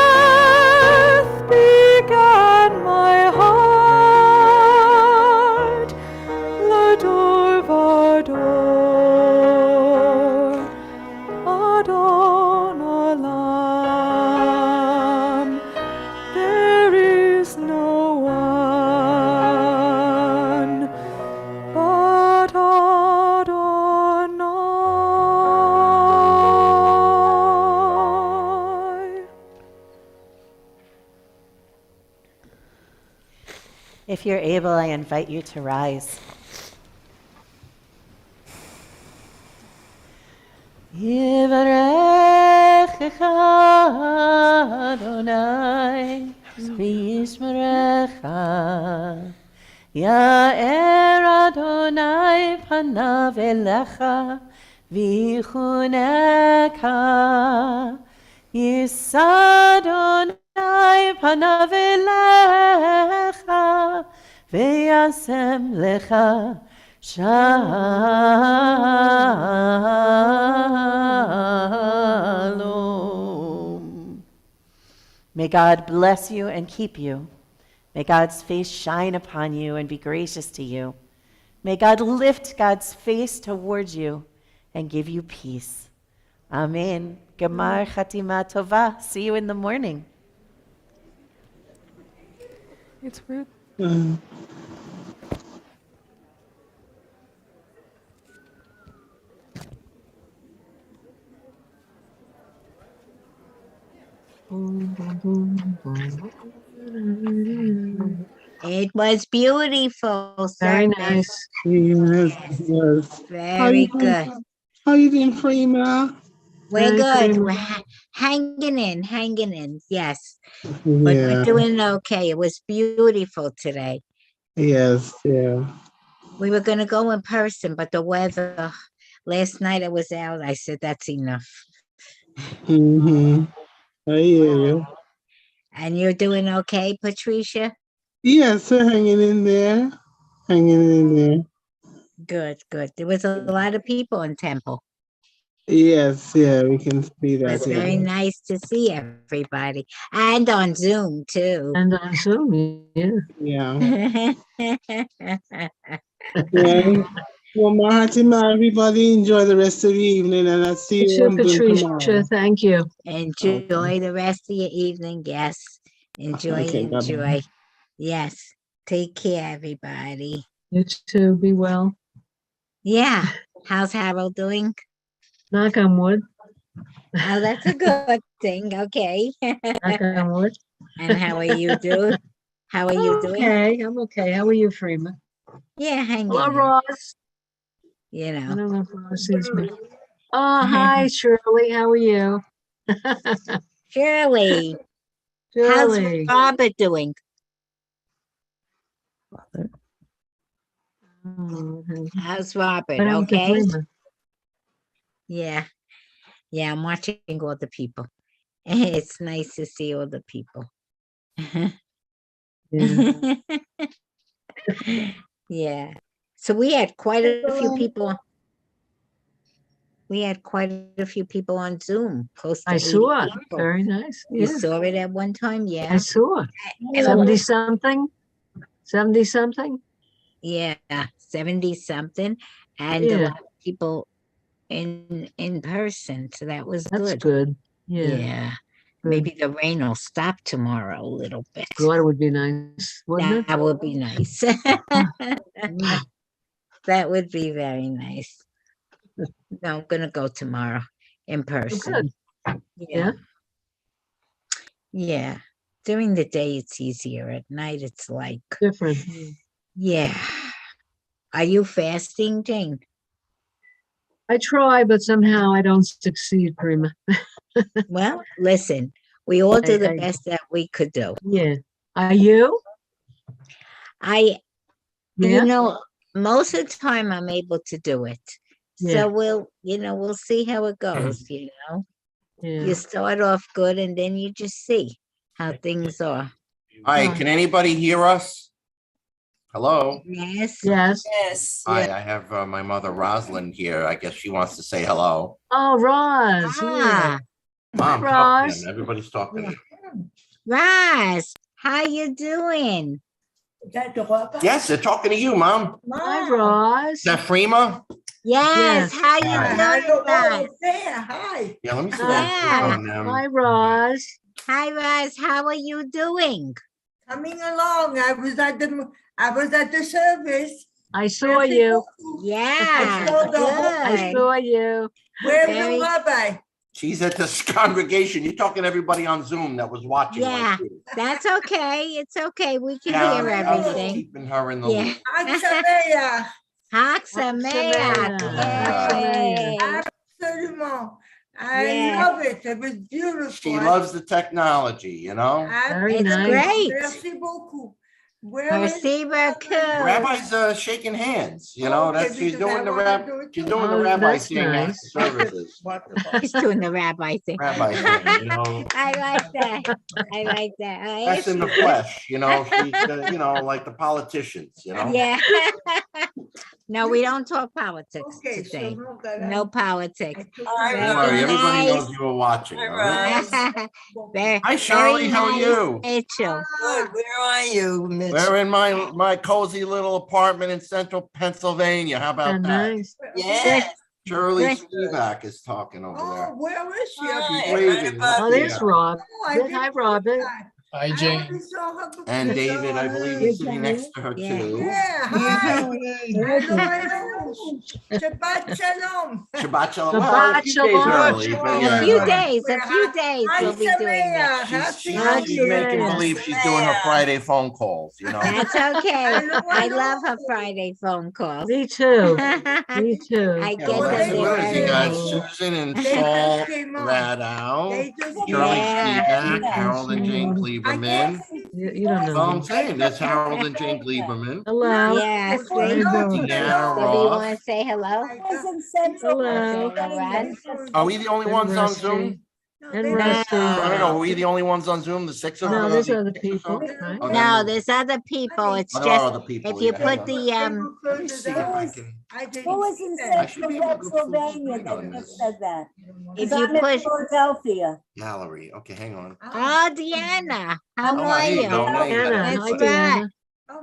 breath began my heart. Lador vador, Adon Olam. There is no one but Adonai. If you're able, I invite you to rise. Yivarechecha Adonai v'yishmerecha. Ya'er Adonai panav elecha v'yichuneka. Yisa Adonai panav elecha v'yasem lecha shalom. May God bless you and keep you. May God's face shine upon you and be gracious to you. May God lift God's face towards you and give you peace. Amen. Gemar Chatima Tova. See you in the morning. It's weird. It was beautiful Very service. nice. Yes, yes. Very good. How you doing, Freema? We're Hi, good. Prima. We're hanging in. Yes. But Yeah. we're doing okay. It was beautiful today. Yes, yeah. We were going to go in person, but the weather, last night I was out. I said, that's enough. Mm-hmm. I hear you. And you're doing okay, Patricia? Yes, we're hanging in there. Hanging in there. Good, good. There was a lot of people in Temple. Yes, yeah, we can see It that. was very nice to see everybody. And on Zoom, too. And on Zoom, yeah. Yeah. Yeah. Well, Mahatima, everybody enjoy the rest of the evening, and I'll see you on Zoom tomorrow. Patricia, thank you. Enjoy the rest of your evening. Yes. Enjoy, Okay, bye-bye. enjoy. Yes. Take care, everybody. You too. Be well. Yeah. How's Harold doing? Knock on wood. Oh, that's a good thing. Okay. Knock on wood. And how are you doing? How are you doing? Okay, I'm okay. How are you, Freeman? Yeah, hanging Hello, in. Ross. You I know. don't know if Ross sees me. Oh, hi, Shirley. How are you? Shirley. Shirley. How's Robert doing? Oh, okay. How's Robert? What happened to Okay. Freeman? Yeah. Yeah, I'm watching all the people. It's nice to see all the people. Yeah. Yeah. So we had quite a few people. We had quite a few people on Zoom, close to I 80 saw it. people. Very nice. You Yeah. saw it at one time? Yeah. I saw it. And 70 something? 70 something? yeah, 70 something. And a Yeah. lot of people in person. So that was That's good. good. Yeah. Yeah. Good. Maybe the rain will stop tomorrow a little bit. God, it would be nice, wouldn't That would be nice. That would be very nice. No, I'm gonna go tomorrow in it? person. Good. Yeah. Yeah. During the day it's easier. At night it's like, Different. yeah. Are you fasting, Jane? I try, but somehow I don't succeed, Prima. Well, listen, we all do the I- best that we could do. Yeah. Are you? You Yeah. know, most of the time I'm able to do it. Yeah. So we'll see how it goes, you know. Yeah. You start off good and then you just see how things are. Hi, can anybody hear us? Hello? Yes. Yes. Yes. Hi, I have my mother Rosalind here. I guess she wants to say hello. Oh, Roz. Yeah. Ah, Mom, talk to him. Everybody's talking. Roz, how you doing? Yes, they're talking to you, Mom. Hi, Roz. Is that Freema? Yes, how you Hi. doing, Roz? Hi. Yeah, let me see Yeah. Hi, Roz. Hi, Roz. How are you doing? Coming along. I was at the service. I saw you. Yeah, I saw you. Where's Very- the rabbi? She's at this congregation. You're talking to everybody on Zoom that was watching. Yeah, like you. that's okay. It's okay. We can Yeah, hear I'm just everything. keeping her in the Yeah. loop. Hak Sameach. Yay. Absolument. I Yeah. love it. It was beautiful. She loves the technology, you know? Very It's nice. great. Merci beaucoup. Where is Merci beaucoup. Rabbi's shaking hands, you know. Okay, That's she's because I doing the wanna rab. do it She's too. doing the Oh, rabbi that's thing after nice. services. He's doing the rabbi thing. Rabbi thing, you know. I like that. I like that. That's in the flesh, you know. She's, you know, like the politicians, you know. Yeah. No, we don't talk politics Okay, today. so look at No politics. Don't worry, everybody knows you were watching. all right? Very, Hi, Shirley. very How are nice, you? Mitchell. Good. Where are you, Mitch? We're in my cozy little apartment in central Pennsylvania. How about that? Nice. Yeah. Shirley Good. Spivak is talking over Oh, there. where is she? She's waving. Oh, there's Rob. Oh, I didn't Hi, see Robin. that. Hi, I Jane. only saw her before. And David, I believe, is sitting next to her Yeah. too. Yeah, hi. Hello. Shabbat shalom. Shabbat shalom. Well, a few days early, but A yeah. few days we'll be doing that. She's making believe she's doing her Friday phone calls, you know. That's okay. I love her Friday phone calls. Me too. Me too. I Yeah, get well, that's them good. there You got early. Susan and Saul Radow, Shirley Spivak, Harold and Jane Lieberman. You don't know. Well, I'm me. saying there's Harold and Jane Lieberman. Hello. Yes, How you doing? Deanna Debbie, you want Ross. to say hello? Hello. Are we the only And ones on Rusty. Zoom? And No. Rusty. I don't know. Are we the only ones on Zoom? The six of No, us? there's other people, right? Oh, No, there's other people. It's Oh, there are just other people, if you yeah. put the Let me see if I can. Who was in I should be Central able to go full Pennsylvania screen on that just this. said that? if 'Cause you I'm in put Philadelphia. Gallery. Okay, hang on. oh Deanna, how Oh, are there you you? go. Now you got Deanna. it. That's Hi, right. Deanna.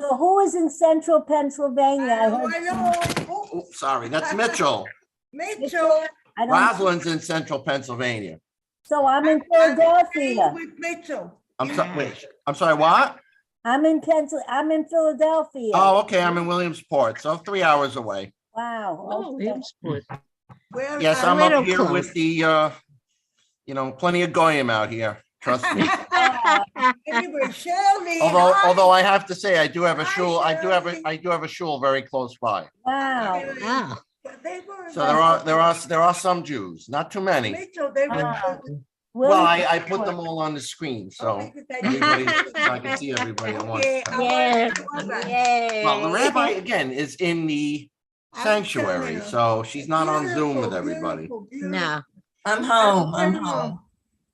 So who is in Central Pennsylvania? I heard Oh, sorry. That's Mitchell. Mitchell. I don't. Rosalind's in central Pennsylvania. So I'm in Philadelphia. With Mitchell. I'm sorry. Wait. I'm sorry. What? I'm in Philadelphia. Oh, okay. I'm in Williamsport, so 3 hours away. Wow. Oh, Williamsport. Where Yes, A I'm little up here close. with the, you know, plenty of goyim out here. Trust me. Anyway, Shirley. Although I have to say, I do have a shul. I do have a shul very close by. Wow. Oh, They were So there are some Jews, not too many. Mitchell, they were. Well, I put them all on the screen, so everybody, so I can see everybody at once. yeah, yeah. Well, the rabbi again is in the sanctuary, so she's not on Zoom with everybody. No. I'm home. I'm home.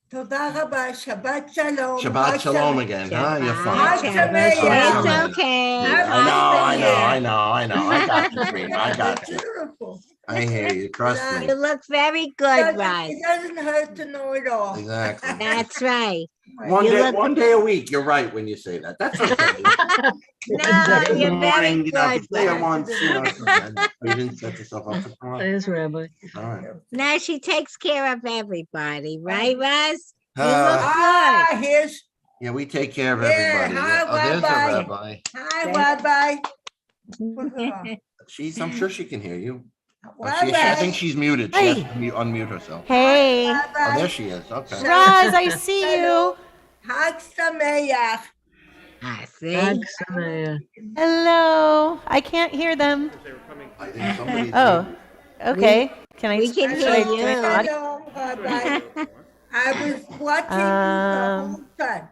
Toda rabba, Shabbat shalom. Shabbat shalom again, huh? You're Shabbat funny. shalom. It's okay. I know. I got you, Dream. I got you. Beautiful. I hear you. Trust me. You look very good, Roz. It doesn't hurt to know it all. Exactly. That's right. One You day, look- one day a week. You're right when you say that. That's okay. No, you're very Morning, you know, if you good. say it Roz. once, you know, you didn't set yourself up for tomorrow. There's Rabbi. All right. Now she takes care of everybody, right, Roz? You Uh, look here's. Yeah, we take care of Yeah, everybody. hi, Oh, there's a Rabbi. rabbi. Hi, Rabbi. I'm sure she can hear you. Rabbi. I think she's muted. She has to unmute herself. Hey. Oh, there she is. Okay. Roz, I see you. Hag Sameach. I see. Hag Sameach. Hello. I can't hear them. Oh, okay. Can I? We can should hear I- you. can I talk? Hello, Rabbi. I was watching the whole time.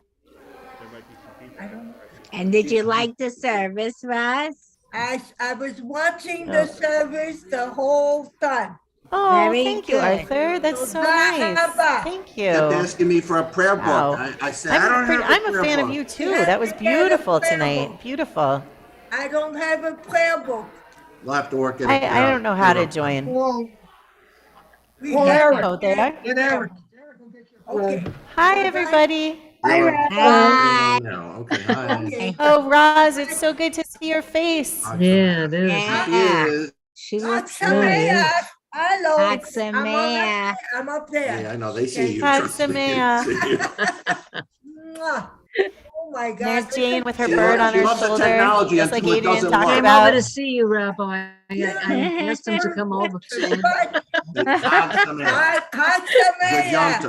And did you like the service, Roz? I was watching the service the whole time. Oh, Very thank you, good. Arthur. That's so Toda nice. rabba. Thank Kept you. asking me for a prayer book. Wow. I said, I don't have I'm a prayer fan of book. you too. That was beautiful tonight. Beautiful. I don't have a prayer book. We'll have to work it I out. don't know how to join. We Oh, have there. Get Eric. Okay. Hi, everybody. Hi, You're Rabbi. now. Okay, hi. Okay. Oh, Roz, it's so good to see your face. Yeah, it is. Yeah. She looks good. Yeah. Hello. Hag Sameach. I'm up there. Yeah, I know. They see you. Hag Trust me. Sameach. See you. Mwah. Oh my God. There's Jane with her She bird loves- on she her loves the shoulder, technology just like until it Adrian doesn't talked work. Came over about. to see you, Rabbi. I asked him to come over. Chag Sameach. Hag Good Sameach. Yom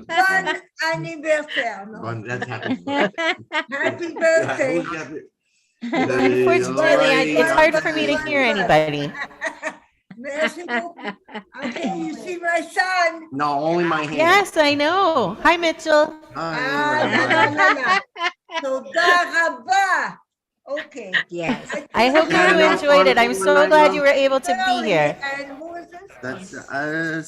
Bon anniversaire. No. Tov. That's happy birthday. Happy birthday. Who's happy? Unfortunately, it's hard for me to hear anybody. Merci beaucoup. Okay, you see my son. No, only my hand. Yes, I know. Hi, Mitchell. Hi, תודה רבה. Okay. Yes. I hope you enjoyed it. I'm so glad you were able to be here. And who is this? That's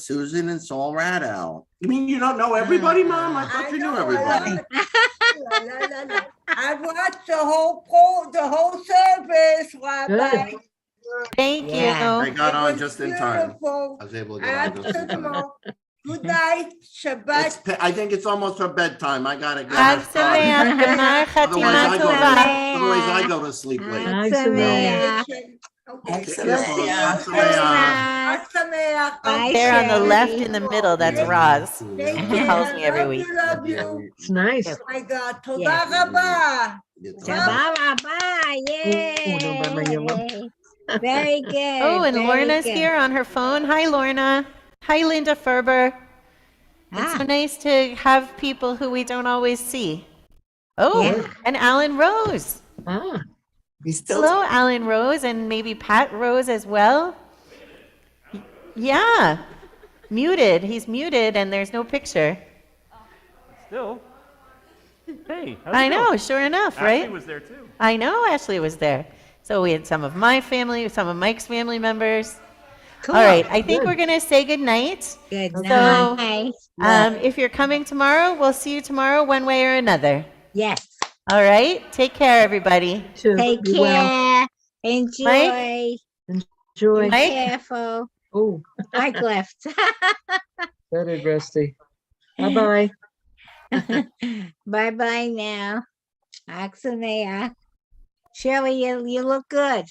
Susan and Saul Radow. You mean you don't know everybody, Mom? I thought you knew everybody. I watched the whole service, Rabbi. Thank I you. got on just in time. Beautiful. I was able to get on just in time. Good night, Shabbat. I think it's almost her bedtime. I gotta get Hag her started. Sameach. Gemar Chatima Tova. Otherwise I go to sleep late. Hag Sameach. Okay. There on the left in the middle, that's Roz. She calls me every week. Love you. It's nice. Oh my God. תודה רבה. Taba Rabba. Yay. Very good. Oh, and very Lorna's good. here on her phone. Hi, Lorna. Hi, Linda Ferber. It's so nice to have people who we don't always see. Oh, Yeah. and Alan Rose. Ah. Hello, Alan Rose, and maybe Pat Rose as well. Yeah, muted. He's muted, and there's no picture. Still. Hey, how's I it know, going? sure enough, Ashley right? was there too. I know Ashley was there. So we had some of my family, some of Mike's family members. Cool. All right, I think we're going to say good night. Good So, night. if you're coming tomorrow, we'll see you tomorrow one way or another. Yes. All right, take care, everybody. Take Be well. care. Enjoy. Mike? Enjoy. Be Mike? careful. Oh, Mike left. better, Rusty. Bye-bye. Bye-bye now. Hag Sameach. Shirley, you look good.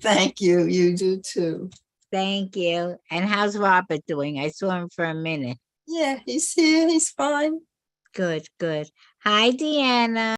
Thank you. You do too. Thank you. And how's Robert doing? I saw him for a minute. Yeah, he's here. He's fine. Good, good. Hi, Deanna.